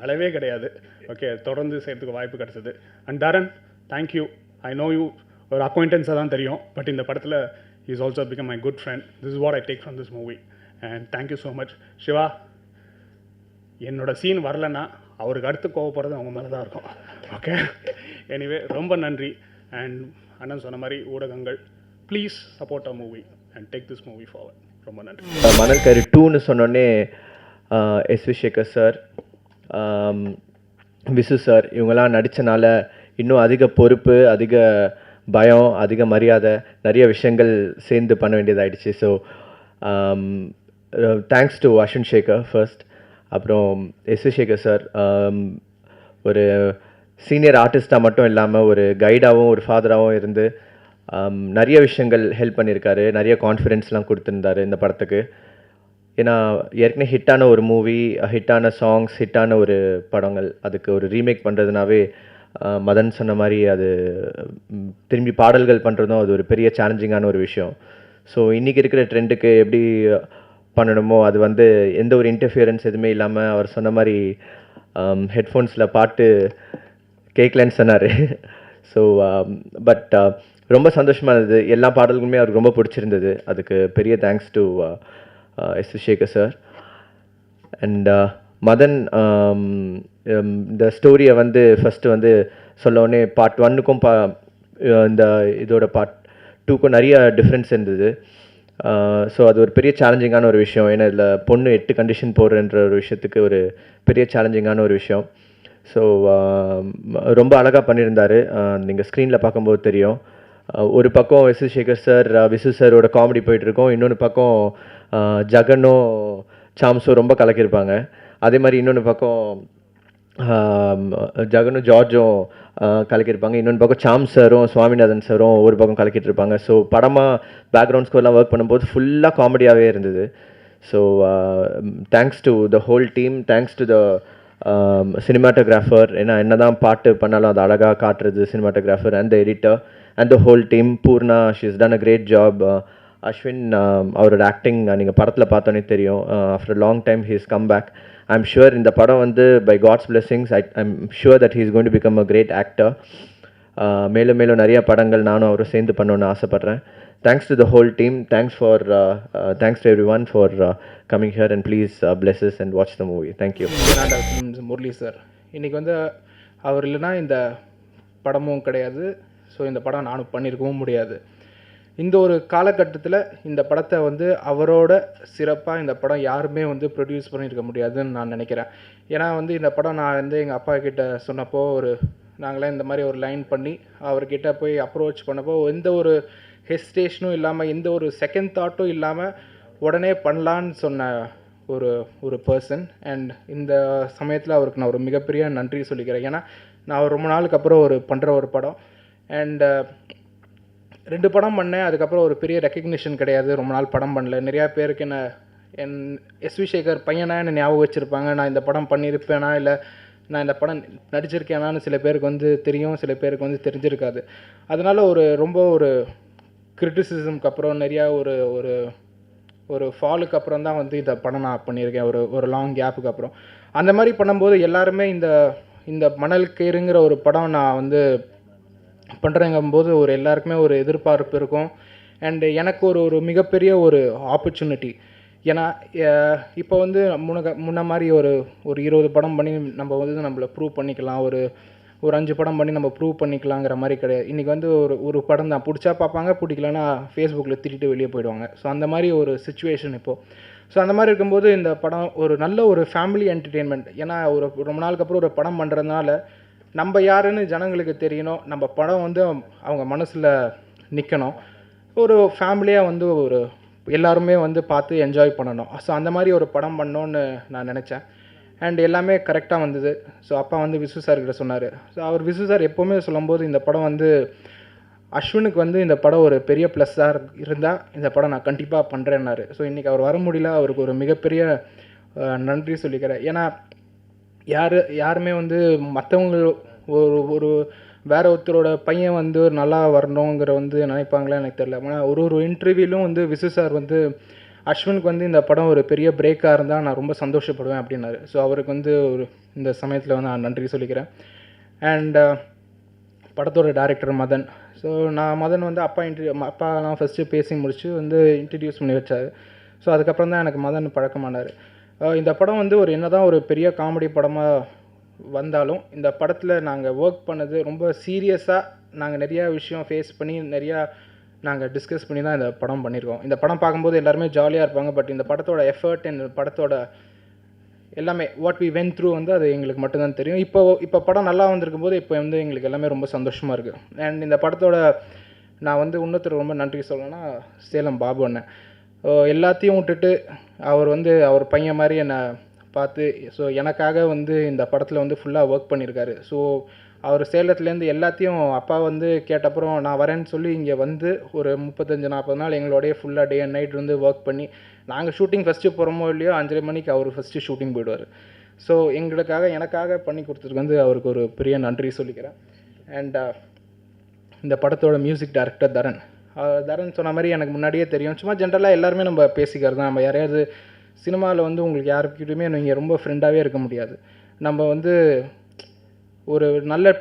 அளவே கிடையாது. ஓகே, தொடர்ந்து செய்கிறதுக்கு வாய்ப்பு கிடச்சிது. And Dharan, thank you. I know you ஒரு அக்வைண்டன்ஸாக தான் தெரியும், பட் இந்த படத்தில் is also become my good friend. This is what I take from this movie. And thank you so much. Siva, என்னோட சீன் வரலன்னா அவருக்கு அடுத்து கோவப்படுறது அவங்க மேலே தான் இருக்கும். ஓகே, எனிவே ரொம்ப நன்றி. அண்ட் அண்ணன் சொன்ன மாதிரி ஊடகங்கள் please support a movie and take this movie forward. ரொம்ப நன்றி. மணல் கயிறு 2ன்னு சொன்னோடனே S V Sekhar sir, Visu sir இவங்கெல்லாம் நடித்தனால இன்னும் அதிக பொறுப்பு, அதிக பயம், அதிக மரியாதை, நிறைய விஷயங்கள் சேர்ந்து பண்ண வேண்டியதாகிடுச்சு. So thanks to Ashwin Sekhar first. அப்புறம் எஸ் வி சேகர் சார் ஒரு சீனியர் ஆர்டிஸ்ட்டாக மட்டும் இல்லாமல் ஒரு கைடாகவும் ஒரு ஃபாதராகவும் இருந்து நிறைய விஷயங்கள் ஹெல்ப் பண்ணியிருக்காரு, நிறைய கான்ஃபிடென்ஸ்லாம் கொடுத்துருந்தாரு இந்த படத்துக்கு. ஏன்னா ஏற்கனவே ஹிட்டான ஒரு மூவி, ஹிட்டான சாங்ஸ், ஹிட்டான ஒரு படங்கள், அதுக்கு ஒரு ரீமேக் பண்ணுறதுனாவே மதன் சொன்ன மாதிரி அது திரும்பி பாடல்கள் பண்ணுறதும் அது ஒரு பெரிய சேலஞ்சிங்கான ஒரு விஷயம். ஸோ இன்றைக்கி இருக்கிற ட்ரெண்டுக்கு எப்படி பண்ணணுமோ அது வந்து எந்த ஒரு இன்டர்ஃபியரன்ஸ் எதுவுமே இல்லாமல் அவர் சொன்ன மாதிரி ஹெட்ஃபோன்ஸில் பாட்டு கேட்கலன்னு சொன்னார். ஸோ பட் ரொம்ப சந்தோஷமாக இருந்தது. எல்லா பாடல்களுமே அவருக்கு ரொம்ப பிடிச்சிருந்தது. அதுக்கு பெரிய thanks to S V Sekhar sir. And Madhan இந்த ஸ்டோரியை வந்து ஃபஸ்ட்டு வந்து சொல்லவுடனே பார்ட் 1க்கும் இந்த இதோட பார்ட் 2க்கும் நிறைய டிஃப்ரென்ஸ் இருந்தது. ஸோ அது ஒரு பெரிய சேலஞ்சிங்கான ஒரு விஷயம். ஏன்னா இதில் பொண்ணு 8 கண்டிஷன் போடுறன்ற ஒரு விஷயத்துக்கு ஒரு பெரிய சேலஞ்சிங்கான ஒரு விஷயம். ஸோ ரொம்ப அழகாக பண்ணியிருந்தார். நீங்கள் ஸ்க்ரீனில் பார்க்கும்போது தெரியும். ஒரு பக்கம் S V Sekhar sir, Visu சாரோட காமெடி போயிட்டுருக்கோம், இன்னொன்று பக்கம் ஜகனும் சாம்ஸும் ரொம்ப கலக்கியிருப்பாங்க. அதே மாதிரி இன்னொன்று பக்கம் ஜகனும் ஜார்ஜும் கலக்கியிருப்பாங்க, இன்னொன்று பக்கம் சாம் சாரும் சுவாமிநாதன் சாரும் ஒரு பக்கம் கலக்கிட்டு இருப்பாங்க. ஸோ படமாக பேக்ரவுண்ட் ஸ்கோர்லாம் ஒர்க் பண்ணும்போது ஃபுல்லாக காமெடியாகவே இருந்தது. So thanks to the whole team, thanks to the cinematographer. ஏன்னா என்ன தான் பாட்டு பண்ணாலும் அது அழகாக காட்டுறது cinematographer and the editor and the whole team. Poorna, she is done a great job. Ashwin அவரோட ஆக்டிங் நீங்கள் படத்தில் பார்த்தோன்னே தெரியும். After long time he is come back. I am sure இந்த படம் வந்து by God's blessings I am sure that he is going to become a great actor. மேலும் மேலும் நிறைய படங்கள் நானும் அவரும் சேர்ந்து பண்ணணுன்னு ஆசைப்பட்றேன். Thanks to the whole team. Thanks to everyone for coming here and please bless us and watch the movie. Thank you. Murali sir, இன்றைக்கி வந்து அவர் இல்லைன்னா இந்த படமும் கிடையாது. ஸோ இந்த படம் நானும் பண்ணியிருக்கவும் முடியாது. இந்த ஒரு காலகட்டத்தில் இந்த படத்தை வந்து அவரோட சிறப்பாக இந்த படம் யாருமே வந்து ப்ரொடியூஸ் பண்ணியிருக்க முடியாதுன்னு நான் நினைக்கிறேன். ஏன்னா வந்து இந்த படம் நான் வந்து எங்கள் அப்பா கிட்ட சொன்னப்போ நாங்களாம் இந்த மாதிரி ஒரு லைன் பண்ணி அவர்கிட்ட போய் அப்ரோச் பண்ணப்போ எந்த ஒரு ஹெசிடேஷனும் இல்லாமல், எந்த ஒரு செகண்ட் தாட்டும் இல்லாமல் உடனே பண்ணலான்னு சொன்ன ஒரு பர்சன். அண்ட் இந்த சமயத்தில் அவருக்கு நான் ஒரு மிகப்பெரிய நன்றி சொல்லிக்கிறேன். ஏன்னா நான் ரொம்ப நாளுக்கு அப்புறம் பண்ணுற ஒரு படம் அண்ட் 2 படம் பண்ணேன். அதுக்கப்புறம் ஒரு பெரிய ரெக்கக்னிஷன் கிடையாது, ரொம்ப நாள் படம் பண்ணல. நிறையா பேருக்கு என் எஸ் வி சேகர் பையனா என்ன ஞாபகம் வச்சுருப்பாங்க. நான் இந்த படம் பண்ணியிருப்பேனா இல்லை நான் இந்த படம் நடிச்சிருக்கேனான்னு சில பேருக்கு வந்து தெரியும், சில பேருக்கு வந்து தெரிஞ்சிருக்காது. அதனால் ரொம்ப கிரிட்டிசிசம்க்கு அப்புறம் நிறையா ஒரு ஃபாலுக்கு அப்புறம் தான் வந்து இந்த படம் நான் பண்ணியிருக்கேன், ஒரு லாங் கேப்புக்கு அப்புறம். அந்த மாதிரி பண்ணும்போது எல்லாருமே இந்த மணல் கயிறுங்கிற ஒரு படம் நான் வந்து பண்ணுறேங்கும்போது எல்லாருக்குமே ஒரு எதிர்பார்ப்பு இருக்கும். அண்டு எனக்கு ஒரு மிகப்பெரிய ஒரு ஆப்பர்ச்சுனிட்டி. ஏன்னா இப்போ வந்து முன்ன மாதிரி ஒரு 20 படம் பண்ணி நம்ம வந்து நம்மளை ப்ரூவ் பண்ணிக்கலாம், ஒரு 5 படம் பண்ணி நம்ம ப்ரூவ் பண்ணிக்கலாங்கிற மாதிரி கிடையாது. இன்றைக்கி வந்து ஒரு படம் தான் பிடிச்சா பார்ப்பாங்க, பிடிக்கலன்னா ஃபேஸ்புக்கில் திட்டிட்டு வெளியே போயிடுவாங்க. ஸோ அந்த மாதிரி ஒரு சிச்சுவேஷன் இப்போது. ஸோ அந்த மாதிரி இருக்கும்போது இந்த படம் நல்ல ஒரு ஃபேமிலி என்டர்டெயின்மெண்ட். ஏன்னா ரொம்ப நாளுக்கு அப்புறம் ஒரு படம் பண்ணுறதுனால நம்ம யாருன்னு ஜனங்களுக்கு தெரியணும், நம்ம படம் வந்து அவங்க மனசில் நிற்கணும், ஒரு ஃபேமிலியாக வந்து எல்லாருமே வந்து பார்த்து என்ஜாய் பண்ணணும். ஸோ அந்த மாதிரி ஒரு படம் பண்ணோன்னு நான் நினச்சேன். அண்ட் எல்லாமே கரெக்டாக வந்தது. ஸோ அப்பா வந்து விசு சார்கிட்ட சொன்னார். ஸோ விசு சார் எப்போவுமே சொல்லும்போது இந்த படம் வந்து அஸ்வினுக்கு வந்து இந்த படம் ஒரு பெரிய ப்ளஸ்ஸாக இருந்தால் இந்த படம் நான் கண்டிப்பாக பண்ணுறேன்னாரு. ஸோ இன்றைக்கி அவர் வர முடியல, அவருக்கு ஒரு மிகப்பெரிய நன்றி சொல்லிக்கிறேன். ஏன்னா யாருமே வந்து மற்றவங்க ஒரு வேறு ஒருத்தரோட பையன் வந்து நல்லா வரணுங்கிற வந்து நினைப்பாங்களே எனக்கு தெரியல. ஆனால் ஒரு இன்டர்வியூலும் வந்து விசு சார் வந்து அஸ்வினுக்கு வந்து இந்த படம் ஒரு பெரிய பிரேக்காக இருந்தால் நான் ரொம்ப சந்தோஷப்படுவேன் அப்படின்னாரு. ஸோ அவருக்கு வந்து இந்த சமயத்தில் வந்து நான் நன்றி சொல்லிக்கிறேன். அண்ட் படத்தோட டைரக்டர் மதன். ஸோ நான் மதன் வந்து அப்பாலாம் ஃபஸ்ட்டு பேசி முடிச்சு வந்து இன்ட்ரடியூஸ் பண்ணி வச்சார். ஸோ அதுக்கப்புறம் தான் எனக்கு மதன் பழக்கமானார். இந்த படம் வந்து என்னதான் ஒரு பெரிய காமெடி படமாக வந்தாலும் இந்த படத்தில் நாங்கள் ஒர்க் பண்ணது ரொம்ப சீரியஸாக நாங்கள் நிறையா விஷயம் ஃபேஸ் பண்ணி நிறையா நாங்கள் டிஸ்கஸ் பண்ணி தான் இந்த படம் பண்ணியிருக்கோம். இந்த படம் பார்க்கும்போது எல்லாருமே ஜாலியாக இருப்பாங்க. பட் இந்த படத்தோட எஃபர்ட் அண்ட் படத்தோட எல்லாமே வாட் வி வென் த்ரூ வந்து அது எங்களுக்கு மட்டும்தான் தெரியும். இப்போ படம் நல்லா வந்திருக்கும் போது இப்போ வந்து எங்களுக்கு எல்லாமே ரொம்ப சந்தோஷமாக இருக்குது. அண்ட் இந்த படத்தோட நான் வந்து இன்னொருத்தர் ரொம்ப நன்றி சொல்லணும்னா சேலம் பாபு அண்ணன். எல்லாத்தையும் விட்டுட்டு அவர் வந்து அவர் பையன் மாதிரி என்னை பார்த்து ஸோ எனக்காக வந்து இந்த படத்தில் வந்து ஃபுல்லாக ஒர்க் பண்ணியிருக்காரு. ஸோ அவர் சேலத்துலேருந்து எல்லாத்தையும் அப்பா வந்து கேட்டப்புறம் நான் வரேன்னு சொல்லி இங்கே வந்து ஒரு 35-40 நாள் எங்களோடைய ஃபுல்லாக டே அண்ட் நைட் வந்து ஒர்க் பண்ணி நாங்கள் ஷூட்டிங் ஃபஸ்ட்டு போகிறோமோ இல்லையோ 5:30 மணிக்கு அவர் ஃபஸ்ட்டு ஷூட்டிங் போயிடுவார். ஸோ எனக்காக பண்ணி கொடுத்ததுக்கு வந்து அவருக்கு ஒரு பெரிய நன்றி சொல்லிக்கிறேன். அண்ட் இந்த படத்தோட மியூசிக் டைரக்டர் தரன் சொன்ன மாதிரி எனக்கு முன்னாடியே தெரியும். சும்மா ஜென்ரலாக எல்லாருமே நம்ம பேசிக்கிறது தான். நம்ம யாரையாவது சினிமாவில் வந்து உங்களுக்கு யாருக்கிட்டையுமே நீங்கள் ரொம்ப ஃப்ரெண்டாகவே இருக்க முடியாது. நம்ம வந்து ஒரு நல்ல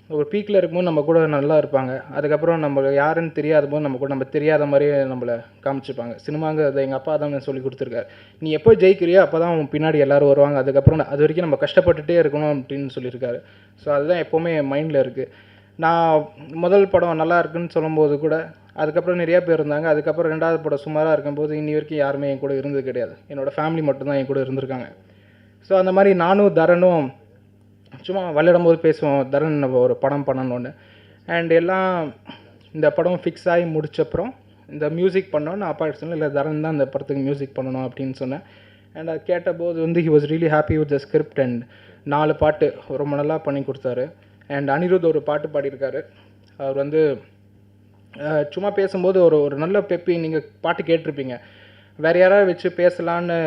ஒரு பீக்கில் இருக்கும்போது நம்ம கூட நல்லா இருப்பாங்க. அதுக்கப்புறம் நம்ம யாருன்னு தெரியாத போது நம்ம தெரியாத மாதிரியே நம்மளை காமிச்சிப்பாங்க. சினிமாங்கிறத எங்கள் அப்பா தான் சொல்லி கொடுத்துருக்காரு. நீ எப்போ ஜெயிக்கிறியோ அப்போ தான் உன் பின்னாடி எல்லோரும் வருவாங்க. அதுக்கப்புறம் அது வரைக்கும் நம்ம கஷ்டப்பட்டுட்டே இருக்கணும் அப்படின்னு சொல்லியிருக்காரு. ஸோ அதுதான் எப்போவுமே என் மைண்டில் இருக்குது. நான் முதல் படம் நல்லா இருக்குன்னு சொல்லும்போது கூட அதுக்கப்புறம் நிறையா பேர் இருந்தாங்க. அதுக்கப்புறம் 2வது படம் சுமாராக இருக்கும்போது இன்னி வரைக்கும் யாருமே என் கூட இருந்தது கிடையாது. என்னோடய ஃபேமிலி மட்டும்தான் என் கூட இருந்திருக்காங்க. ஸோ அந்த மாதிரி நானும் தரனும் சும்மா விளையாடும் போது பேசுவோம், தரன் நம்ம ஒரு படம் பண்ணணுன்னு. அண்ட் எல்லாம் இந்த படம் ஃபிக்ஸ் ஆகி முடிச்சப்புறம் இந்த மியூசிக் பண்ணோம். நான் அப்பா சொன்னேன், இல்லை தரன் தான் இந்த படத்துக்கு மியூசிக் பண்ணணும் அப்படின்னு சொன்னேன். அண்ட் அது கேட்டபோது வந்து he was really happy with the script. And 4 பாட்டு ரொம்ப நல்லா பண்ணி கொடுத்தாரு. அண்ட் அனிருத் ஒரு பாட்டு பாடியிருக்காரு. அவர் வந்து சும்மா பேசும்போது ஒரு நல்ல பெப்பி நீங்கள் பாட்டு கேட்டிருப்பீங்க. வேறு யாராவது வச்சு பேசலான்னு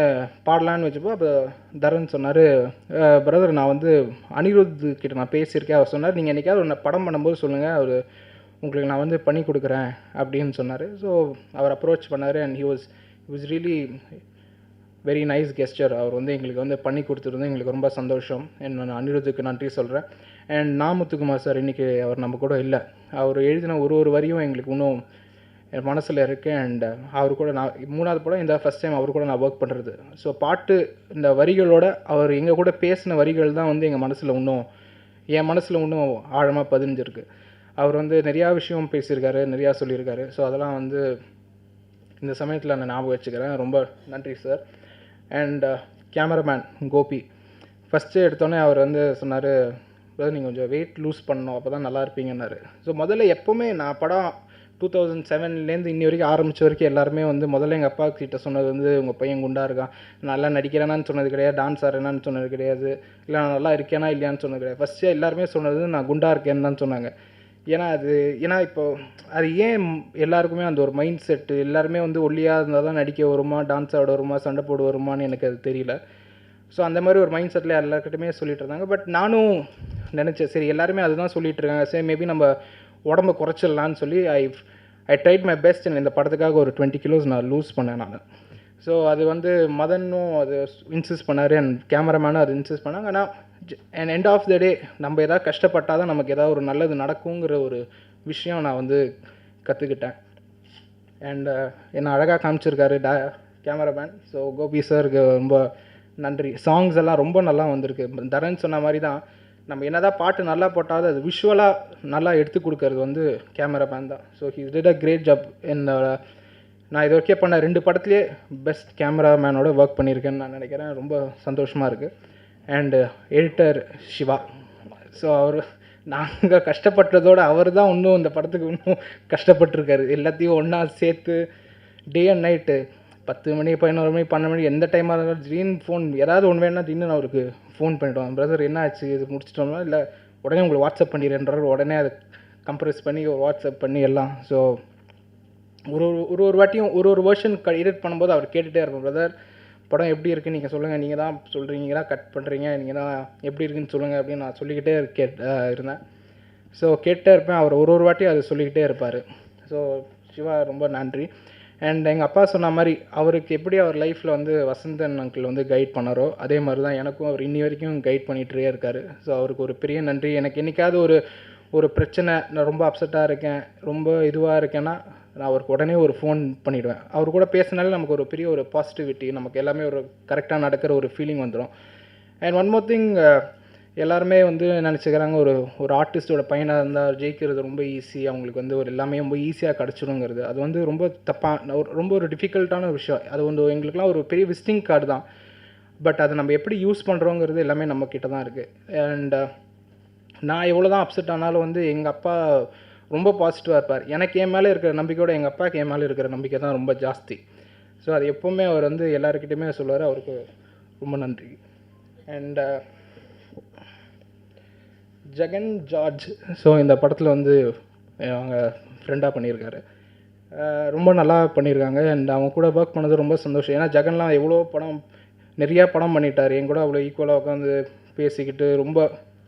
பாடலான்னு வச்சப்போ அப்போ தரன் சொன்னார், பிரதர் நான் வந்து அனிருத் கிட்ட நான் பேசியிருக்கேன். அவர் சொன்னார், நீங்கள் என்றைக்காவது ஒரு படம் பண்ணும்போது சொல்லுங்கள், அவர் உங்களுக்கு நான் வந்து பண்ணி கொடுக்குறேன் அப்படின்னு சொன்னார். ஸோ அவர் அப்ரோச் பண்ணார். And he was really very nice gesture. அவர் வந்து எங்களுக்கு வந்து பண்ணி கொடுத்துருந்து எங்களுக்கு ரொம்ப சந்தோஷம். நான் அனிருத்துக்கு நன்றி சொல்கிறேன். அண்ட் நாமுத்துக்குமார் சார் இன்றைக்கி அவர் நம்ம கூட இல்லை. அவர் எழுதின ஒரு வரியும் எங்களுக்கு இன்னும் என் மனசில் இருக்குது. அண்ட் அவர் கூட நான் 3வது படம் இந்த ஃபஸ்ட் டைம் அவர் கூட நான் ஒர்க் பண்ணுறது. ஸோ பாட்டு இந்த வரிகளோட அவர் எங்கள் கூட பேசின வரிகள் தான் வந்து என் மனசில் இன்னும் ஆழமாக பதிஞ்சிருக்கு. அவர் வந்து நிறையா விஷயம் பேசியிருக்காரு, நிறையா சொல்லியிருக்காரு. ஸோ அதெல்லாம் வந்து இந்த சமயத்தில் நான் ஞாபகம் வச்சுக்கிறேன். ரொம்ப நன்றி sir. And cameraman Gopi first எடுத்தோடனே அவர் வந்து சொன்னார், நீங்கள் கொஞ்சம் வெயிட் லூஸ் பண்ணணும், அப்போ தான் நல்லா இருப்பீங்கன்னாரு. ஸோ முதல்ல எப்போவுமே நான் படம் 2007லேருந்து இன்னி வரைக்கும் ஆரம்பித்த வரைக்கும் எல்லாருமே வந்து முதல்ல எங்கள் அப்பா கிட்ட சொன்னது வந்து உங்கள் பையன் குண்டாக இருக்கான், நல்லா நடிக்கிறேனான்னு சொன்னது கிடையாது, டான்ஸ் ஆடுறேனான்னு சொன்னது கிடையாது, இல்லை நான் நல்லா இருக்கேனா இல்லையான்னு சொன்னது கிடையாது. ஃபஸ்ட்டு எல்லாருமே சொன்னது நான் குண்டாக இருக்கேன்னு தான் சொன்னாங்க. ஏன்னா இப்போது அது ஏன் எல்லாருக்குமே அந்த ஒரு மைண்ட் செட்டு, எல்லாருமே வந்து ஒல்லியாக இருந்தால் தான் நடிக்க வருமா, டான்ஸ் ஆட வருமா, சண்டை போட வருமானு எனக்கு அது தெரியல. ஸோ அந்த மாதிரி ஒரு மைண்ட் செட்டில் எல்லாருக்கிட்டுமே சொல்லிட்டு இருந்தாங்க. பட் நானும் நினச்சேன், சரி எல்லாருமே அதுதான் சொல்லிகிட்டு இருக்காங்க, சரி மேபி நம்ம உடம்பை குறைச்சிடலான்னு சொல்லி ஐ ட்ரைட் மை பெஸ்ட். இந்த படத்துக்காக ஒரு 20 கிலோஸ் நான் லூஸ் பண்ணேன் நான். ஸோ அது வந்து மதனும் அது இன்சிஸ்ட் பண்ணார், அண்ட் கேமராமேனும் அது இன்சிஸ்ட் பண்ணாங்க. ஆனால் அண்ட் எண்ட் ஆஃப் த டே நம்ம எதாவது கஷ்டப்பட்டால் தான் நமக்கு ஏதாவது ஒரு நல்லது நடக்குங்கிற ஒரு விஷயம் நான் வந்து கற்றுக்கிட்டேன். அண்ட் என்னை அழகாக காமிச்சிருக்காரு கேமராமேன். ஸோ கோபி சாருக்கு ரொம்ப நன்றி. சாங்ஸ் எல்லாம் ரொம்ப நல்லா வந்திருக்கு. தரன் சொன்ன மாதிரி தான், நம்ம என்னதான் பாட்டு நல்லா போட்டாலும் அது விஷுவலாக நல்லா எடுத்து கொடுக்கறது வந்து கேமராமேன் தான். So he did a great job. நான் இது வரைக்கும் பண்ண 2 படத்துலேயே பெஸ்ட் கேமராமேனோட ஒர்க் பண்ணியிருக்கேன்னு நான் நினைக்கிறேன். ரொம்ப சந்தோஷமாக இருக்குது. And editor Siva. ஸோ நாங்கள் கஷ்டப்பட்டதோடு அவர் தான் இன்னும் இந்த படத்துக்கு இன்னும் கஷ்டப்பட்டுருக்காரு. எல்லாத்தையும் ஒன்றா சேர்த்து டே அண்ட் நைட்டு 10 மணி 11 மணி 12 மணி எந்த டைமாக இருந்தாலும் திடீர்னு ஃபோன் ஏதாவது ஒன்று வேணுன்னா திடீர்னு அவருக்கு ஃபோன் பண்ணிவிடுவான், பிரதர் என்ன ஆச்சு, இது முடிச்சிட்டோம்னா இல்லை உடனே உங்களுக்கு வாட்ஸ்அப் பண்ணிடுறேன்றாரு. உடனே அதை கம்ப்ரெஸ் பண்ணி வாட்ஸ்அப் பண்ணி எல்லாம். ஸோ ஒரு வாட்டியும் ஒரு வெர்ஷன் எடிட் பண்ணும்போது அவர் கேட்டுகிட்டே இருப்போம், பிரதர் படம் எப்படி இருக்குன்னு நீங்கள் சொல்லுங்கள், நீங்கள் தான் சொல்கிறீங்க, நீங்கள் தான் கட் பண்ணுறீங்க, நீங்கள் தான் எப்படி இருக்குன்னு சொல்லுங்கள் அப்படின்னு நான் சொல்லிக்கிட்டே இருந்தேன். ஸோ கேட்டே இருப்பேன். அவர் ஒரு வாட்டியும் அதை சொல்லிக்கிட்டே இருப்பார். ஸோ சிவா ரொம்ப நன்றி. அண்ட் எங்கள் அப்பா சொன்ன மாதிரி அவருக்கு எப்படி அவர் லைஃப்பில் வந்து வசந்தன் அங்கிள் வந்து கைட் பண்ணாரோ அதே மாதிரி தான் எனக்கும் அவர் இன்னி வரைக்கும் கைட் பண்ணிகிட்டே இருக்கார். ஸோ அவருக்கு ஒரு பெரிய நன்றி. எனக்கு என்றைக்காவது ஒரு பிரச்சனை, நான் ரொம்ப அப்செட்டாக இருக்கேன், ரொம்ப இதுவாக இருக்கேன்னா நான் அவருக்கு உடனே ஒரு ஃபோன் பண்ணிவிடுவேன். அவர் கூட பேசினாலே நமக்கு ஒரு பெரிய ஒரு பாசிட்டிவிட்டி, நமக்கு எல்லாமே ஒரு கரெக்டாக நடக்கிற ஒரு ஃபீலிங் வந்துடும். அண்ட் ஒன் மோர் திங், எல்லாருமே வந்து நினச்சிக்கிறாங்க ஒரு ஆர்டிஸ்ட்டோட பையனாக இருந்தால் ஜெயிக்கிறது ரொம்ப ஈஸி, அவங்களுக்கு வந்து ஒரு எல்லாமே ரொம்ப ஈஸியாக கிடச்சிடுங்கிறது. அது வந்து ரொம்ப ரொம்ப ஒரு டிஃபிகல்ட்டான விஷயம். அது வந்து எங்களுக்குலாம் ஒரு பெரிய விசிட்டிங் கார்டு தான். பட் அதை நம்ம எப்படி யூஸ் பண்ணுறோங்கிறது எல்லாமே நம்மக்கிட்ட தான் இருக்குது. அண்ட் நான் எவ்வளோ தான் அப்செட் ஆனாலும் வந்து எங்கள் அப்பா ரொம்ப பாசிட்டிவாக இருப்பார். எனக்கு என் மேலே இருக்கிற நம்பிக்கையோட எங்கள் அப்பாவுக்கு என் மேலே இருக்கிற நம்பிக்கை தான் ரொம்ப ஜாஸ்தி. ஸோ அது எப்போவுமே அவர் வந்து எல்லாருக்கிட்டையுமே சொல்லுவார். அவருக்கு ரொம்ப நன்றி. அண்ட் ஜெகன் ஜார்ஜ், ஸோ இந்த படத்தில் வந்து அவங்க ஃப்ரெண்டாக பண்ணியிருக்காரு. ரொம்ப நல்லா பண்ணியிருக்காங்க. அண்ட் அவங்க கூட ஒர்க் பண்ணது ரொம்ப சந்தோஷம். ஏன்னா ஜெகன்லாம் எவ்வளோ நிறையா படம் பண்ணிட்டார். என் கூட அவ்வளோ ஈக்குவலாக உட்காந்து பேசிக்கிட்டு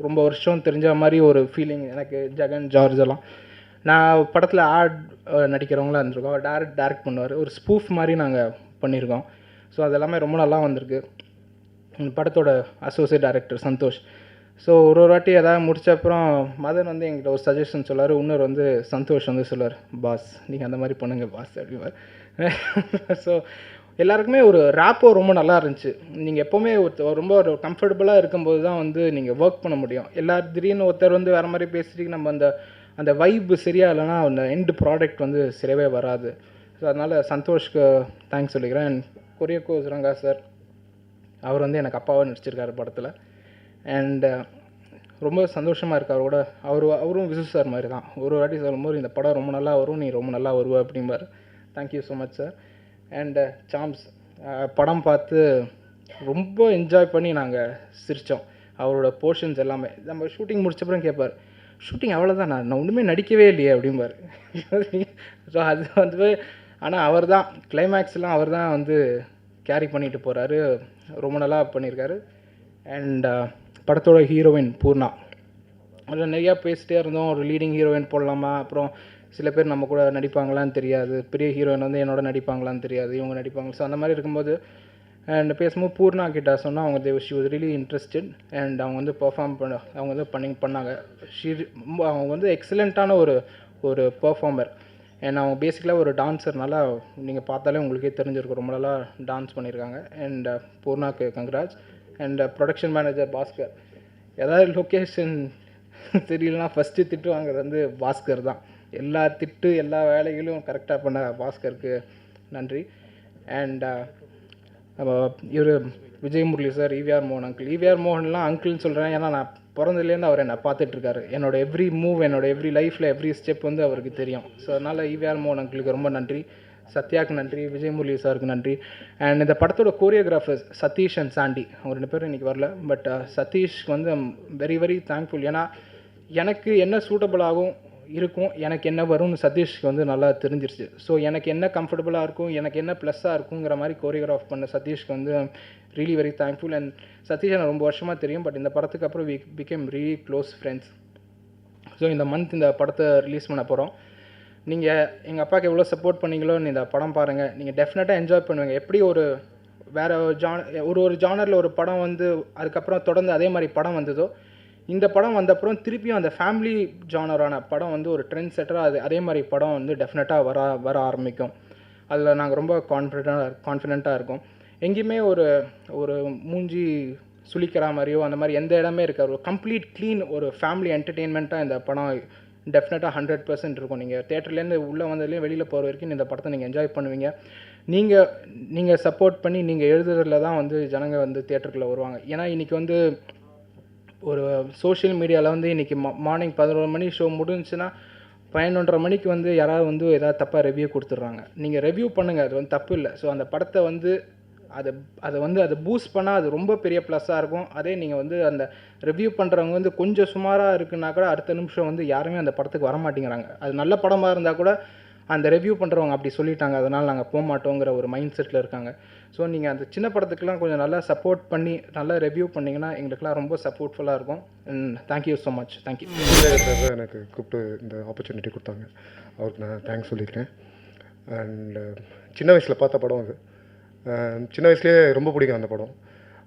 ரொம்ப வருஷம் தெரிஞ்ச மாதிரி ஒரு ஃபீலிங் எனக்கு ஜெகன் ஜார்ஜ் எல்லாம். நான் படத்தில் ஆட் நடிக்கிறவங்களாம் இருந்திருக்கோம். அவர் டேரக்ட் பண்ணுவார். ஒரு ஸ்பூஃப் மாதிரி நாங்கள் பண்ணியிருக்கோம். ஸோ அது எல்லாமே ரொம்ப நல்லா வந்திருக்கு. இந்த படத்தோட அசோசியேட் டைரக்டர் சந்தோஷ். ஸோ ஒரு வாட்டி எதாவது முடிச்ச அப்புறம் மதன் வந்து எங்கிட்ட ஒரு சஜஷன் சொல்லார். இன்னொரு வந்து சந்தோஷ் வந்து சொல்லுவார், பாஸ் நீங்கள் அந்த மாதிரி பண்ணுங்கள் பாஸ் அப்படிவார். ஸோ எல்லாருக்குமே ஒரு ரேப்போ ரொம்ப நல்லா இருந்துச்சு. நீங்கள் எப்போவுமே ரொம்ப ஒரு கம்ஃபர்டபுளாக இருக்கும்போது தான் வந்து நீங்கள் ஒர்க் பண்ண முடியும். திடீர்னு ஒருத்தர் வந்து வேறு மாதிரி பேசிட்டு நம்ம அந்த வைப் சரியாக இல்லைனா அந்த எண்டு ப்ராடக்ட் வந்து சரியாகவே வராது. ஸோ அதனால் சந்தோஷ்க்கு தேங்க்ஸ் சொல்லிக்கிறேன். அண்ட் கொரியகோஸ் ரங்கா சார், அவர் வந்து எனக்கு அப்பாவாக நடிச்சிருக்காரு படத்தில். அண்டு ரொம்ப சந்தோஷமாக இருக்குது அவரோட. அவரும் விசு சார் மாதிரி தான். ஒரு வாட்டி சொல்லும்போது இந்த படம் ரொம்ப நல்லா வரும், நீ ரொம்ப நல்லா வருவ அப்படிம்பார். Thank you so much sir. And Chaams, படம் பார்த்து ரொம்ப என்ஜாய் பண்ணி நாங்கள் சிரித்தோம். அவரோட போர்ஷன்ஸ் எல்லாமே நம்ம ஷூட்டிங் முடிச்சப்பறம் கேட்பார், ஷூட்டிங் அவ்வளோதான், நான் ஒன்றுமே நடிக்கவே இல்லையே அப்படிம்பார். ஸோ அது வந்து ஆனால் அவர் தான் கிளைமேக்ஸ்லாம் அவர் தான் வந்து கேரி பண்ணிட்டு போகிறாரு. ரொம்ப நல்லா பண்ணியிருக்காரு. அண்ட் படத்தோட ஹீரோயின் பூர்ணா, அதில் நிறையா பேசிட்டே இருந்தோம். ஒரு லீடிங் ஹீரோயின் போடலாமா, அப்புறம் சில பேர் நம்ம கூட நடிப்பாங்களான்னு தெரியாது, பெரிய ஹீரோயின் வந்து என்னோட நடிப்பாங்களான்னு தெரியாது, இவங்க நடிப்பாங்க. ஸோ அந்த மாதிரி இருக்கும்போது அண்ட் பேசும்போது பூர்ணா கிட்ட சொன்னால் அவங்க she was really interested. And அவங்க வந்து அவங்க வந்து பண்ணாங்க. அவங்க வந்து எக்ஸலண்ட்டான ஒரு பெர்ஃபார்மர். அண்ட் அவங்க பேசிக்கலாக ஒரு டான்ஸர்னால நீங்கள் பார்த்தாலே உங்களுக்கே தெரிஞ்சிருக்கும், ரொம்ப நல்லா டான்ஸ் பண்ணியிருக்காங்க. அண்ட் பூர்ணாக்கு congrats. And production manager Bhaskar, ஏதாவது லொக்கேஷன் தெரியலனா ஃபஸ்ட்டு திட்டு வாங்குறது வந்து பாஸ்கர் தான். எல்லா வேலைகளும் கரெக்டாக பண்ண பாஸ்கருக்கு நன்றி. அண்ட் இவர் விஜய் முரளி சார், ஈவிஆர் மோகன் அங்கிள். ஈவிஆர் மோகன்லாம் அங்கிள்னு சொல்கிறேன் ஏன்னா நான் பிறந்ததுலேருந்து அவர் என்னை பார்த்துட்ருக்காரு. என்னோடய எவ்ரி மூவ், என்னோடய எவ்ரி லைஃப்பில் எவ்ரி ஸ்டெப் வந்து அவருக்கு தெரியும். ஸோ அதனால் ஈவிஆர் மோகன் அங்கிளுக்கு ரொம்ப நன்றி. சத்யாவுக்கு நன்றி, விஜய் முரளி சாருக்கு நன்றி. அண்ட் இந்த படத்தோட கோரியோகிராஃபர்ஸ் சதீஷ் அண்ட் சாண்டி, அவங்க 2 பேரும் இன்றைக்கி வரல. பட் சதீஷ்க்கு வந்து வெரி வெரி தேங்க்ஃபுல். ஏன்னா எனக்கு என்ன சூட்டபுளாகும் இருக்கும், எனக்கு என்ன வரும்னு சதீஷ்க்கு வந்து நல்லா தெரிஞ்சிருச்சு. ஸோ எனக்கு என்ன கம்ஃபர்டபுளாக இருக்கும், எனக்கு என்ன ப்ளஸ்ஸாக இருக்குங்கிற மாதிரி கோரியோகிராஃப் பண்ண சதீஷ்க்கு வந்து really very thankful. And Satish எனக்கு ரொம்ப வருஷமாக தெரியும். பட் இந்த படத்துக்கு அப்புறம் we became really close friends. So இந்த மந்த் இந்த படத்தை ரிலீஸ் பண்ண போகிறோம். நீங்கள் எங்கள் அப்பாவுக்கு எவ்வளோ சப்போர்ட் பண்ணீங்களோ இந்த படம் பாருங்கள், நீங்கள் டெஃபினட்டாக என்ஜாய் பண்ணுவீங்க. எப்படி வேறு ஒரு ஜானரில் ஒரு படம் வந்து அதுக்கப்புறம் தொடர்ந்து அதே மாதிரி படம் வந்ததோ, இந்த படம் வந்தப்புறம் திருப்பியும் அந்த ஃபேமிலி ஜானரான படம் வந்து ஒரு ட்ரெண்ட் செட்டராக அதே மாதிரி படம் வந்து டெஃபினட்டாக வர ஆரம்பிக்கும். அதில் நாங்கள் ரொம்ப கான்ஃபிடெண்ட்டாக இருக்கோம். எங்கேயுமே ஒரு மூஞ்சி சுளிக்கிற மாதிரியோ அந்த மாதிரி எந்த இடமே இருக்காது. ஒரு கம்ப்ளீட் க்ளீன் ஒரு ஃபேமிலி என்டர்டெயின்மெண்ட்டாக இந்த படம் டெஃபினட்டாக 100% இருக்கும். நீங்கள் தேட்டர்லேருந்து உள்ளே வந்ததுலேயும் வெளியில் போகிற வரைக்கும் இந்த படத்தை நீங்கள் என்ஜாய் பண்ணுவீங்க. நீங்கள் சப்போர்ட் பண்ணி நீங்கள் எழுதுறதுல தான் வந்து ஜனங்க வந்து தேட்டருக்குள்ளே வருவாங்க. ஏன்னா இன்றைக்கி வந்து ஒரு சோஷியல் மீடியாவில் வந்து இன்றைக்கி மார்னிங் 11 மணி ஷோ முடிஞ்சுன்னா 11:30 மணிக்கு வந்து யாராவது வந்து எதாவது தப்பாக ரிவ்யூ கொடுத்துட்றாங்க. நீங்கள் ரிவ்யூ பண்ணுங்கள், அது வந்து தப்பு இல்லை. ஸோ அந்த படத்தை வந்து அதை பூஸ்ட் பண்ணால் அது ரொம்ப பெரிய ப்ளஸ்ஸாக இருக்கும். அதே நீங்கள் வந்து அந்த ரிவ்யூ பண்ணுறவங்க வந்து கொஞ்சம் சுமாராக இருக்குன்னா கூட அடுத்த நிமிஷம் வந்து யாருமே அந்த படத்துக்கு வர மாட்டேங்கிறாங்க. அது நல்ல படமாக இருந்தால் கூட அந்த ரிவ்யூ பண்ணுறவங்க அப்படி சொல்லிட்டாங்க, அதனால் நாங்கள் போக மாட்டோங்கிற ஒரு மைண்ட் செட்டில் இருக்காங்க. ஸோ நீங்கள் அந்த சின்ன படத்துக்கெலாம் கொஞ்சம் நல்லா சப்போர்ட் பண்ணி நல்லா ரிவ்யூ பண்ணிங்கன்னா எங்களுக்குலாம் ரொம்ப சப்போர்ட்ஃபுல்லாக இருக்கும். Thank you so much. தேங்க்யூ. எனக்கு கூப்பிட்டு இந்த ஆப்பர்ச்சுனிட்டி கொடுத்தாங்க, அவருக்கு நான் தேங்க்ஸ் சொல்லிக்கிறேன். அண்ட் சின்ன வயசில் பார்த்த படம் அது. சின்ன வயசுலேயே ரொம்ப பிடிக்கும் அந்த படம்.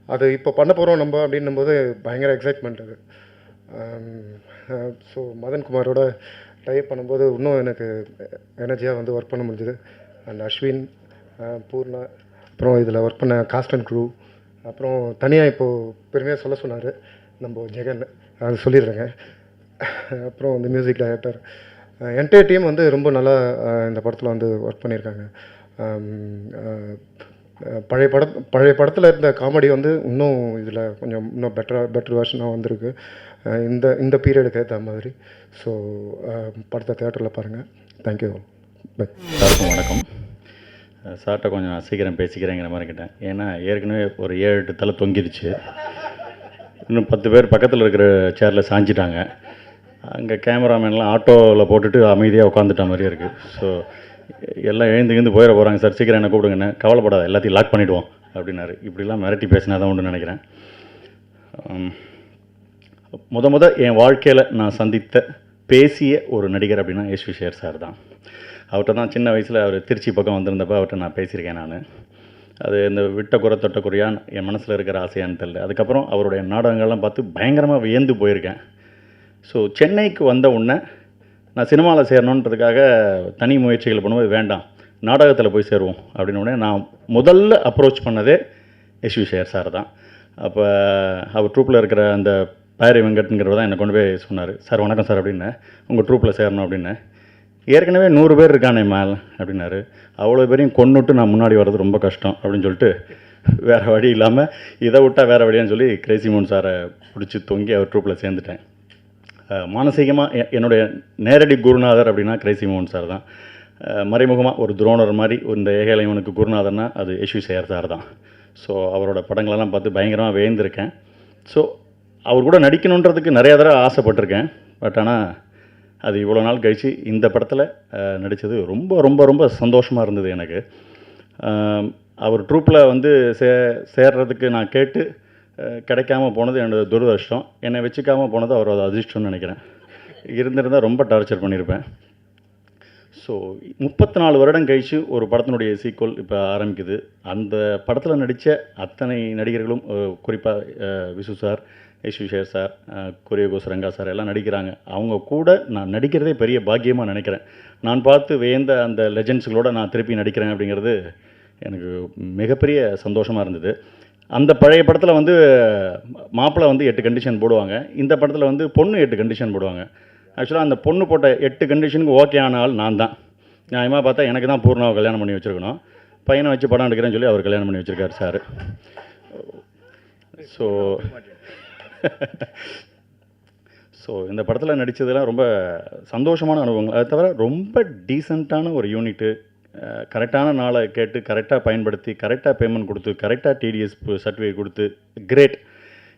அது இப்போ பண்ண போகிறோம் நம்ம அப்படின்னும்போது பயங்கர எக்ஸைட்மெண்ட் அது. ஸோ மதன் குமாரோட டைப் பண்ணும்போது இன்னும் எனக்கு எனர்ஜியாக வந்து ஒர்க் பண்ண முடிஞ்சுது. அண்ட் அஸ்வின், பூர்ணா, அப்புறம் இதில் ஒர்க் பண்ண காஸ்ட் அண்ட் க்ரூ, அப்புறம் தனியாக இப்போது பெருமையாக சொல்ல சொன்னார் நம்ம ஜெகன், அது சொல்லிடுறேங்க. அப்புறம் இந்த மியூசிக் டைரக்டர், என்டையர் டீம் வந்து ரொம்ப நல்லா இந்த படத்தில் வந்து ஒர்க் பண்ணியிருக்காங்க. பழைய படத்தில் இருந்த காமெடி வந்து இன்னும் இதில் கொஞ்சம் இன்னும் பெட்டர் வெர்ஷனாக வந்திருக்கு இந்த பீரியடுக்கு ஏற்ற மாதிரி. ஸோ படத்தை தேட்டரில் பாருங்கள். தேங்க்யூ. பை. எல்லாருக்கும் வணக்கம். சார்கிட்ட கொஞ்சம் சீக்கிரம் பேசிக்கிறேங்கிற மாதிரி கேட்டேன். ஏன்னா ஏற்கனவே ஒரு 7-8 தலை தொங்கிடுச்சு. இன்னும் 10 பேர் பக்கத்தில் இருக்கிற சேரில் சாஞ்சிட்டாங்க. அங்கே கேமராமேன்லாம் ஆட்டோவில் போட்டுட்டு அமைதியாக உட்காந்துட்ட மாதிரி இருக்குது. ஸோ எல்லாம் எழுந்து போயிட போகிறாங்க சார், சீக்கிரம் என்ன கூப்பிடுங்கண்ணே. கவலைப்படாத, எல்லாத்தையும் லாக் பண்ணிவிடுவோம் அப்படின்னாரு. இப்படிலாம் மிரட்டி பேசினா தான் உண்டு நினைக்கிறேன். முத என் வாழ்க்கையில் நான் சந்தித்த பேசிய ஒரு நடிகர் அப்படின்னா எஸ்வி சேகர் சார் தான். அவர்கிட்ட தான் சின்ன வயசில் அவர் திருச்சி பக்கம் வந்திருந்தப்போ அவர்கிட்ட நான் பேசியிருக்கேன். நான் அது இந்த விட்ட குறை தொட்ட குறையான்னு என் மனசில் இருக்கிற ஆசையான்னு தெரியல. அதுக்கப்புறம் அவருடைய நாடகங்கள்லாம் பார்த்து பயங்கரமாக வியந்து போயிருக்கேன். ஸோ சென்னைக்கு வந்த உடனே நான் சினிமாவில் சேரணுன்றதுக்காக தனி முயற்சிகள் பண்ணும்போது வேண்டாம், நாடகத்தில் போய் சேருவோம் அப்படின்னு உடனே நான் முதல்ல அப்ரோச் பண்ணதே எஸ்வி சேகர் சார் தான். அப்போ அவர் ட்ரூப்பில் இருக்கிற அந்த பாரி வெங்கட்ங்கிறவர் தான் என்னை கொண்டு போய் சொன்னார். சார் வணக்கம் சார் அப்படின்னு, உங்கள் ட்ரூப்பில் சேரணும் அப்படின்னு. ஏற்கனவே 100 பேர் இருக்கானே மேலே அப்படின்னாரு. அவ்வளோ பேரையும் கொண்டுட்டு நான் முன்னாடி வர்றது ரொம்ப கஷ்டம் அப்படின்னு சொல்லிட்டு வேறு வழி இல்லாமல் இதை விட்டால் வேறு வழியான்னு சொல்லி கிரேசி மோகன் சாரை பிடிச்சி தொங்கி அவர் ட்ரூப்பில் சேர்ந்துட்டேன். மானசீகமாக என்னுடைய நேரடி குருநாதர் அப்படின்னா கிரேசி மோகன் சார் தான். மறைமுகமாக ஒரு துரோணர் மாதிரி இந்த ஏகலைவனுக்கு குருநாதர்னா அது எஸ்வி சேகர் சார் தான். ஸோ அவரோட படங்களெல்லாம் பார்த்து பயங்கரமாக வேந்திருக்கேன். ஸோ அவர் கூட நடிக்கணுன்றதுக்கு நிறையா தடவை ஆசைப்பட்டிருக்கேன். பட் ஆனால் அது இவ்வளோ நாள் கழித்து இந்த படத்தில் நடித்தது ரொம்ப ரொம்ப ரொம்ப சந்தோஷமாக இருந்தது எனக்கு. அவர் ட்ரூப்பில் வந்து சேர்றதுக்கு நான் கேட்டு கிடைக்காம போனது என்னோட துரதிர்ஷ்டம். என்னை வச்சுக்காமல் போனது அவரோட அதிர்ஷ்டம்னு நினைக்கிறேன். இருந்திருந்தால் ரொம்ப டார்ச்சர் பண்ணியிருப்பேன். ஸோ 34 வருடம் கழித்து ஒரு படத்தினுடைய சீக்வல் இப்போ ஆரம்பிக்குது. அந்த படத்தில் நடித்த அத்தனை நடிகர்களும், குறிப்பாக Visu sir, S V Sekhar sir, Kuriakose Ranga sir எல்லாம் நடிக்கிறாங்க. அவங்க கூட நான் நடிக்கிறதே பெரிய பாக்கியமாக நினைக்கிறேன். நான் பார்த்து வேந்த அந்த லெஜெண்ட்ஸுகளோடு நான் திருப்பி நடிக்கிறேன் அப்படிங்கிறது எனக்கு மிகப்பெரிய சந்தோஷமாக இருந்தது. அந்த பழைய படத்தில் வந்து மாப்பிள்ளை வந்து 8 கண்டிஷன் போடுவாங்க. இந்த படத்தில் வந்து பொண்ணு 8 கண்டிஷன் போடுவாங்க. ஆக்சுவலாக அந்த பொண்ணு போட்ட 8 கண்டிஷனுக்கு ஓகே ஆன ஆள் நான் தான். நியாயமாக பார்த்தா எனக்கு தான் பூர்ணாவை கல்யாணம் பண்ணி வச்சுருக்கணும். பையனை வச்சு படம் எடுக்கிறேன்னு சொல்லி அவர் கல்யாணம் பண்ணி வச்சுருக்காரு சார். ஸோ இந்த படத்தில் நடித்ததெல்லாம் ரொம்ப சந்தோஷமான அனுபவங்கள். அது தவிர ரொம்ப டீசெண்டான ஒரு யூனிட்டு, கரெக்டான நாளை கேட்டு கரெக்டாக பயன்படுத்தி கரெக்டாக பேமெண்ட் கொடுத்து கரெக்டாக டிடிஎஸ் சர்டிஃபிகேட் கொடுத்து கிரேட்.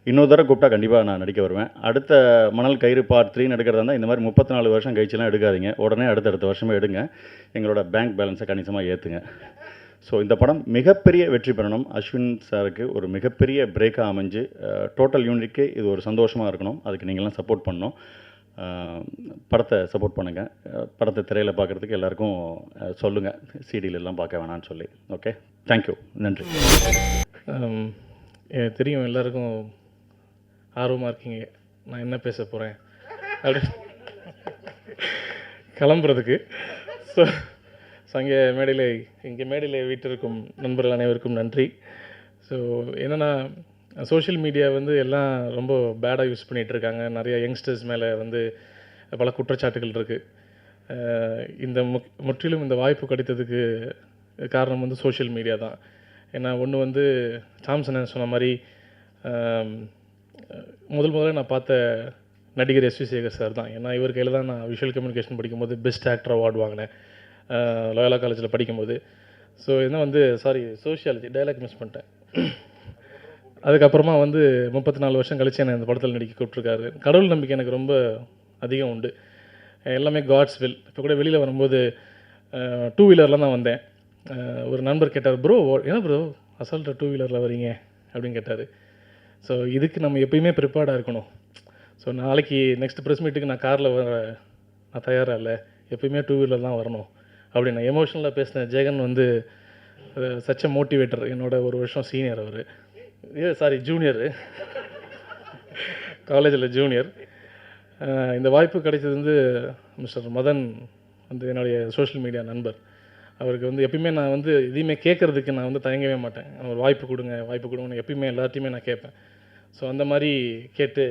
இன்னொரு தடவை கூப்பிட்டா கண்டிப்பாக நான் நடிக்க வருவேன். அடுத்த மணல் கயிறு பார்ட் 3 எடுக்கிறதா இருந்தால் இந்த மாதிரி 34 வருஷம் கழிச்சுலாம் எடுக்காதீங்க. உடனே அடுத்தடுத்த வருஷமே எடுங்க. எங்களோட பேங்க் பேலன்ஸை கணிசமாக ஏற்றுங்க. ஸோ இந்த படம் மிகப்பெரிய வெற்றி பெறணும். அஸ்வின் சாருக்கு ஒரு மிகப்பெரிய பிரேக்காக அமைஞ்சு டோட்டல் யூனிட்க்கு இது ஒரு சந்தோஷமாக இருக்கணும். அதுக்கு நீங்கள்லாம் சப்போர்ட் பண்ணணும். படத்தை சப்போர்ட் பண்ணுங்கள். படத்தை திரையில் பார்க்குறதுக்கு எல்லாேருக்கும் சொல்லுங்கள், சிடியிலெல்லாம் பார்க்க வேணான்னு சொல்லி. ஓகே, தேங்க்யூ, நன்றி. எனக்கு தெரியும் எல்லாருக்கும் ஆர்வமாக இருக்கீங்க நான் என்ன பேச போகிறேன் அப்படி கிளம்புறதுக்கு. ஸோ இங்கே மேடையில் வீட்டிற்கும் நண்பர்கள் அனைவருக்கும் நன்றி. ஸோ என்னென்னா, சோஷியல் மீடியா வந்து எல்லாம் ரொம்ப பேடாக யூஸ் பண்ணிகிட்ருக்காங்க. நிறையா யங்ஸ்டர்ஸ் மேலே வந்து பல குற்றச்சாட்டுகள் இருக்குது. இந்த முற்றிலும் இந்த வாய்ப்பு கிடைத்ததுக்கு காரணம் வந்து சோஷியல் மீடியா தான். ஏன்னா ஒன்று வந்து சாம்சன் சொன்ன மாதிரி முதல்ல நான் பார்த்த நடிகர் எஸ்வி சேகர் சார் தான். ஏன்னா இவர் கையில் தான் நான் விஷுவல் கம்யூனிகேஷன் படிக்கும்போது பெஸ்ட் ஆக்டர் அவார்டு வாங்கினேன், லோயலா காலேஜில் படிக்கும்போது. ஸோ என்ன வந்து சோஷியாலஜி டைலாக் மிஸ் பண்ணிட்டேன். அதுக்கப்புறமா வந்து 34 வருஷம் கழிச்சு என்னை இந்த படத்தில் நடிக்க கூப்பிட்ருக்காரு. கடவுள் நம்பிக்கை எனக்கு ரொம்ப அதிகம் உண்டு. எல்லாமே காட்ஸ் வில். இப்போ கூட வெளியில் வரும்போது 2 வீலரில் தான் வந்தேன். ஒரு நண்பர் கேட்டார், ப்ரோ என்ன ப்ரோ அசால்ட்டாக 2 வீலரில் வரீங்க அப்படின்னு கேட்டார். ஸோ இதுக்கு நம்ம எப்பயுமே ப்ரிப்பேர்டாக இருக்கணும். ஸோ நாளைக்கு நெக்ஸ்ட் ப்ரெஸ் மீட்டுக்கு நான் காரில் நான் தயாராக இல்லை, எப்பயுமே 2 வீலர் தான் வரணும் அப்படின்னு நான் எமோஷனலாக பேசினேன். ஜெகன் வந்து சச்ச மோட்டிவேட்டர், என்னோட ஒரு வருஷம் சீனியர் அவர். ஜூனியரு, காலேஜில் ஜூனியர். இந்த வாய்ப்பு கிடைச்சது வந்து மிஸ்டர் மதன் வந்து என்னுடைய சோஷியல் மீடியா நண்பர். அவருக்கு வந்து எப்பயுமே நான் வந்து எதையுமே கேட்குறதுக்கு நான் வந்து தயங்கவே மாட்டேன். ஒரு வாய்ப்பு கொடுங்கன்னு எப்பயுமே எல்லார்ட்டையுமே நான் கேட்பேன். ஸோ அந்த மாதிரி கேட்டு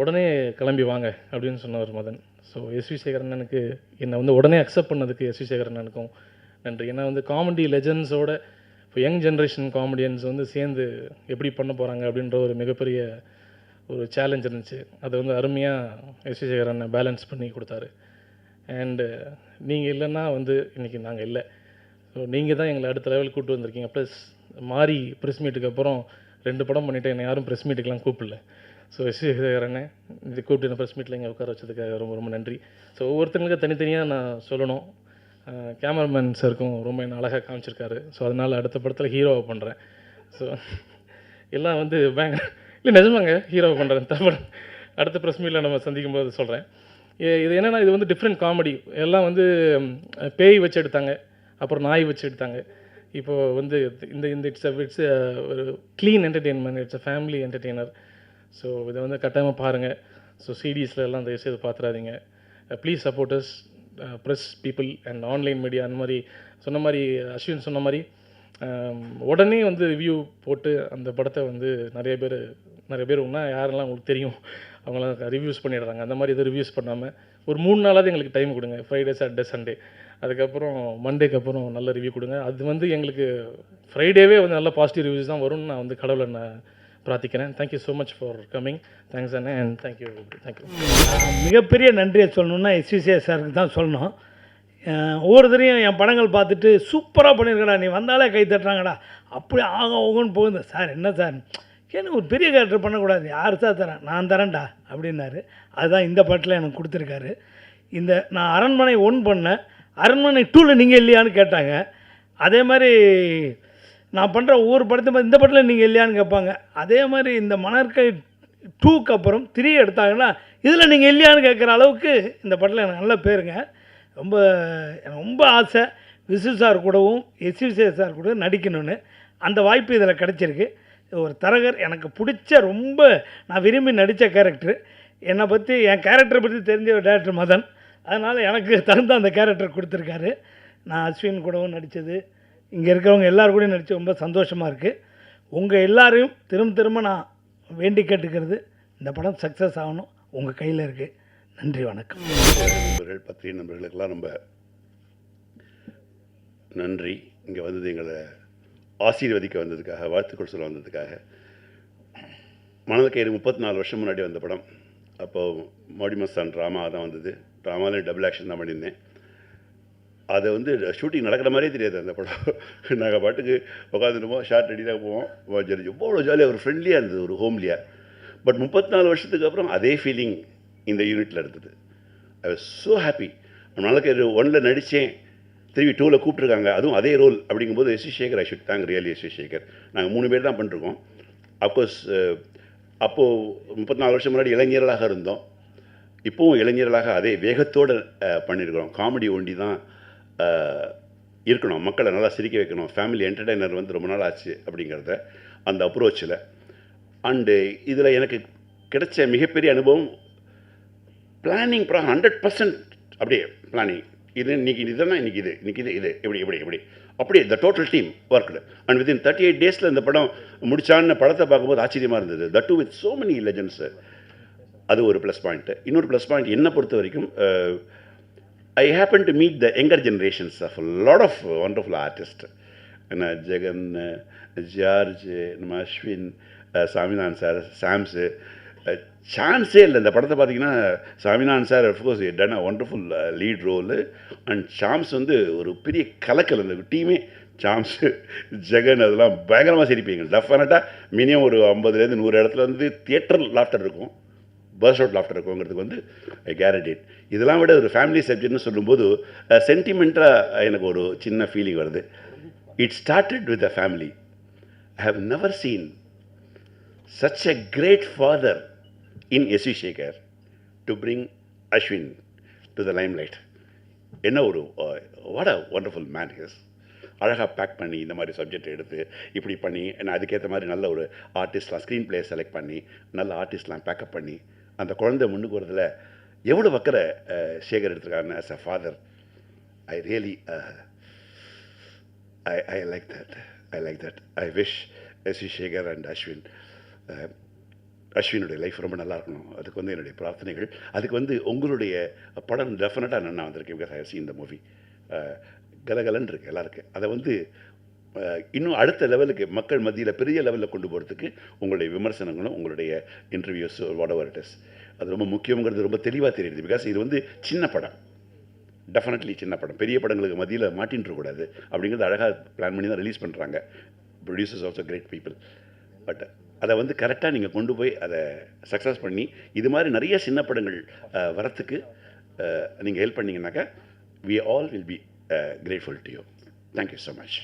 உடனே கிளம்பி வாங்க அப்படின்னு சொன்னவர் மதன். ஸோ எஸ்வி சேகர் அண்ணனுக்கு என்னை வந்து உடனே அக்செப்ட் பண்ணதுக்கு எஸ்வி சேகர் அண்ணனுக்கும் நன்றி. ஏன்னா வந்து காமெடி லெஜண்ட்ஸோட இப்போ யங் ஜென்ரேஷன் காமெடியன்ஸ் வந்து சேர்ந்து எப்படி பண்ண போகிறாங்க அப்படின்ற ஒரு மிகப்பெரிய ஒரு சேலஞ்ச் இருந்துச்சு. அதை வந்து அருமையாக எஸ்வி சேகர் அண்ணன் பேலன்ஸ் பண்ணி கொடுத்தாரு. அண்டு நீங்கள் இல்லைன்னா வந்து இன்றைக்கி நாங்கள் இல்லை. ஸோ நீங்கள் தான் எங்களை அடுத்த லெவலுக்கு கூப்பிட்டு வந்திருக்கீங்க. ப்ளஸ் மாறி ப்ரெஸ் மீட்டுக்கு அப்புறம் 2 படம் பண்ணிவிட்டு என்னை யாரும் ப்ரெஸ் மீட்டுக்கெலாம் கூப்பிடல. ஸோ எஸ்வி சேகர் அண்ணன் இது கூப்பிட்டு என்ன ப்ரெஸ் மீட்டில் இங்கே உட்கார வச்சதுக்காக ரொம்ப ரொம்ப நன்றி. ஸோ ஒவ்வொருத்தங்களுக்கும் தனித்தனியாக நான் சொல்லணும். கேமராமேன் சாருக்கும் ரொம்ப என்ன அழகாக காமிச்சிருக்காரு. ஸோ அதனால் அடுத்த படத்தில் ஹீரோவை பண்ணுறேன். ஸோ எல்லாம் வந்து இல்லை நிஜமாங்க ஹீரோவை பண்ணுறேன். தவிர அடுத்த ப்ரெஸ் மீட்டில் நம்ம சந்திக்கும் போது சொல்கிறேன். இது என்னென்னா இது வந்து டிஃப்ரெண்ட் காமெடி. எல்லாம் வந்து பேய் வச்சு எடுத்தாங்க, அப்புறம் நாய் வச்சு எடுத்தாங்க. இப்போது வந்து இந்த இந்த இட்ஸ் ஒரு clean entertainment, it's a family entertainer. So இதை வந்து கட்டாயமாக பாருங்கள். ஸோ சிடிஸில் எல்லாம் தயவுசெய்து பார்த்துறாதீங்க. Please supporters, press people and online media. அந்த மாதிரி சொன்ன மாதிரி அஸ்வின் சொன்ன மாதிரி உடனே வந்து ரிவ்யூ போட்டு அந்த படத்தை வந்து நிறைய பேர் ஒன்றா யாரெல்லாம் உங்களுக்கு தெரியும் அவங்களாம் ரிவ்யூஸ் பண்ணிடுறாங்க. அந்த மாதிரி எதுவும் ரிவ்யூஸ் பண்ணாமல் ஒரு 3 நாளாவது எங்களுக்கு டைம் கொடுங்க. ஃப்ரைடே, சாட்டர்டே, சண்டே, அதுக்கப்புறம் மண்டேக்கு அப்புறம் நல்ல ரிவ்யூ கொடுங்க. அது வந்து எங்களுக்கு ஃப்ரைடேவே வந்து நல்ல பாசிட்டிவ் ரிவ்யூஸ் தான் வரும்னு நான் வந்து கடவுளை நான் பிரார்த்திக்கிறேன். Thank you so much for coming. Thanks அண்ணே அண்ட் தேங்க்யூ. மிகப்பெரிய நன்றியை சொல்லணுன்னா எஸ்விசிஏ சாருக்கு தான் சொல்லணும். ஒவ்வொருத்தரையும் என் படங்கள் பார்த்துட்டு சூப்பராக பண்ணியிருக்கடா, நீ வந்தாலே கை தட்டுறாங்கடா, அப்படி ஆக ஓகன்னு போகுது. சார் என்ன சார் ஏன்னு ஒரு பெரிய கேரக்டர் பண்ணக்கூடாது, யார் சார் தரேன், நான் தரேன்டா அப்படின்னாரு. அதுதான் இந்த பாட்டில் எனக்கு கொடுத்துருக்காரு. இந்த நான் அரண்மனை 1 பண்ணேன், அரண்மனை 2ல் நீங்கள் இல்லையான்னு கேட்டாங்க. அதே மாதிரி நான் பண்ணுற ஒவ்வொரு படத்தையும் இந்த படத்தில் நீங்கள் இல்லையான்னு கேட்பாங்க. அதே மாதிரி இந்த மணற்கை 2க்கு அப்புறம் 3 எடுத்தாங்கன்னா இதில் நீங்கள் இல்லையான்னு கேட்குற அளவுக்கு இந்த படத்தில் எனக்கு நல்ல பேருங்க. எனக்கு ரொம்ப ஆசை விசு சார் கூடவும் எஸ்விசே சார் கூட நடிக்கணும்னு. அந்த வாய்ப்பு இதில் கிடச்சிருக்கு. ஒரு தரகர் எனக்கு பிடிச்ச ரொம்ப நான் விரும்பி நடித்த கேரக்டர். என்னை பற்றி என் கேரக்டரை பற்றி தெரிஞ்ச ஒரு டேரக்டர் மதன். அதனால் எனக்கு தகுந்த அந்த கேரக்டர் கொடுத்துருக்காரு. நான் அஸ்வின் கூடவும் நடித்தது, இங்கே இருக்கிறவங்க எல்லோரும் கூட நடித்து ரொம்ப சந்தோஷமாக இருக்குது. உங்கள் எல்லாரையும் திரும்ப நான் வேண்டி கேட்டுக்கிறது, இந்த படம் சக்ஸஸ் ஆகணும், உங்கள் கையில் இருக்குது. நன்றி, வணக்கம். நண்பர்கள், பத்திரிகை நண்பர்களுக்கெல்லாம் ரொம்ப நன்றி. இங்கே வந்தது எங்களை ஆசீர்வதிக்க வந்ததுக்காக, வாழ்த்துக்கள் சொல்ல வந்ததுக்காக. மணல்கயிறு 34 வருஷம் முன்னாடி வந்த படம். அப்போது மோடிமஸ்தான் ட்ராமா தான் வந்தது. ட்ராமாவில் டபுள் ஆக்ஷன் தான் பண்ணியிருந்தேன். அதை வந்து ஷூட்டிங் நடக்கிற மாதிரியே தெரியாது அந்த படம். நாங்கள் பாட்டுக்கு உட்காந்துருப்போம், ஷார்ட் ரெடியாக போவோம். எவ்வளோ ஜாலியாக ஒரு ஃப்ரெண்ட்லியாக இருந்தது, ஒரு ஹோம்லியாக. பட் 34 வருஷத்துக்கு அப்புறம் அதே ஃபீலிங் இந்த யூனிட்டில் இருந்தது. I was so happy. Manalkayiru 1ல் நடித்தேன், திரும்பி 2ல் கூப்பிட்ருக்காங்க, அதுவும் அதே ரோல். அப்படிங்கும்போது S V Sekhar, I should thank really S V Sekhar. நாங்கள் 3 பேர் தான் பண்ணிருக்கோம். அஃப்கோர்ஸ் அப்போது 34 வருஷம் முன்னாடி இளைஞர்களாக இருந்தோம். இப்போவும் இளைஞர்களாக அதே வேகத்தோடு பண்ணியிருக்கிறோம். காமெடி ஒண்டி தான் இருக்கணும், மக்களை நல்லா சிரிக்க வைக்கணும், ஃபேமிலி என்டர்டெய்னர் வந்து ரொம்ப நாள் ஆச்சு அப்படிங்கிறத அந்த அப்ரோச்சில். அண்டு இதில் எனக்கு கிடைச்ச மிகப்பெரிய அனுபவம் பிளானிங். 100% அப்படியே பிளானிங். இது இன்றைக்கி இதுதான், இன்றைக்கி இது எப்படி அப்படியே the total team worked. And within 38 டேஸில் இந்த படம் முடிச்சான்னு படத்தை பார்க்கும்போது ஆச்சரியமாக இருந்தது. That too with so many legends. அது ஒரு ப்ளஸ் பாயிண்ட்டு. இன்னொரு ப்ளஸ் பாயிண்ட் என்னை பொறுத்த வரைக்கும், I happen to meet the younger generations of lot of wonderful artist. என்ன ஜெகன், ஜார்ஜ், நம்ம அஸ்வின், சாமிநாதன் சார், சாம்ஸு. சான்ஸே இல்லை. இந்த படத்தை பார்த்தீங்கன்னா Saminathan sir of course done a wonderful lead role. And Chaams வந்து ஒரு பெரிய கலக்கல். இந்த டீமே சாம்ஸு, ஜெகன், அதெல்லாம் பயங்கரமாக சிரிப்பீங்க. டெஃபினட்டாக மினிமம் ஒரு 50லேருந்து 100 இடத்துல வந்து தியேட்டர் லாஃப்டர் இருக்கும், பர்ஸ்ட் அவுட் லாஃப்டர் இருக்குங்கிறதுக்கு வந்து ஐ கேரண்டேட். இதெல்லாம் விட ஒரு ஃபேமிலி சப்ஜெக்ட்னு சொல்லும்போது சென்டிமெண்ட்டாக எனக்கு ஒரு சின்ன ஃபீலிங் வருது. It started with a family. I have never seen such a great father in S.V. Shekhar to bring Ashwin to the limelight. என்ன ஒரு what a wonderful man he is. அழகாக பேக் பண்ணி இந்த மாதிரி சப்ஜெக்ட் எடுத்து இப்படி பண்ணி, நான் அதுக்கேற்ற மாதிரி நல்ல ஒரு ஆர்டிஸ்ட்லாம் ஸ்க்ரீன் பிளே செலக்ட் பண்ணி நல்ல ஆர்டிஸ்ட்லாம் பேக்கப் பண்ணி அந்த குழந்தை முன்னுக்கு வரதில் எவ்வளோ அக்கறை சேகர் எடுத்திருக்காருன்னு as a father I really I like that I wish S V Sekhar and Ashwin அஸ்வினுடைய லைஃப் ரொம்ப நல்லா இருக்கணும். அதுக்கு வந்து என்னுடைய பிரார்த்தனைகள். அதுக்கு வந்து உங்களுடைய படம் டெஃபினட்டாக நான் வந்திருக்கேன். பிகாஸ் ஐ சீன் இந்த மூவி கலகலன்னு இருக்குது எல்லாருக்கும். அதை வந்து இன்னும் அடுத்த லெவலுக்கு மக்கள் மத்தியில் பெரிய லெவலில் கொண்டு போகிறதுக்கு உங்களுடைய விமர்சனங்களும் உங்களுடைய interviews what ever it is அது ரொம்ப முக்கியங்கிறது ரொம்ப தெளிவாக தெரியுது. பிகாஸ் இது வந்து சின்ன படம், டெஃபினெட்லி சின்ன படம், பெரிய படங்களுக்கு மத்தியில் மாட்டின்றக்கூடாது அப்படிங்கிறது அழகாக பிளான் பண்ணி தான் ரிலீஸ் பண்ணுறாங்க. Producers also great people. But அதை வந்து கரெக்டாக நீங்கள் கொண்டு போய் அதை சக்ஸஸ் பண்ணி இது மாதிரி நிறைய சின்ன படங்கள் வரத்துக்கு நீங்கள் help பண்ணிங்கனாக்கா we all will be grateful to you. Thank you so much.